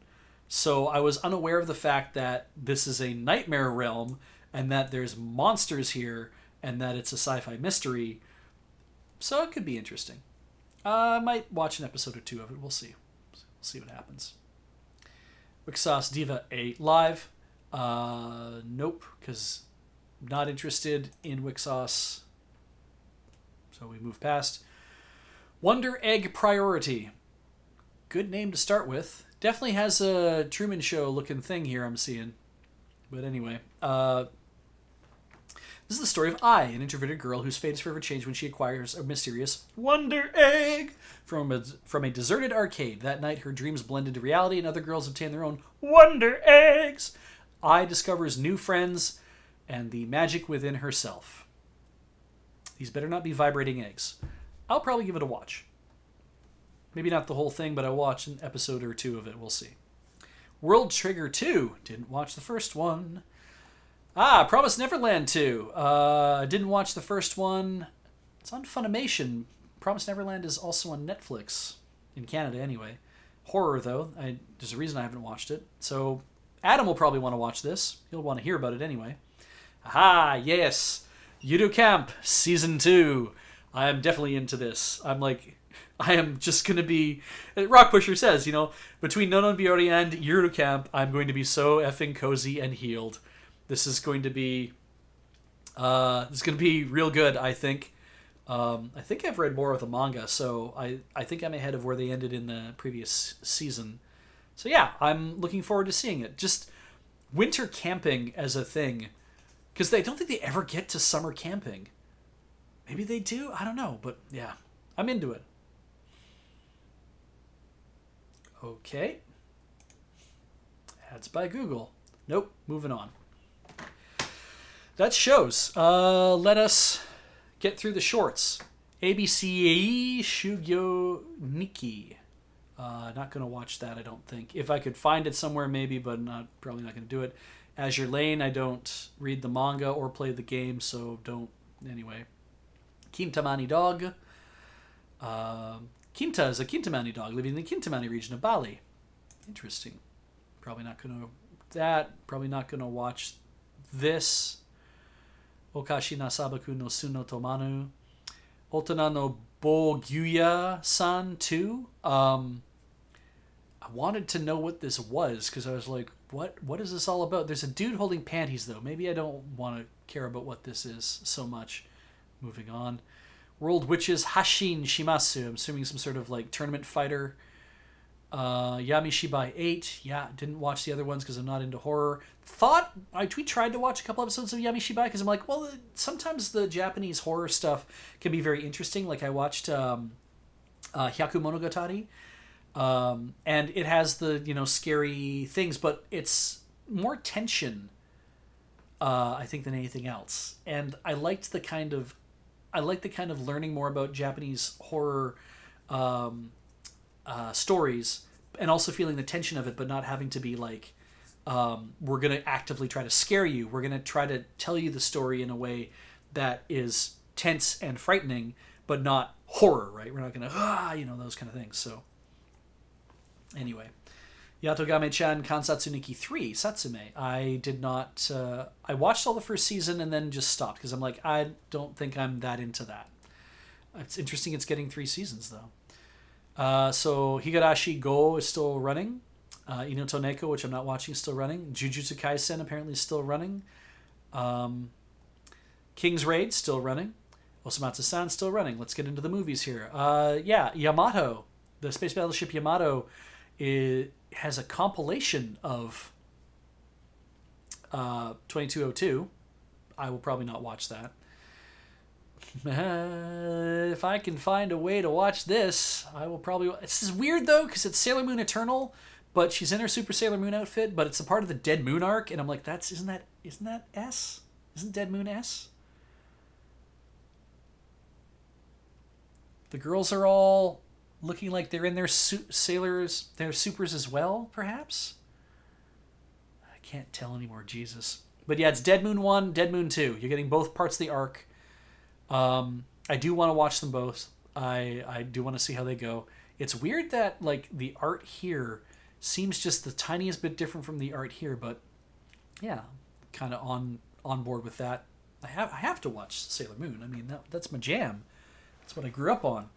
So I was unaware of the fact that this is a nightmare realm, and that there's monsters here, and that it's a sci-fi mystery. So it could be interesting. I might watch an episode or two of it. We'll see. We'll see what happens. Wixos Diva 8 live. Nope, because not interested in Wixos. So we move past. Wonder Egg Priority. Good name to start with. Definitely has a Truman Show looking thing here I'm seeing. But anyway. This is the story of Ai, an introverted girl whose fate is forever changed when she acquires a mysterious Wonder Egg from a deserted arcade. That night, her dreams blend into reality, and other girls obtain their own Wonder Eggs. Ai discovers new friends and the magic within herself. These better not be vibrating eggs. I'll probably give it a watch. Maybe not the whole thing, but I'll watch an episode or two of it. We'll see. World Trigger 2. Didn't watch the first one. Promised Neverland 2. Didn't watch the first one. It's on Funimation. Promised Neverland is also on Netflix. In Canada, anyway. Horror, though. There's a reason I haven't watched it. So, Adam will probably want to watch this. He'll want to hear about it anyway. Aha, yes. Yudu Camp, Season 2. I am definitely into this. I am just going to be... Rock Pusher says, between Nonon Biori and Yudu Camp, I'm going to be so effing cozy and healed. This is going to be... real good, I think. I think I've read more of the manga, so I think I'm ahead of where they ended in the previous season. So yeah, I'm looking forward to seeing it. Just winter camping as a thing. Because I don't think they ever get to summer camping. Maybe they do? I don't know, but yeah, I'm into it. Okay. Ads by Google. Nope, moving on. That shows. Let us get through the shorts. ABC Shugyo Nikki. Not going to watch that, I don't think. If I could find it somewhere, maybe, but probably not going to do it. Azure Lane, I don't read the manga or play the game, so don't. Anyway. Kintamani Dog. Kinta is a Kintamani dog living in the Kintamani region of Bali. Interesting. Probably not going to watch this. Okashi na Sabaku no Suno Tomanu. Otana no Bo Gyuya-san 2. I wanted to know what this was because I was like, what is this all about? There's a dude holding panties, though. Maybe I don't want to care about what this is so much. Moving on. World Witches Hashin Shimasu. I'm assuming some sort of tournament fighter. Yami Shibai 8. Yeah, didn't watch the other ones because I'm not into horror. We tried to watch a couple episodes of Yami Shibai because I'm like, well, sometimes the Japanese horror stuff can be very interesting. Like I watched Hyaku Monogatari. And it has the, scary things, but it's more tension, I think, than anything else. And I liked the kind of learning more about Japanese horror stories, and also feeling the tension of it, but not having to be like, we're going to actively try to scare you. We're going to try to tell you the story in a way that is tense and frightening, but not horror, right? We're not going to, those kind of things. So anyway, Yatogame-chan Kansatsu Nikki 3, Satsume. I did not... I watched all the first season and then just stopped because I'm like, I don't think I'm that into that. It's interesting it's getting 3 seasons, though. So Higurashi Go is still running. Inoto Neko, which I'm not watching, is still running. Jujutsu Kaisen apparently is still running. King's Raid, still running. Osamatsu-san, still running. Let's get into the movies here. Yamato. The space battleship Yamato has a compilation of 2202. I will probably not watch that. If I can find a way to watch this, I will probably... This is weird, though, because it's Sailor Moon Eternal, but she's in her Super Sailor Moon outfit, but it's a part of the Dead Moon arc, and I'm like, isn't that S? Isn't Dead Moon S? The girls are all looking like they're in their their supers as well, perhaps? I can't tell anymore, Jesus. But yeah, it's Dead Moon 1, Dead Moon 2. You're getting both parts of the arc. I do want to watch them both. I do want to see how they go. It's weird that the art here seems just the tiniest bit different from the art here, but yeah, kind of on board with that. I have to watch Sailor Moon. I mean, that's my jam. That's what I grew up on.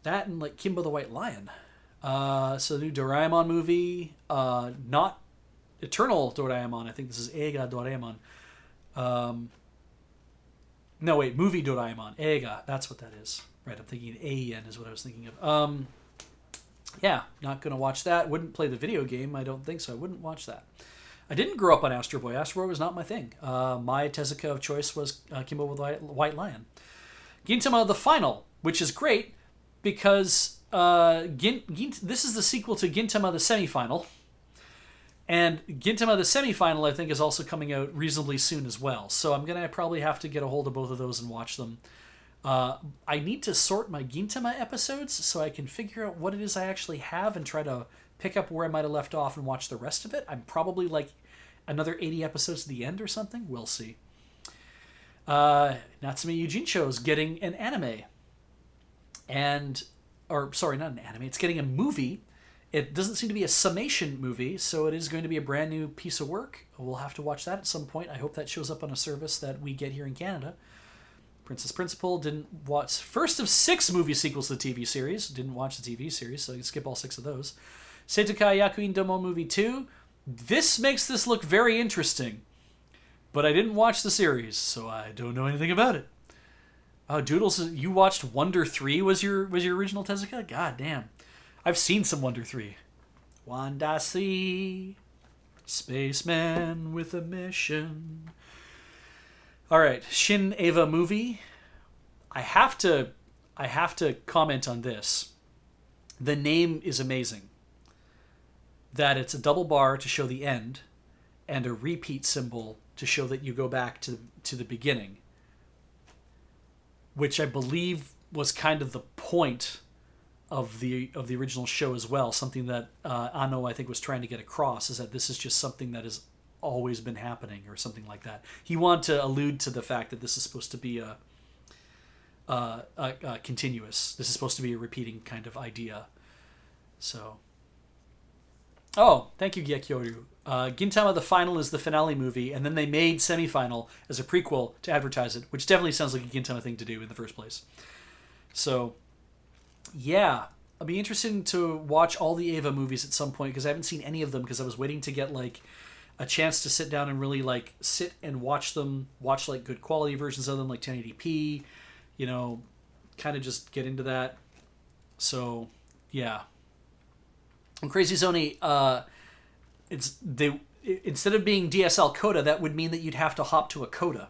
That and Kimbo the White Lion. So the new Doraemon movie, not Eternal Doraemon. I think this is Eiga Doraemon. No, wait, movie Doraemon. Eiga, that's what that is. Right, I'm thinking A-N is what I was thinking of. Yeah, not going to watch that. Wouldn't play the video game, I don't think, so I wouldn't watch that. I didn't grow up on Astro Boy. Astro Boy was not my thing. My Tezuka of choice was Kimbo the White Lion. Gintama the Final, which is great because this is the sequel to Gintama the Semifinal. And Gintama the Semifinal, I think, is also coming out reasonably soon as well. So I'm going to probably have to get a hold of both of those and watch them. I need to sort my Gintama episodes so I can figure out what it is I actually have and try to pick up where I might have left off and watch the rest of it. I'm probably another 80 episodes to the end or something. We'll see. Natsume Yujincho is getting an anime. Sorry, not an anime. It's getting a movie. It doesn't seem to be a summation movie, so it is going to be a brand new piece of work. We'll have to watch that at some point. I hope that shows up on a service that we get here in Canada. Princess Principal, didn't watch. First of 6 movie sequels to the TV series. Didn't watch the TV series, so I can skip all 6 of those. Seitokai Yakuin Domo Movie 2. This makes this look very interesting. But I didn't watch the series, so I don't know anything about it. Oh, Doodles, you watched Wonder 3 was your original Tezuka? God damn. I've seen some Wonder 3. Wanda 3, Spaceman with a Mission. Alright, Shin Eva movie. I have to comment on this. The name is amazing. That it's a double bar to show the end, and a repeat symbol to show that you go back to the beginning. Which I believe was kind of the point of the original show as well. Something that Anno, I think, was trying to get across is that this is just something that has always been happening or something like that. He wanted to allude to the fact that this is supposed to be a continuous. This is supposed to be a repeating kind of idea. So... Oh, thank you, Gyakyoryu. Gintama the Final is the finale movie, and then they made Semifinal as a prequel to advertise it, which definitely sounds like a Gintama thing to do in the first place. So, yeah. I'll be interested to watch all the Eva movies at some point, because I haven't seen any of them, because I was waiting to get, a chance to sit down and really, sit and watch them, good quality versions of them, 1080p, kind of just get into that. So, yeah. And Crazy Zoni, instead of being DSL coda, that would mean that you'd have to hop to a coda.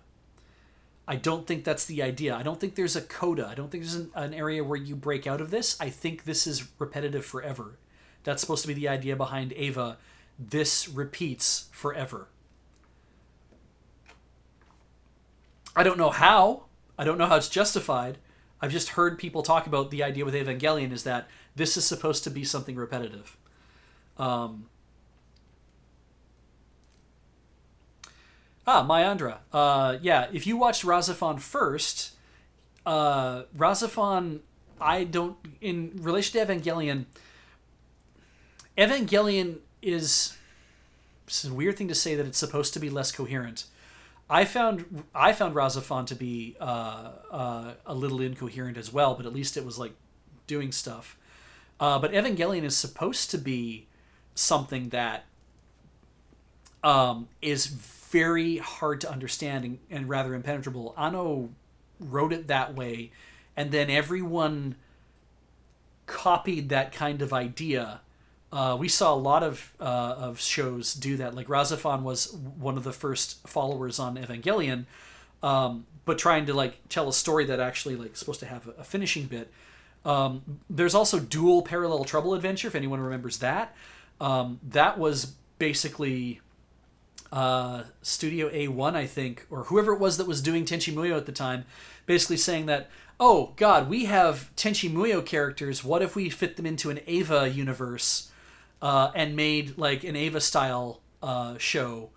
I don't think that's the idea. I don't think there's a coda. I don't think there's an area where you break out of this. I think this is repetitive forever. That's supposed to be the idea behind Eva. This repeats forever. I don't know how. I don't know how it's justified. I've just heard people talk about the idea with Evangelion is that this is supposed to be something repetitive. Mayandra. Yeah, if you watched Razafon first, Razafon, in relation to Evangelion it's a weird thing to say that it's supposed to be less coherent. I found Razafon to be a little incoherent as well, but at least it was doing stuff. But Evangelion is supposed to be something that is very hard to understand and rather impenetrable. Anno wrote it that way, and then everyone copied that kind of idea. We saw a lot of shows do that. Razafon was one of the first followers on Evangelion, but trying to tell a story that actually supposed to have a finishing bit. There's also Dual Parallel Trouble Adventure, if anyone remembers that. That was basically Studio A1, I think, or whoever it was that was doing Tenchi Muyo at the time, basically saying that, oh god, we have Tenchi Muyo characters, what if we fit them into an Eva universe and made an Eva style show?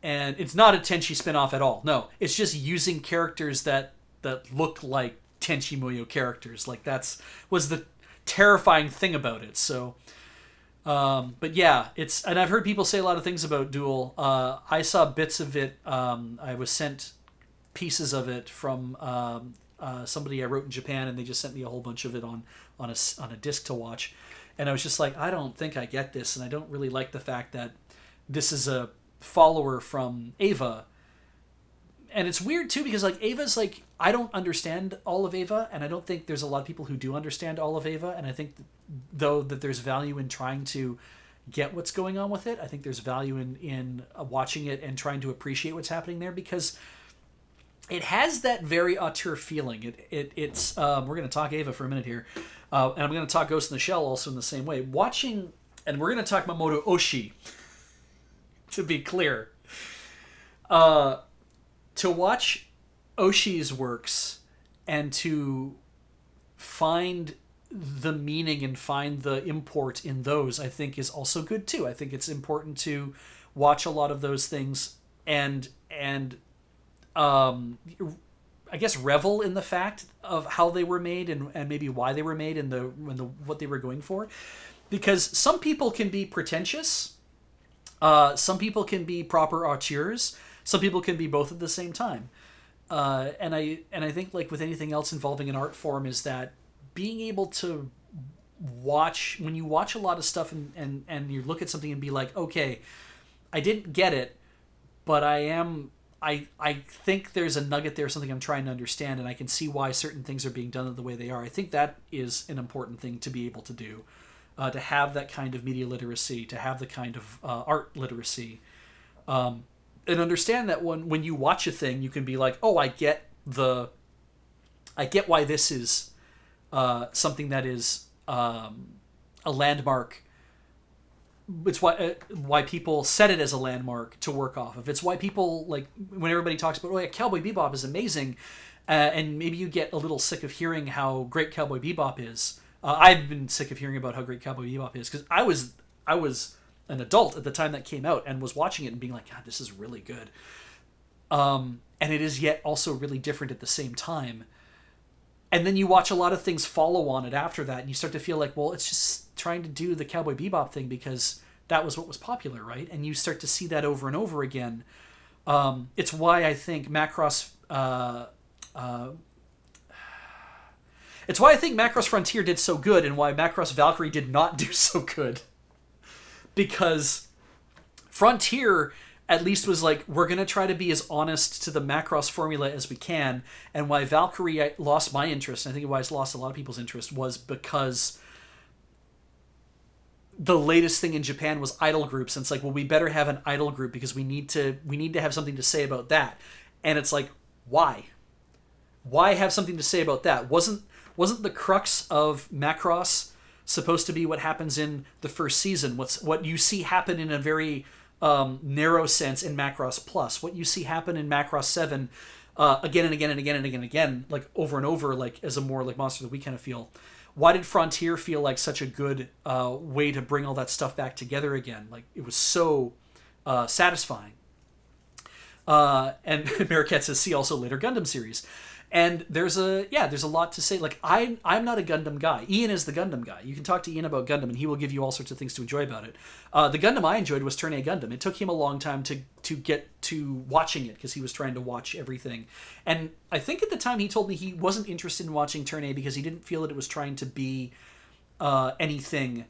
And it's not a Tenchi spin-off at all. No, it's just using characters that look like Tenchi Muyo characters. That's was the terrifying thing about it. So but yeah, and I've heard people say a lot of things about Duel. I saw bits of it. I was sent pieces of it from somebody I wrote in Japan, and they just sent me a whole bunch of it on a disc to watch. And I was just I don't think I get this, and I don't really like the fact that this is a follower from Eva. And it's weird too, because Eva's I don't understand all of Eva, and I don't think there's a lot of people who do understand all of Eva, and I think though that there's value in trying to get what's going on with it. I think there's value in watching it and trying to appreciate what's happening there, because it has that very auteur feeling. It's we're going to talk Eva for a minute here, and I'm going to talk Ghost in the Shell also in the same way. Watching, and we're going to talk Mamoru Oshii, to be clear. To watch Oshii's works and to find the meaning and find the import in those, I think, is also good too. I think it's important to watch a lot of those things and I guess revel in the fact of how they were made and maybe why they were made and the what they were going for, because some people can be pretentious, some people can be proper auteurs, some people can be both at the same time, and I think, like with anything else involving an art form, is that being able to watch, when you watch a lot of stuff and you look at something and be like, okay, I didn't get it, but I think there's a nugget there, something I'm trying to understand, and I can see why certain things are being done the way they are. I think that is an important thing to be able to do, to have that kind of media literacy, to have the kind of art literacy, and understand that when you watch a thing, you can be like, oh, I get why this is something that is a landmark. It's why people set it as a landmark to work off of. It's why people, like, when everybody talks about, oh yeah, Cowboy Bebop is amazing, and maybe you get a little sick of hearing how great Cowboy Bebop is. I've been sick of hearing about how great Cowboy Bebop is, because I was an adult at the time that came out and was watching it and being like, God, this is really good. And it is yet also really different at the same time. And then you watch a lot of things follow on it after that, and you start to feel like, well, it's just trying to do the Cowboy Bebop thing because that was what was popular, right? And you start to see that over and over again. It's why I think Macross... it's why I think Macross Frontier did so good, and why Macross Valkyrie did not do so good. Because Frontier at least was like, we're going to try to be as honest to the Macross formula as we can, and why Valkyrie lost my interest, and I think why it's lost a lot of people's interest, was because the latest thing in Japan was idol groups, and it's like, well, we better have an idol group because we need to have something to say about that. And it's like, why have something to say about that? Wasn't the crux of Macross supposed to be what happens in the first season? What you see happen in a very narrow sense in Macross Plus, what you see happen in Macross 7 again and again and again and again and again, like over and over, like as a more like Monster of the Week kind of feel. Why did Frontier feel like such a good way to bring all that stuff back together again? Like, it was so satisfying. And Maricat says, see also later Gundam series. And there's a lot to say. Like, I'm not a Gundam guy. Ian is the Gundam guy. You can talk to Ian about Gundam, and he will give you all sorts of things to enjoy about it. The Gundam I enjoyed was Turn A Gundam. It took him a long time to get to watching it, because he was trying to watch everything. And I think at the time he told me he wasn't interested in watching Turn A because he didn't feel that it was trying to be anything...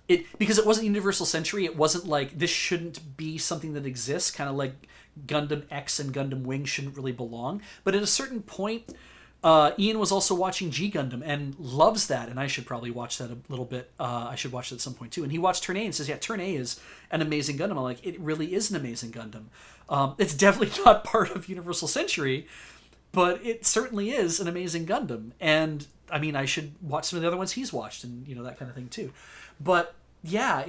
because it wasn't Universal Century. It wasn't like, this shouldn't be something that exists, kind of like Gundam X and Gundam Wing shouldn't really belong. But at a certain point, Ian was also watching G Gundam and loves that, and I should probably watch that a little bit. I should watch that at some point too. And he watched Turn A and says, yeah, Turn A is an amazing Gundam. I'm like, it really is an amazing Gundam. It's definitely not part of Universal Century, but it certainly is an amazing Gundam. And I mean, I should watch some of the other ones he's watched, and that kind of thing too. But yeah,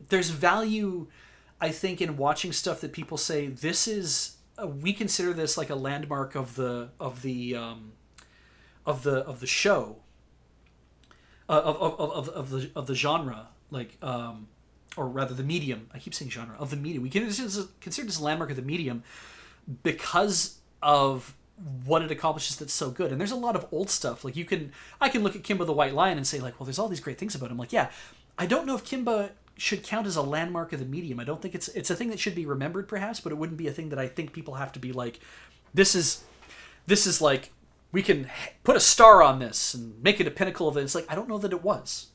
there's value, I think, in watching stuff that people say, this is we consider this like a landmark of the show, of the genre, like or rather the medium. I keep saying genre, of the medium. We consider this a landmark of the medium because of what it accomplishes that's so good. And there's a lot of old stuff. Like, I can look at Kimba the White Lion and say, like, well, there's all these great things about him. Like, yeah, I don't know if Kimba should count as a landmark of the medium. I don't think it's a thing that should be remembered, perhaps, but it wouldn't be a thing that I think people have to be like, this is like, we can put a star on this and make it a pinnacle of it. It's like, I don't know that it was.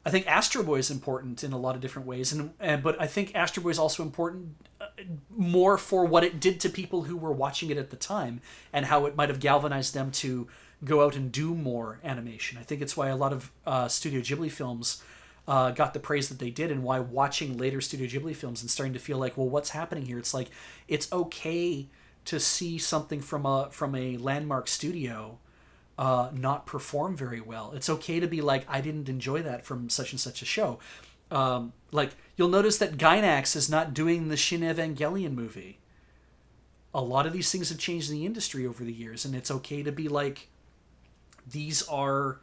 I think Astro Boy is important in a lot of different ways, but I think Astro Boy is also important more for what it did to people who were watching it at the time and how it might have galvanized them to go out and do more animation. I think it's why a lot of Studio Ghibli films got the praise that they did, and why watching later Studio Ghibli films and starting to feel like, well, what's happening here? It's like, it's okay to see something from a landmark studio not perform very well. It's okay to be like, I didn't enjoy that from such and such a show. Like, you'll notice that Gainax is not doing the Shin Evangelion movie. a lot of these things have changed in the industry over the years, and it's okay to be like, these are,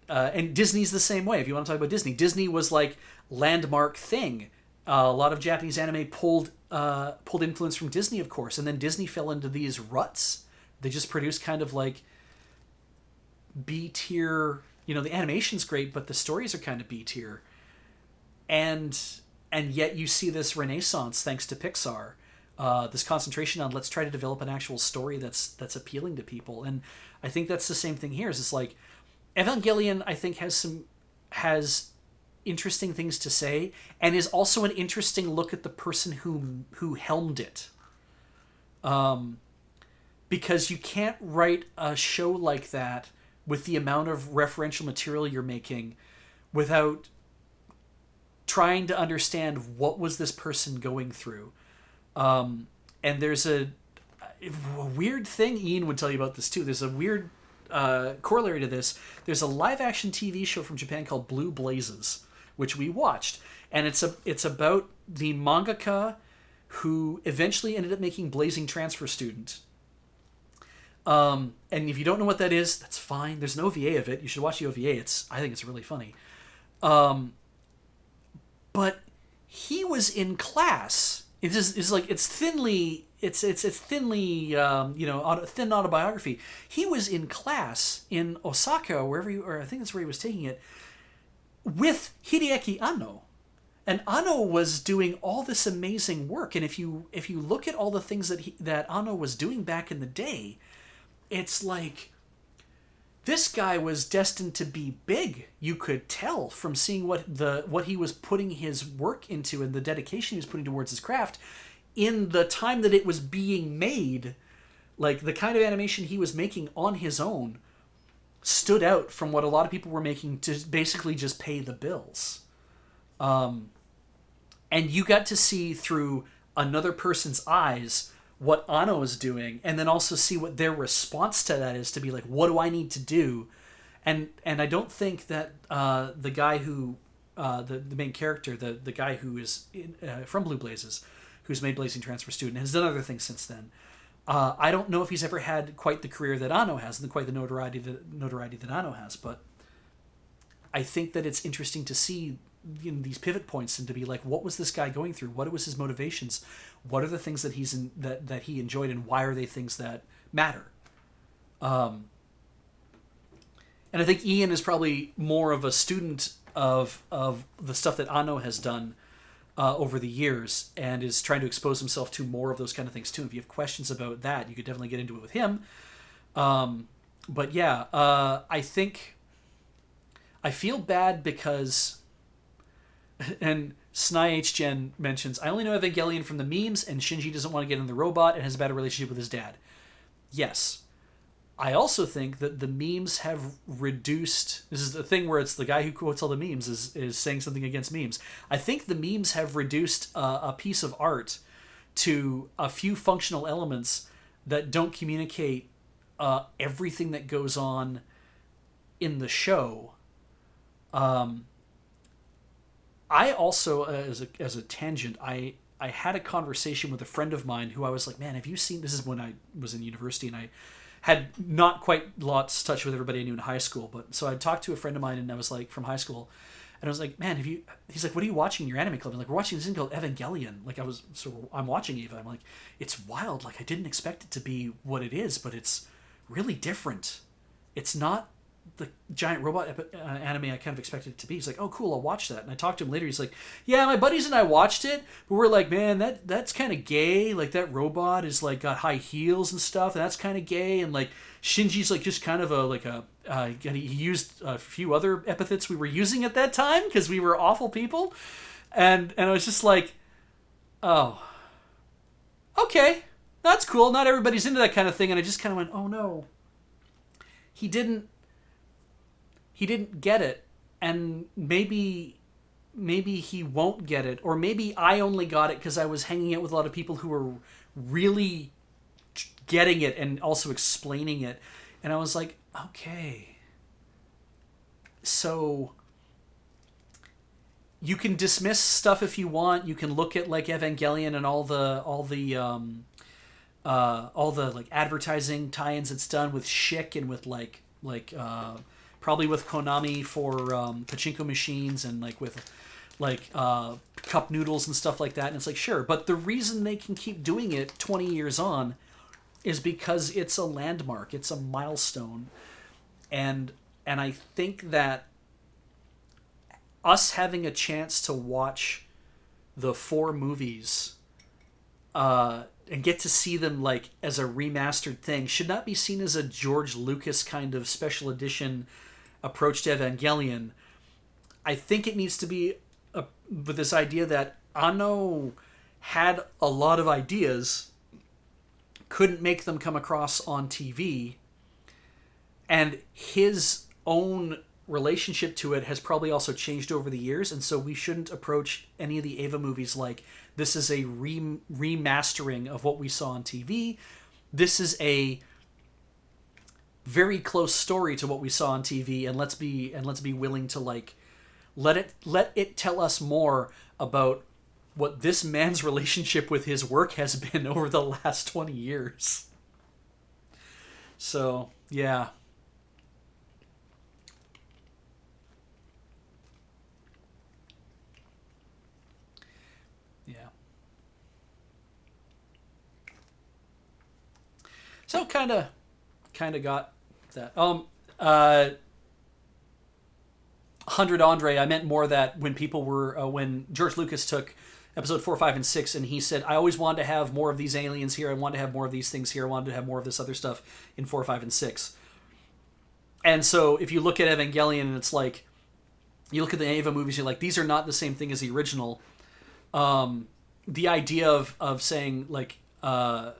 and Disney's the same way. If you want to talk about Disney was like landmark thing. A lot of Japanese anime pulled influence from Disney, of course, and then Disney fell into these ruts. They just produced kind of like B tier. The animation's great, but the stories are kind of B tier, and yet you see this renaissance thanks to Pixar. This concentration on, let's try to develop an actual story that's appealing to people, and I think that's the same thing here. Is it's like Evangelion, I think, has interesting things to say, and is also an interesting look at the person who helmed it. Because you can't write a show like that with the amount of referential material you're making without trying to understand what was this person going through. And there's a weird thing, Ian would tell you about this too. There's a weird corollary to this. There's a live-action TV show from Japan called Blue Blazes, which we watched, and it's about the mangaka who eventually ended up making Blazing Transfer Student. And if you don't know what that is, that's fine. There's an OVA of it. You should watch the OVA. I think it's really funny. But he was in class. It's thinly thin autobiography. He was in class in Osaka, or I think that's where he was taking it, with Hideaki Anno. And Anno was doing all this amazing work. And if you look at all the things that Anno was doing back in the day, it's like, this guy was destined to be big. You could tell from seeing what he was putting his work into and the dedication he was putting towards his craft in the time that it was being made. Like, the kind of animation he was making on his own stood out from what a lot of people were making to basically just pay the bills. And you got to see through another person's eyes what Anno is doing, and then also see what their response to that is, to be like, what do I need to do? And I don't think that the guy who, the main character, the guy who is from Blue Blazes, who's made Blazing Transfer Student, has done other things since then. I don't know if he's ever had quite the career that Anno has, and quite the notoriety that Anno has, but I think that it's interesting to see these pivot points and to be like, what was this guy going through? What was his motivations? What are the things that that he enjoyed, and why are they things that matter? And I think Ian is probably more of a student of the stuff that Anno has done over the years, and is trying to expose himself to more of those kind of things too. If you have questions about that, you could definitely get into it with him. But yeah, I think I feel bad because, and SnyHGen mentions, I only know Evangelion from the memes, and Shinji doesn't want to get in the robot and has a bad relationship with his dad. Yes. I also think that the memes have reduced... This is the thing where it's the guy who quotes all the memes is saying something against memes. I think the memes have reduced a piece of art to a few functional elements that don't communicate everything that goes on in the show. I also, as a tangent, I had a conversation with a friend of mine who I was like, man, have you seen... This is when I was in university, and I had not quite lots touch with everybody I knew in high school, but so I talked to a friend of mine, and I was like, from high school, and I was like, man, he's like, what are you watching in your anime club? I'm like, we're watching this thing called Evangelion. Like, I'm watching Eva. I'm like, it's wild. Like, I didn't expect it to be what it is, but it's really different. It's not the giant robot anime I kind of expected it to be. He's like, oh, cool, I'll watch that. And I talked to him later. He's like, yeah, my buddies and I watched it, but we're like, man, that's kind of gay. Like, that robot is like got high heels and stuff, and that's kind of gay. And like, Shinji's like just kind of he used a few other epithets we were using at that time because we were awful people. And I was just like, oh, okay, that's cool. Not everybody's into that kind of thing. And I just kind of went, oh no, he didn't get it, and maybe he won't get it, or maybe I only got it because I was hanging out with a lot of people who were really getting it and also explaining it, and I was like, okay, so you can dismiss stuff if you want. You can look at like Evangelion and all the like advertising tie-ins it's done with Schick and with probably with Konami for pachinko machines and like with cup noodles and stuff like that. And it's like, sure, but the reason they can keep doing it 20 years on is because it's a landmark, it's a milestone, and I think that us having a chance to watch the 4 movies and get to see them like as a remastered thing should not be seen as a George Lucas kind of special edition approach to Evangelion. I think it needs to be with this idea that Anno had a lot of ideas, couldn't make them come across on TV, and his own relationship to it has probably also changed over the years, and so we shouldn't approach any of the Eva movies like this is a remastering of what we saw on TV. This is a very close story to what we saw on TV, and let's be willing to like let it tell us more about what this man's relationship with his work has been over the last 20 years. So, yeah. Yeah. So kind of got that. 100 Andre, I meant more that when people were when George Lucas took episode 4, 5, and 6 and he said, I always wanted to have more of these aliens here, I wanted to have more of these things here, I wanted to have more of this other stuff in 4, 5, and 6. And so if you look at Evangelion and it's like, you look at the Eva movies, you're like, these are not the same thing as the original. The idea of saying like I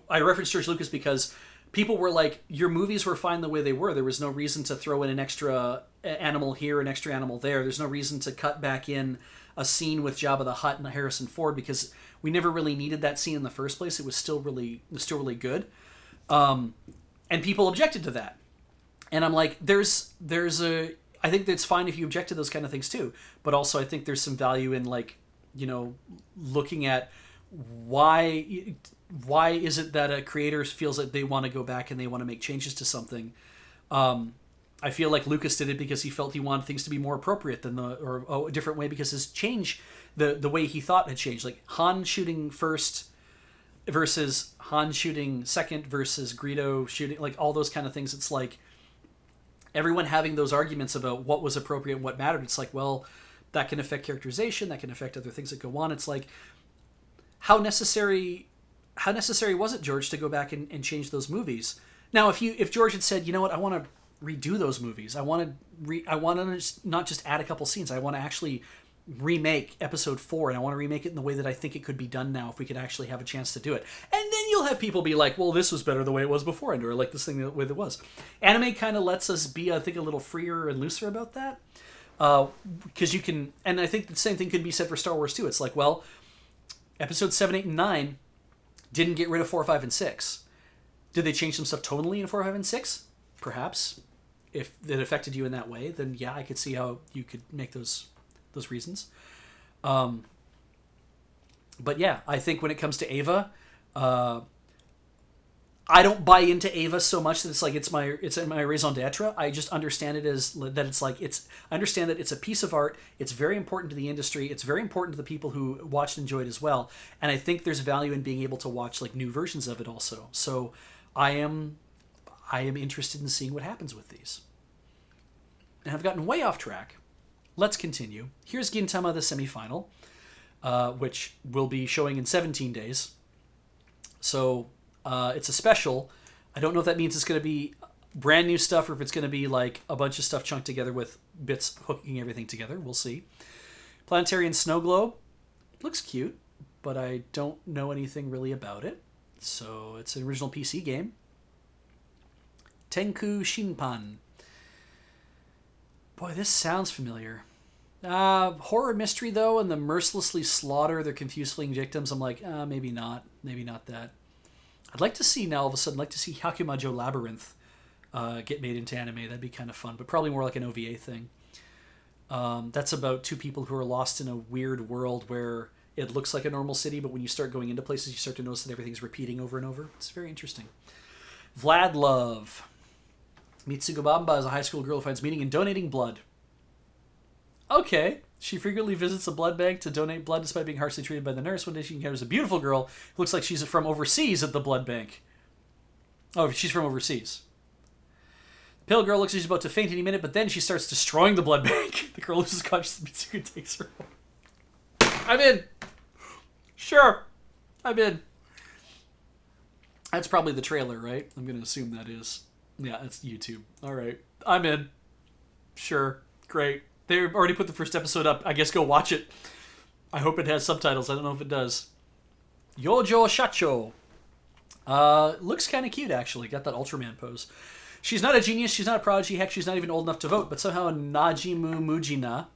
referenced George Lucas because people were like, your movies were fine the way they were. There was no reason to throw in an extra animal here, an extra animal there. There's no reason to cut back in a scene with Jabba the Hutt and Harrison Ford because we never really needed that scene in the first place. It was still really good. And people objected to that. And I'm like, I think that's fine if you object to those kind of things too. But also I think there's some value in like, looking at why is it that a creator feels that they want to go back and they want to make changes to something. I feel like Lucas did it because he felt he wanted things to be more appropriate than a different way because his change, the way he thought had changed. Like Han shooting first versus Han shooting second versus Greedo shooting, like all those kind of things. It's like everyone having those arguments about what was appropriate and what mattered. It's like, well, that can affect characterization, that can affect other things that go on. It's like, how necessary was it, George, to go back and change those movies? Now, if George had said, you know what, I want to redo those movies. I want to not just add a couple scenes. I want to actually remake episode 4, and I want to remake it in the way that I think it could be done now if we could actually have a chance to do it. And then you'll have people be like, well, this was better the way it was before, or like this thing the way it was. Anime kind of lets us be, I think, a little freer and looser about that. Because you can, and I think the same thing could be said for Star Wars too. It's like, well, episode 7, 8, and 9 didn't get rid of 4, 5, and 6. Did they change some stuff tonally in 4, 5, and 6? Perhaps. If it affected you in that way, then yeah, I could see how you could make those reasons. But yeah, I think when it comes to Ava, I don't buy into Ava so much that it's in my raison d'etre. I just understand it as that I understand that it's a piece of art. It's very important to the industry. It's very important to the people who watched and enjoyed as well. And I think there's value in being able to watch like new versions of it also. So I am interested in seeing what happens with these. And I've gotten way off track. Let's continue. Here's Gintama, the semifinal, which will be showing in 17 days. So it's a special. I don't know if that means it's going to be brand new stuff or if it's going to be like a bunch of stuff chunked together with bits hooking everything together. We'll see. Planetary and Snow Globe. Looks cute, but I don't know anything really about it. So it's an original PC game. Tenku Shinpan. Boy, this sounds familiar. Horror mystery, though, and the mercilessly slaughter their confused fleeing victims. I'm like, maybe not. Maybe not that. I'd like to see now, all of a sudden, Hakumajo Labyrinth get made into anime. That'd be kind of fun, but probably more like an OVA thing. That's about two people who are lost in a weird world where it looks like a normal city, but when you start going into places, you start to notice that everything's repeating over and over. It's very interesting. Vlad Love. Mitsuko Bamba is a high school girl who finds meaning in donating blood. Okay. She frequently visits a blood bank to donate blood despite being harshly treated by the nurse. One day she encounters a beautiful girl who looks like she's from overseas at the blood bank. Oh, she's from overseas. The pale girl looks like she's about to faint any minute, but then she starts destroying the blood bank. The girl loses consciousness. Mitsuko takes her home. I'm in. Sure. I'm in. That's probably the trailer, right? I'm going to assume that is. Yeah, it's YouTube. All right. I'm in. Sure. Great. They already put the first episode up. I guess go watch it. I hope it has subtitles. I don't know if it does. Yojo Shacho. Looks kind of cute, actually. Got that Ultraman pose. She's not a genius. She's not a prodigy. Heck, she's not even old enough to vote. But somehow Najimu Mujina...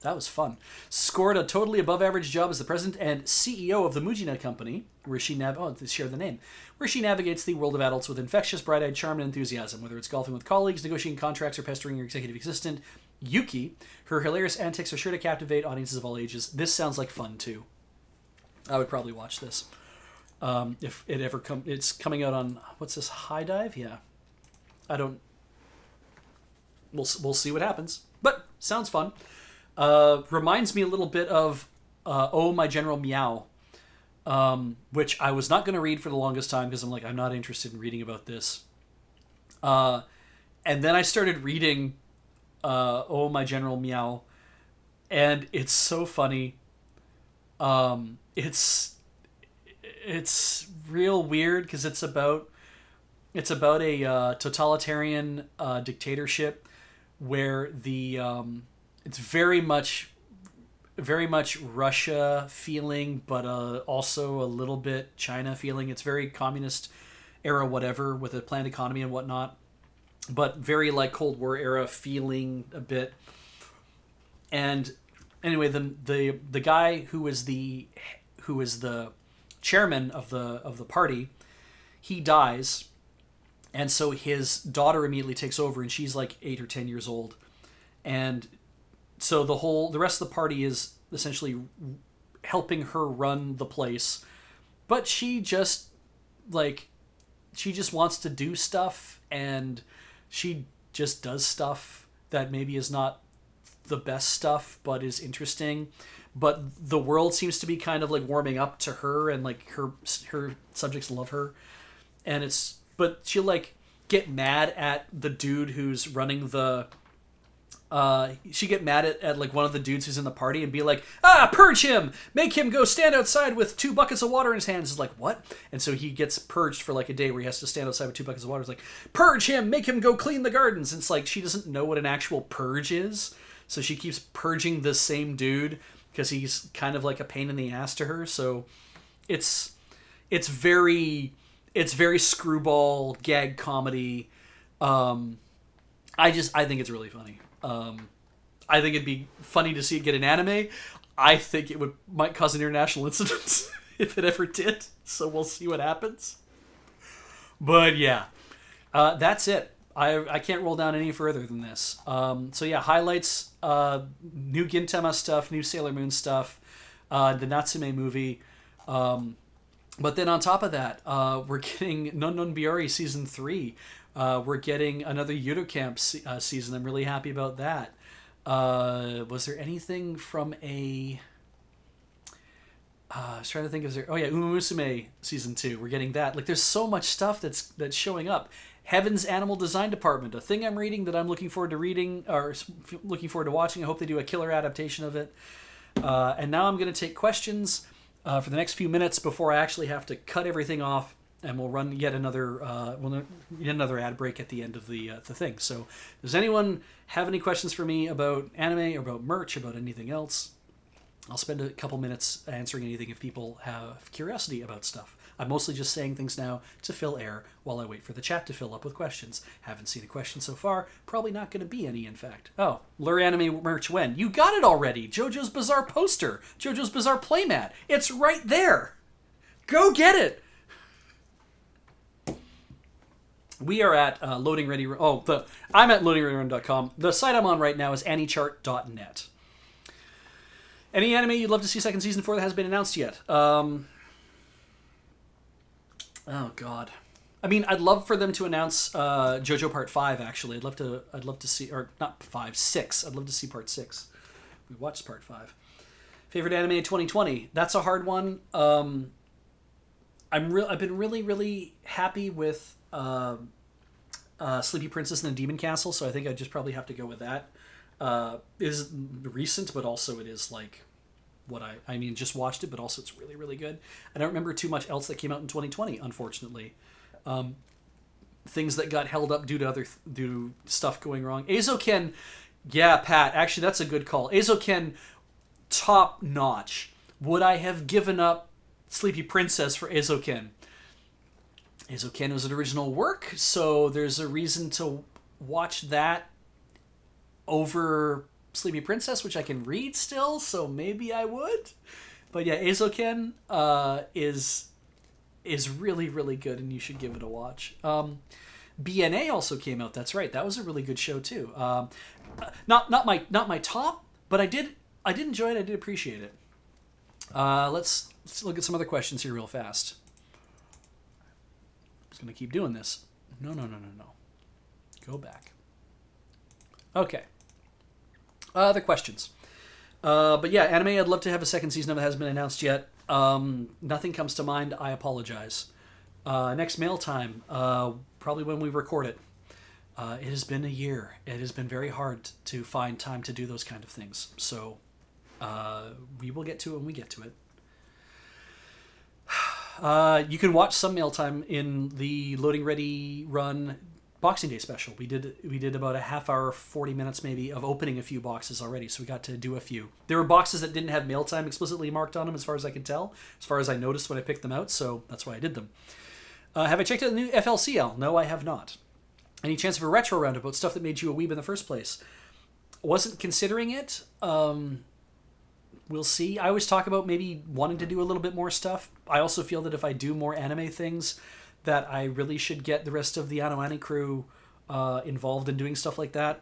That was fun. Scored a totally above-average job as the president and CEO of the Mujina Company, where she share the name, where she navigates the world of adults with infectious, bright-eyed charm and enthusiasm. Whether it's golfing with colleagues, negotiating contracts, or pestering your executive assistant, Yuki, her hilarious antics are sure to captivate audiences of all ages. This sounds like fun too. I would probably watch this if it ever comes. It's coming out on what's this? High Dive? Yeah. I don't. We'll see what happens, but sounds fun. Reminds me a little bit of Oh My General Meow, which I was not going to read for the longest time because I'm not interested in reading about this. And then I started reading Oh My General Meow, and it's so funny. It's real weird because it's about a totalitarian dictatorship where the it's very much Russia feeling, but also a little bit China feeling. It's very communist era, whatever, with a planned economy and whatnot, but very like Cold War era feeling a bit. And anyway, the guy who is the chairman of the party, he dies, and so his daughter immediately takes over, and she's like 8 or 10 years old, and so the rest of the party is essentially helping her run the place, but she just wants to do stuff, and she just does stuff that maybe is not the best stuff, but is interesting. But the world seems to be kind of like warming up to her, and like her subjects love her, but she'll like get mad at the dude who's running the. She get mad at like one of the dudes who's in the party and be like, purge him! Make him go stand outside with 2 buckets of water in his hands. It's like, what? And so he gets purged for like a day where he has to stand outside with 2 buckets of water. It's like, purge him! Make him go clean the gardens! And it's like, she doesn't know what an actual purge is. So she keeps purging the same dude because he's kind of like a pain in the ass to her. So it's very screwball gag comedy. I think it's really funny. I think it'd be funny to see it get an anime. I think it might cause an international incident if it ever did. So we'll see what happens. But yeah, that's it. I can't roll down any further than this. So yeah, highlights, new Gintama stuff, new Sailor Moon stuff, the Natsume movie. But then on top of that, we're getting Non Non Biori Season 3. We're getting another Yudo Camp season. I'm really happy about that. Was there anything from a... I was trying to think of there... Oh yeah, Uma Musume Season 2. We're getting that. Like, there's so much stuff that's showing up. Heaven's Animal Design Department, a thing I'm reading that I'm looking forward to reading, or looking forward to watching. I hope they do a killer adaptation of it. And now I'm going to take questions for the next few minutes before I actually have to cut everything off, and we'll run yet another ad break at the end of the thing. So, does anyone have any questions for me about anime, or about merch, about anything else? I'll spend a couple minutes answering anything if people have curiosity about stuff. I'm mostly just saying things now to fill air while I wait for the chat to fill up with questions. Haven't seen a question so far. Probably not going to be any, in fact. Oh, Lure Anime merch when? You got it already! JoJo's Bizarre poster! JoJo's Bizarre playmat! It's right there! Go get it! We are at Loading Ready. I'm at loadingreadyrun.com. The site I'm on right now is anychart.net. Any anime you'd love to see second season for that hasn't been announced yet? Oh God. I mean, I'd love for them to announce JoJo Part 5. Actually, I'd love to see, or not 5, 6. I'd love to see Part 6. We watched Part 5. Favorite anime of 2020? That's a hard one. I've been really happy with Sleepy Princess and the Demon Castle, so I think I'd just probably have to go with that. It is recent, but also it is like what I mean, just watched it, but also it's really good. I don't remember too much else that came out in 2020, unfortunately. Things that got held up due to stuff going wrong. Eizouken, yeah, Pat, actually that's a good call. Eizouken, top notch. Would I have given up Sleepy Princess for Eizouken? Eizouken was an original work, so there's a reason to watch that over Sleepy Princess, which I can read still, so maybe I would. But yeah, Eizouken is really good, and you should give it a watch. BNA also came out. That's right. That was a really good show too. Not my top, but I did enjoy it. I did appreciate it. Let's look at some other questions here real fast. I'm just gonna keep doing this. No. Go back. Okay. Other questions. But yeah, anime I'd love to have a second season of it hasn't been announced yet. Nothing comes to mind. I apologize. Next mail time. Probably when we record it. It has been a year. It has been very hard to find time to do those kind of things. So we will get to it when we get to it. You can watch some mail time in the Loading Ready Run Boxing Day special. We did about a half hour, 40 minutes maybe, of opening a few boxes already, so we got to do a few. There were boxes that didn't have mail time explicitly marked on them, as far as I could tell, as far as I noticed when I picked them out, so that's why I did them. Have I checked out the new FLCL? No, I have not. Any chance of a retro roundup about stuff that made you a weeb in the first place? Wasn't considering it. We'll see. I always talk about maybe wanting to do a little bit more stuff. I also feel that if I do more anime things, that I really should get the rest of the Anoani crew involved in doing stuff like that.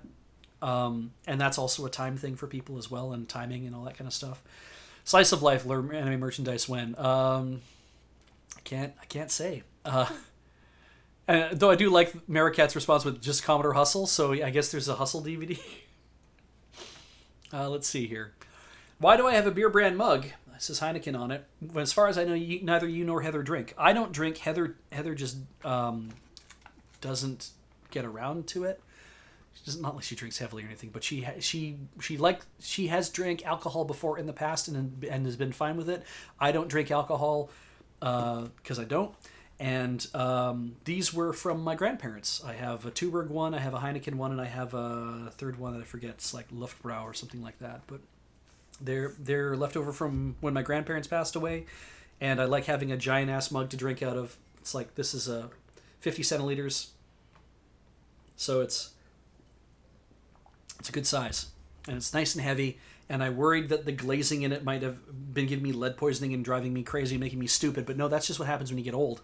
And that's also a time thing for people as well, and timing and all that kind of stuff. Slice of life, learn anime merchandise when? I can't say. And though I do like Maricat's response with just Commodore Hustle, so I guess there's a Hustle DVD. Let's see here. Why do I have a beer brand mug? It says Heineken on it. As far as I know, neither you nor Heather drink. I don't drink. Heather just doesn't get around to it. It's not like she drinks heavily or anything, but she has drank alcohol before in the past and has been fine with it. I don't drink alcohol because I don't. And these were from my grandparents. I have a Tuborg one, I have a Heineken one, and I have a third one that I forget. It's like Luftbrau or something like that. But they're left over from when my grandparents passed away, and I like having a giant ass mug to drink out of. It's like, this is a 50 centiliters, so it's a good size, and it's nice and heavy. And I worried that the glazing in it might have been giving me lead poisoning and driving me crazy and making me stupid, but no, that's just what happens when you get old.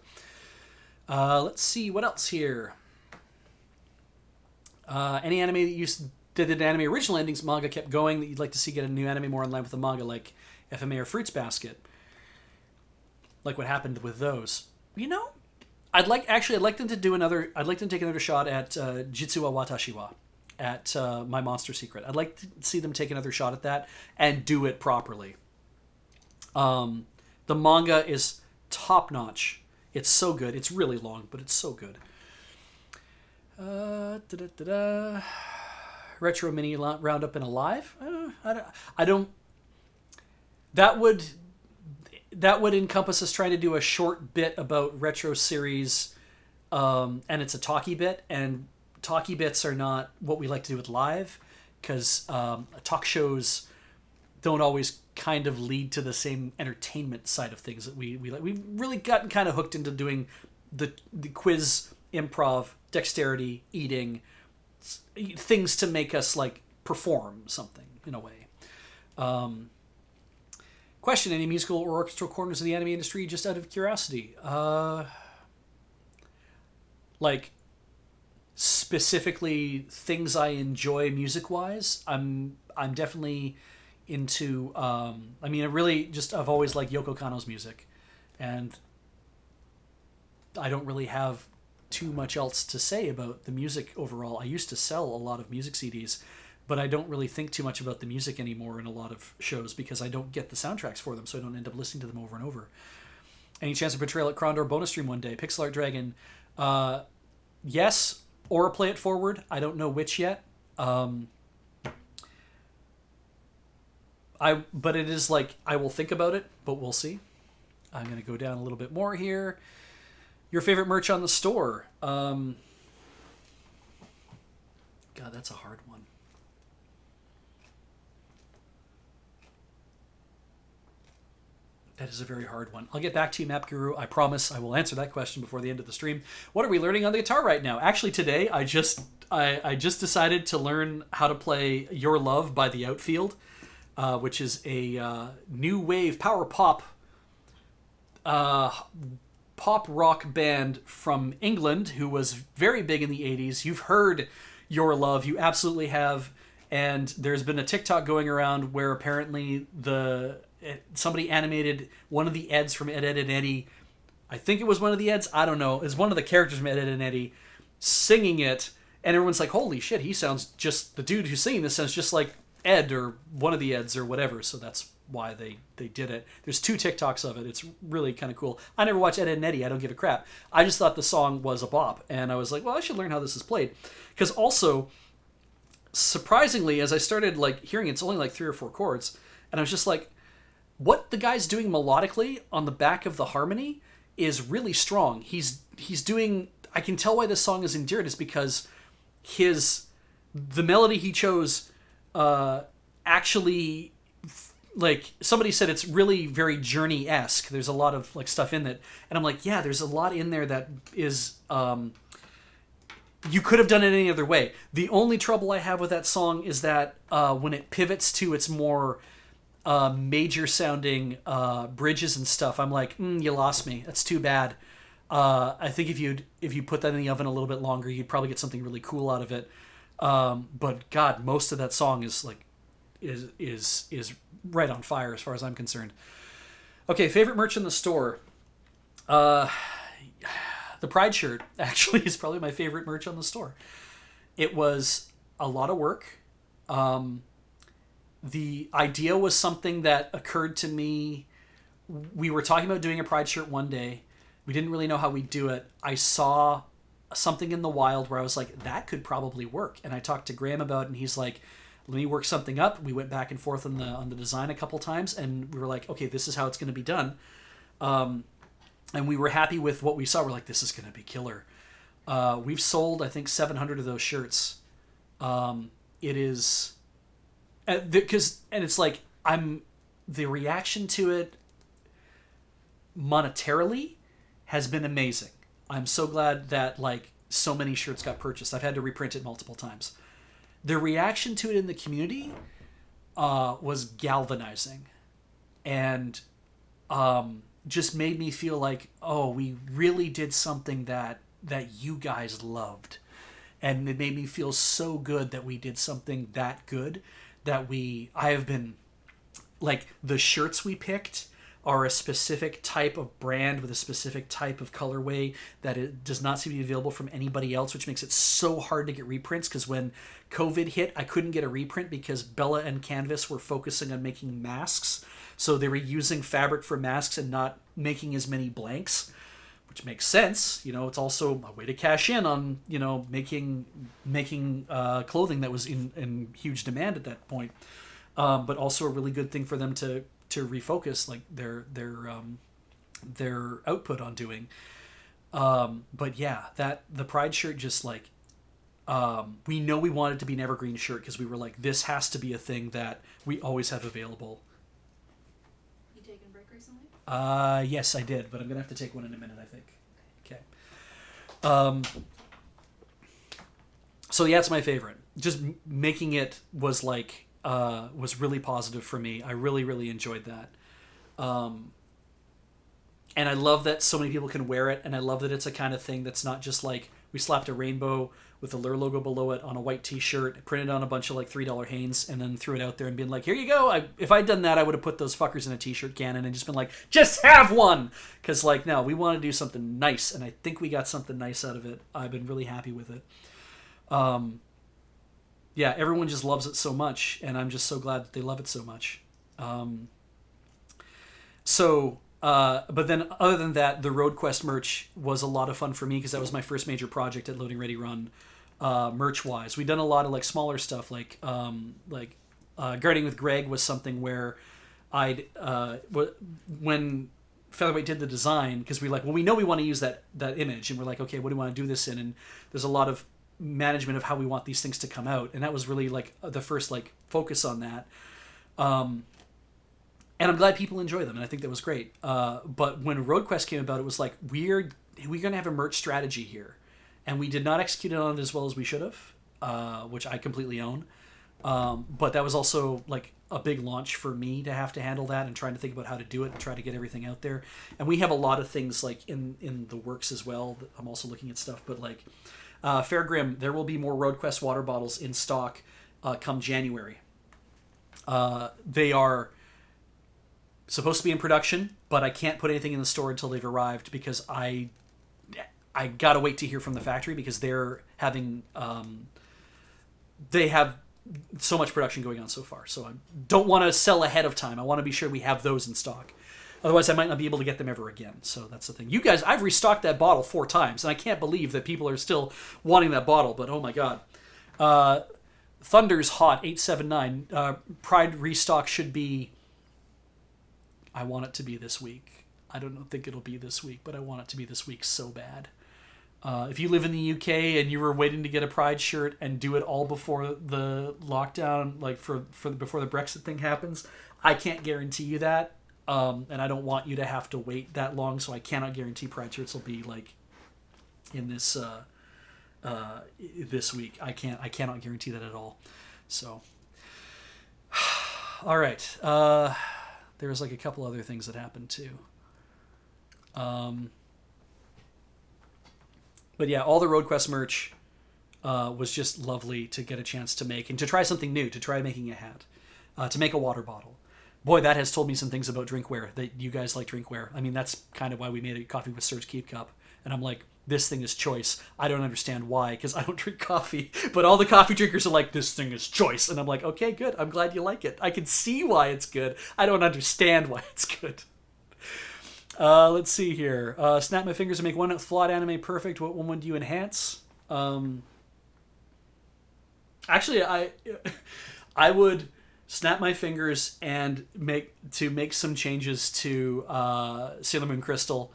Let's see what else here. Any anime that you did an anime original endings manga kept going that you'd like to see get a new anime more in line with the manga, like FMA or Fruits Basket, like what happened with those. You know, I'd like them to do another. I'd like them to take another shot at Jitsu wa Watashi wa, at My Monster Secret. I'd like to see them take another shot at that and do it properly. The manga is top notch. It's so good. It's really long, but it's so good. Retro mini roundup and alive. I don't. That would encompass us trying to do a short bit about retro series, and it's a talkie bit, and talkie bits are not what we like to do with live, because talk shows don't always kind of lead to the same entertainment side of things that we like. We've really gotten kind of hooked into doing the quiz, improv, dexterity, eating, things to make us like perform something in a way. Question: any musical or orchestral corners of the anime industry, just out of curiosity? Like specifically things I enjoy music wise, I'm definitely into. I mean, I've always liked Yoko Kanno's music, and I don't really have too much else to say about the music overall. I used to sell a lot of music CDs, but I don't really think too much about the music anymore in a lot of shows because I don't get the soundtracks for them, so I don't end up listening to them over and over. Any chance of Betrayal at Krondor bonus stream one day? Pixel Art Dragon, yes, or play it forward. I don't know which yet. But it is like I will think about it, but we'll see. I'm gonna go down a little bit more here. Your favorite merch on the store? God, that's a hard one. That is a very hard one. I'll get back to you, Map Guru. I promise I will answer that question before the end of the stream. What are we learning on the guitar right now? Actually, today I just decided to learn how to play Your Love by The Outfield, which is a new wave power pop pop rock band from England who was very big in the 80s. You've heard Your Love, you absolutely have. And there's been a TikTok going around where apparently somebody animated one of the Eds from Ed, Edd and Eddy. I think it was one of the Eds. I don't know. It's one of the characters from Ed, Edd and Eddy singing it. And everyone's like, holy shit, the dude who's singing this sounds just like Ed or one of the Eds or whatever. So that's why they did it. There's 2 TikToks of it. It's really kind of cool. I never watched Ed, Edd and Eddy. I don't give a crap. I just thought the song was a bop. And I was like, well, I should learn how this is played. Because also, surprisingly, as I started like hearing it's only like 3 or 4 chords. And I was just like, what the guy's doing melodically on the back of the harmony is really strong. He's doing. I can tell why this song is endeared is because the melody he chose actually, like somebody said, it's really very Journey-esque. There's a lot of like stuff in it, and I'm like, yeah, there's a lot in there that is. You could have done it any other way. The only trouble I have with that song is that when it pivots to its more major sounding bridges and stuff, I'm like, you lost me. That's too bad. I think if you put that in the oven a little bit longer, you'd probably get something really cool out of it. But God, most of that song is like is right on fire as far as I'm concerned. Okay, favorite merch in the store. The Pride shirt actually is probably my favorite merch on the store. It was a lot of work. The idea was something that occurred to me. We were talking about doing a Pride shirt one day. We didn't really know how we'd do it. I saw something in the wild where I was like, that could probably work. And I talked to Graham about it, and he's like, let me work something up. We went back and forth on the design a couple times, and we were like, okay, this is how it's going to be done. And we were happy with what we saw. We're like, this is going to be killer. We've sold, I think, 700 of those shirts. It is... and it's like, the reaction to it monetarily has been amazing. I'm so glad that like so many shirts got purchased. I've had to reprint it multiple times. The reaction to it in the community was galvanizing, and just made me feel like, oh, we really did something that you guys loved, and it made me feel so good that we did something that good. I have been, like, the shirts we picked are a specific type of brand with a specific type of colorway that it does not seem to be available from anybody else, which makes it so hard to get reprints, because when COVID hit, I couldn't get a reprint because Bella and Canvas were focusing on making masks. So they were using fabric for masks and not making as many blanks, which makes sense. You know, it's also a way to cash in on, you know, making clothing that was in huge demand at that point. But also a really good thing for them to refocus like their output on doing. But yeah, that the Pride shirt, just like, we know we wanted it to be an evergreen shirt because we were like, this has to be a thing that we always have available.
You taken a break recently?
Yes, I did, but I'm gonna have to take one in a minute, I think. Okay. So yeah, it's my favorite. Just making it was like, was really positive for me. I really, really enjoyed that. And I love that so many people can wear it, and I love that it's a kind of thing that's not just like We slapped a rainbow with the Lure logo below it on a white T-shirt, printed on a bunch of like $3 Hanes, and then threw it out there and been like, "Here you go." If I'd done that, I would have put those fuckers in a T-shirt cannon and just been like, "Just have one," because like no, we want to do something nice, and I think we got something nice out of it. I've been really happy with it. Yeah, everyone just loves it so much, and I'm just so glad that they love it so much. But then other than that, the RoadQuest merch was a lot of fun for me because that was my first major project at Loading Ready Run, merch wise. We've done a lot of like smaller stuff, like Guarding with Greg was something where when Featherweight did the design, because we know we want to use that image, and we're like, okay, what do we want to do this in? And there's a lot of management of how we want these things to come out, and that was really like the first like focus on that. And I'm glad people enjoy them, and I think that was great. But when RoadQuest came about, it was like, we're going to have a merch strategy here. And we did not execute it on it as well as we should have, which I completely own. But that was also like a big launch for me to have to handle that and trying to think about how to do it and try to get everything out there. And we have a lot of things like in the works as well. I'm also looking at stuff, but like Fair Grim, there will be more RoadQuest water bottles in stock come January. They are supposed to be in production, but I can't put anything in the store until they've arrived because I gotta wait to hear from the factory because they're having they have so much production going on so far. So I don't want to sell ahead of time. I want to be sure we have those in stock. Otherwise, I might not be able to get them ever again. So that's the thing. You guys, I've restocked that bottle 4 times, and I can't believe that people are still wanting that bottle. But oh my god. Thunder's Hot 879. Pride restock should be. I want it to be this week. I don't think it'll be this week, but I want it to be this week so bad. If you live in the UK and you were waiting to get a Pride shirt and do it all before the lockdown, like before the Brexit thing happens, I can't guarantee you that, and I don't want you to have to wait that long. So I cannot guarantee Pride shirts will be like in this this week. I cannot guarantee that at all. So, all right. There was like a couple other things that happened too. But yeah, all the RoadQuest merch was just lovely to get a chance to make and to try something new, to try making a hat, to make a water bottle. Boy, that has told me some things about drinkware, that you guys like drinkware. I mean, that's kind of why we made a Coffee with Surge Keep Cup. And I'm like, this thing is choice. I don't understand why, because I don't drink coffee. But all the coffee drinkers are like, this thing is choice. And I'm like, okay, good. I'm glad you like it. I can see why it's good. I don't understand why it's good. Let's see here. Snap my fingers and make one flawed anime perfect. What one would you enhance? Actually, I would snap my fingers and make some changes to Sailor Moon Crystal.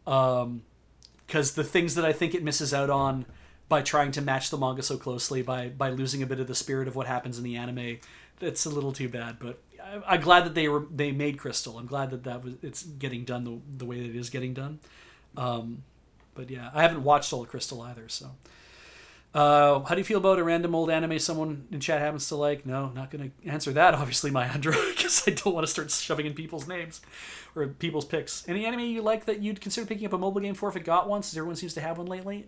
Because the things that I think it misses out on by trying to match the manga so closely, by losing a bit of the spirit of what happens in the anime, it's a little too bad. But I'm glad that they made Crystal. I'm glad that it's getting done the way that it is getting done. But yeah, I haven't watched all of Crystal either. So, how do you feel about a random old anime someone in chat happens to like? No, not going to answer that. Obviously, my Android, because I don't want to start shoving in people's names or people's picks. Any anime you like that you'd consider picking up a mobile game for if it got one, since everyone seems to have one lately?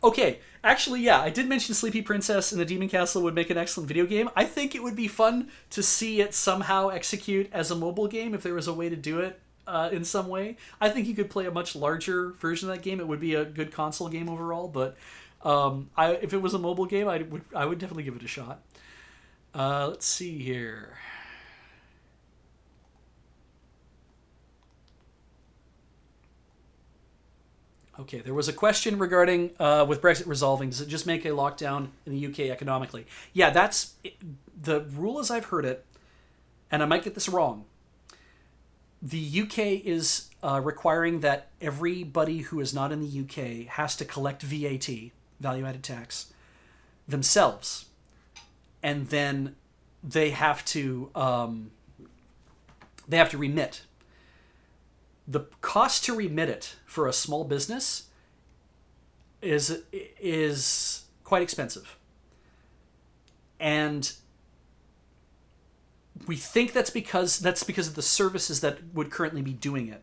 Okay, actually, yeah, I did mention Sleepy Princess and the Demon Castle would make an excellent video game. I think it would be fun to see it somehow execute as a mobile game if there was a way to do it in some way. I think you could play a much larger version of that game. It would be a good console game overall, but if it was a mobile game, I would definitely give it a shot. Let's see here. Okay, there was a question regarding with Brexit resolving, does it just make a lockdown in the UK economically? Yeah, that's the rule as I've heard it, and I might get this wrong. The UK is requiring that everybody who is not in the UK has to collect VAT, value-added tax, themselves, and then they have to remit. The cost to remit it for a small business is quite expensive. And we think that's because of the services that would currently be doing it.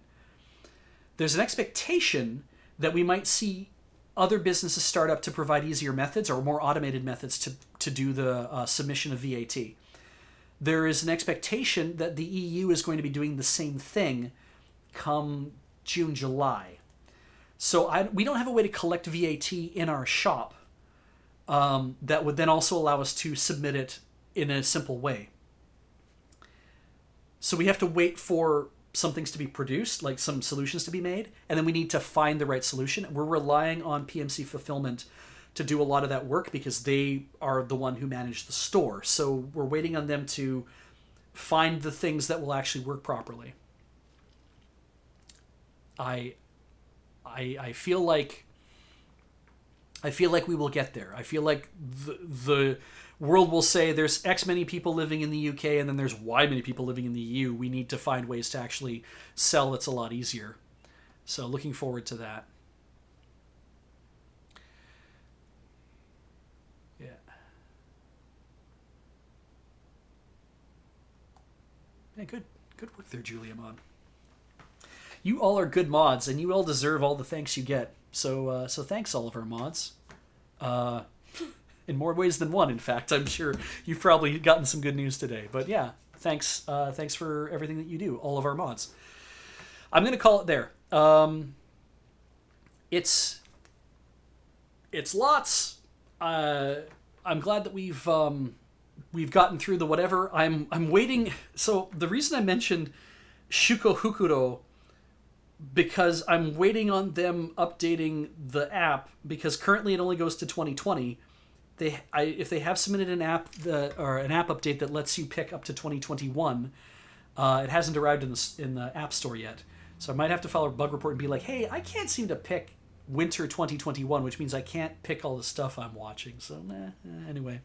There's an expectation that we might see other businesses start up to provide easier methods or more automated methods to do the submission of VAT. There is an expectation that the EU is going to be doing the same thing come June, July. So we don't have a way to collect VAT in our shop that would then also allow us to submit it in a simple way. So we have to wait for some things to be produced, like some solutions to be made, and then we need to find the right solution. We're relying on PMC Fulfillment to do a lot of that work because they are the one who manage the store. So we're waiting on them to find the things that will actually work properly. I feel like we will get there. I feel like the world will say there's X many people living in the UK and then there's Y many people living in the EU. We need to find ways to actually sell it's a lot easier. So looking forward to that. Yeah. Yeah, good work there, Julia Mod. You all are good mods, and you all deserve all the thanks you get. So thanks, all of our mods. In more ways than one, in fact. I'm sure you've probably gotten some good news today. But yeah, thanks for everything that you do, all of our mods. I'm going to call it there. It's lots. I'm glad that we've gotten through the whatever. I'm waiting. So the reason I mentioned Shuko Hukuro, because I'm waiting on them updating the app, because currently it only goes to 2020. If they have submitted an app update that lets you pick up to 2021, it hasn't arrived in the App Store yet. So I might have to file a bug report and be like, hey, I can't seem to pick winter 2021, which means I can't pick all the stuff I'm watching. So anyway.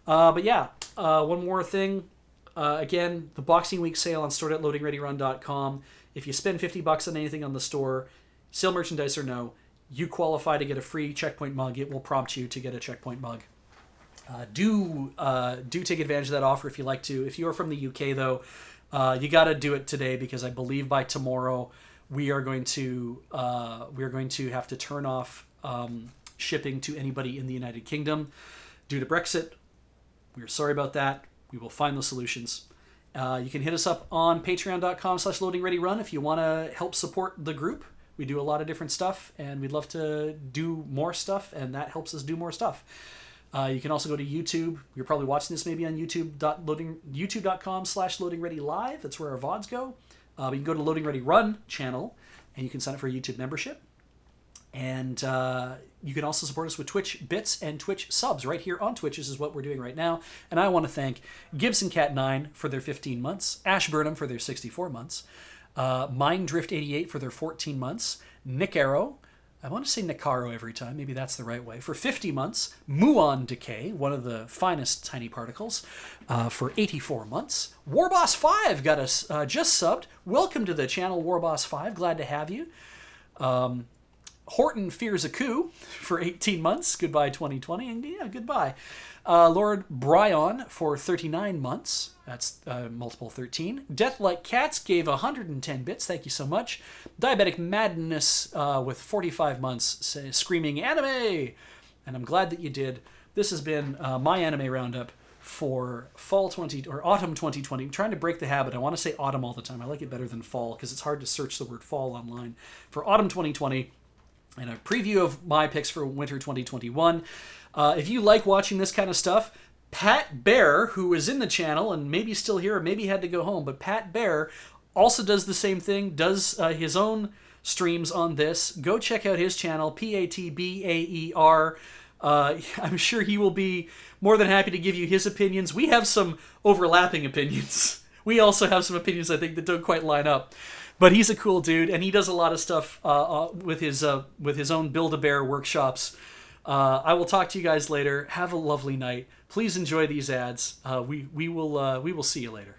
But yeah, one more thing. Again, the Boxing Week sale on store.loadingreadyrun.com. If you spend $50 on anything on the store, sale merchandise or no, you qualify to get a free Checkpoint mug. It will prompt you to get a Checkpoint mug. Do take advantage of that offer if you like to. If you are from the UK, though, you got to do it today, because I believe by tomorrow we are going to have to turn off shipping to anybody in the United Kingdom due to Brexit. We are sorry about that. We will find those solutions. You can hit us up on patreon.com/loadingreadyrun if you want to help support the group. We do a lot of different stuff, and we'd love to do more stuff, and that helps us do more stuff. You can also go to YouTube. You're probably watching this maybe on youtube.com/loadingreadylive. That's where our VODs go. You can go to Loading Ready Run channel, and you can sign up for a YouTube membership. And you can also support us with Twitch bits and Twitch subs right here on Twitch. This is what we're doing right now. And I want to thank Gibson Cat 9 for their 15 months, Ash Burnham for their 64 months, Minddrift 88 for their 14 months, Nick Arrow, I want to say Nicaro every time, maybe that's the right way, for 50 months, Muon Decay, one of the finest tiny particles, for 84 months, Warboss5 got us just subbed. Welcome to the channel, Warboss5, glad to have you. Horton Fears a Coup for 18 months. Goodbye, 2020. And yeah, goodbye. Lord Bryon for 39 months. That's multiple 13. Death Like Cats gave 110 bits. Thank you so much. Diabetic Madness with 45 months, screaming anime. And I'm glad that you did. This has been my anime roundup for autumn 2020. I'm trying to break the habit. I want to say autumn all the time. I like it better than fall because it's hard to search the word fall online. For autumn 2020. And a preview of my picks for winter 2021. If you like watching this kind of stuff, Pat Bear, who is in the channel and maybe still here or maybe had to go home, but Pat Bear also does the same thing, does his own streams on this. Go check out his channel, PATBAER. I'm sure he will be more than happy to give you his opinions. We have some overlapping opinions. We also have some opinions, I think, that don't quite line up. But he's a cool dude, and he does a lot of stuff with his own Build-A-Bear workshops. I will talk to you guys later. Have a lovely night. Please enjoy these ads. We will see you later.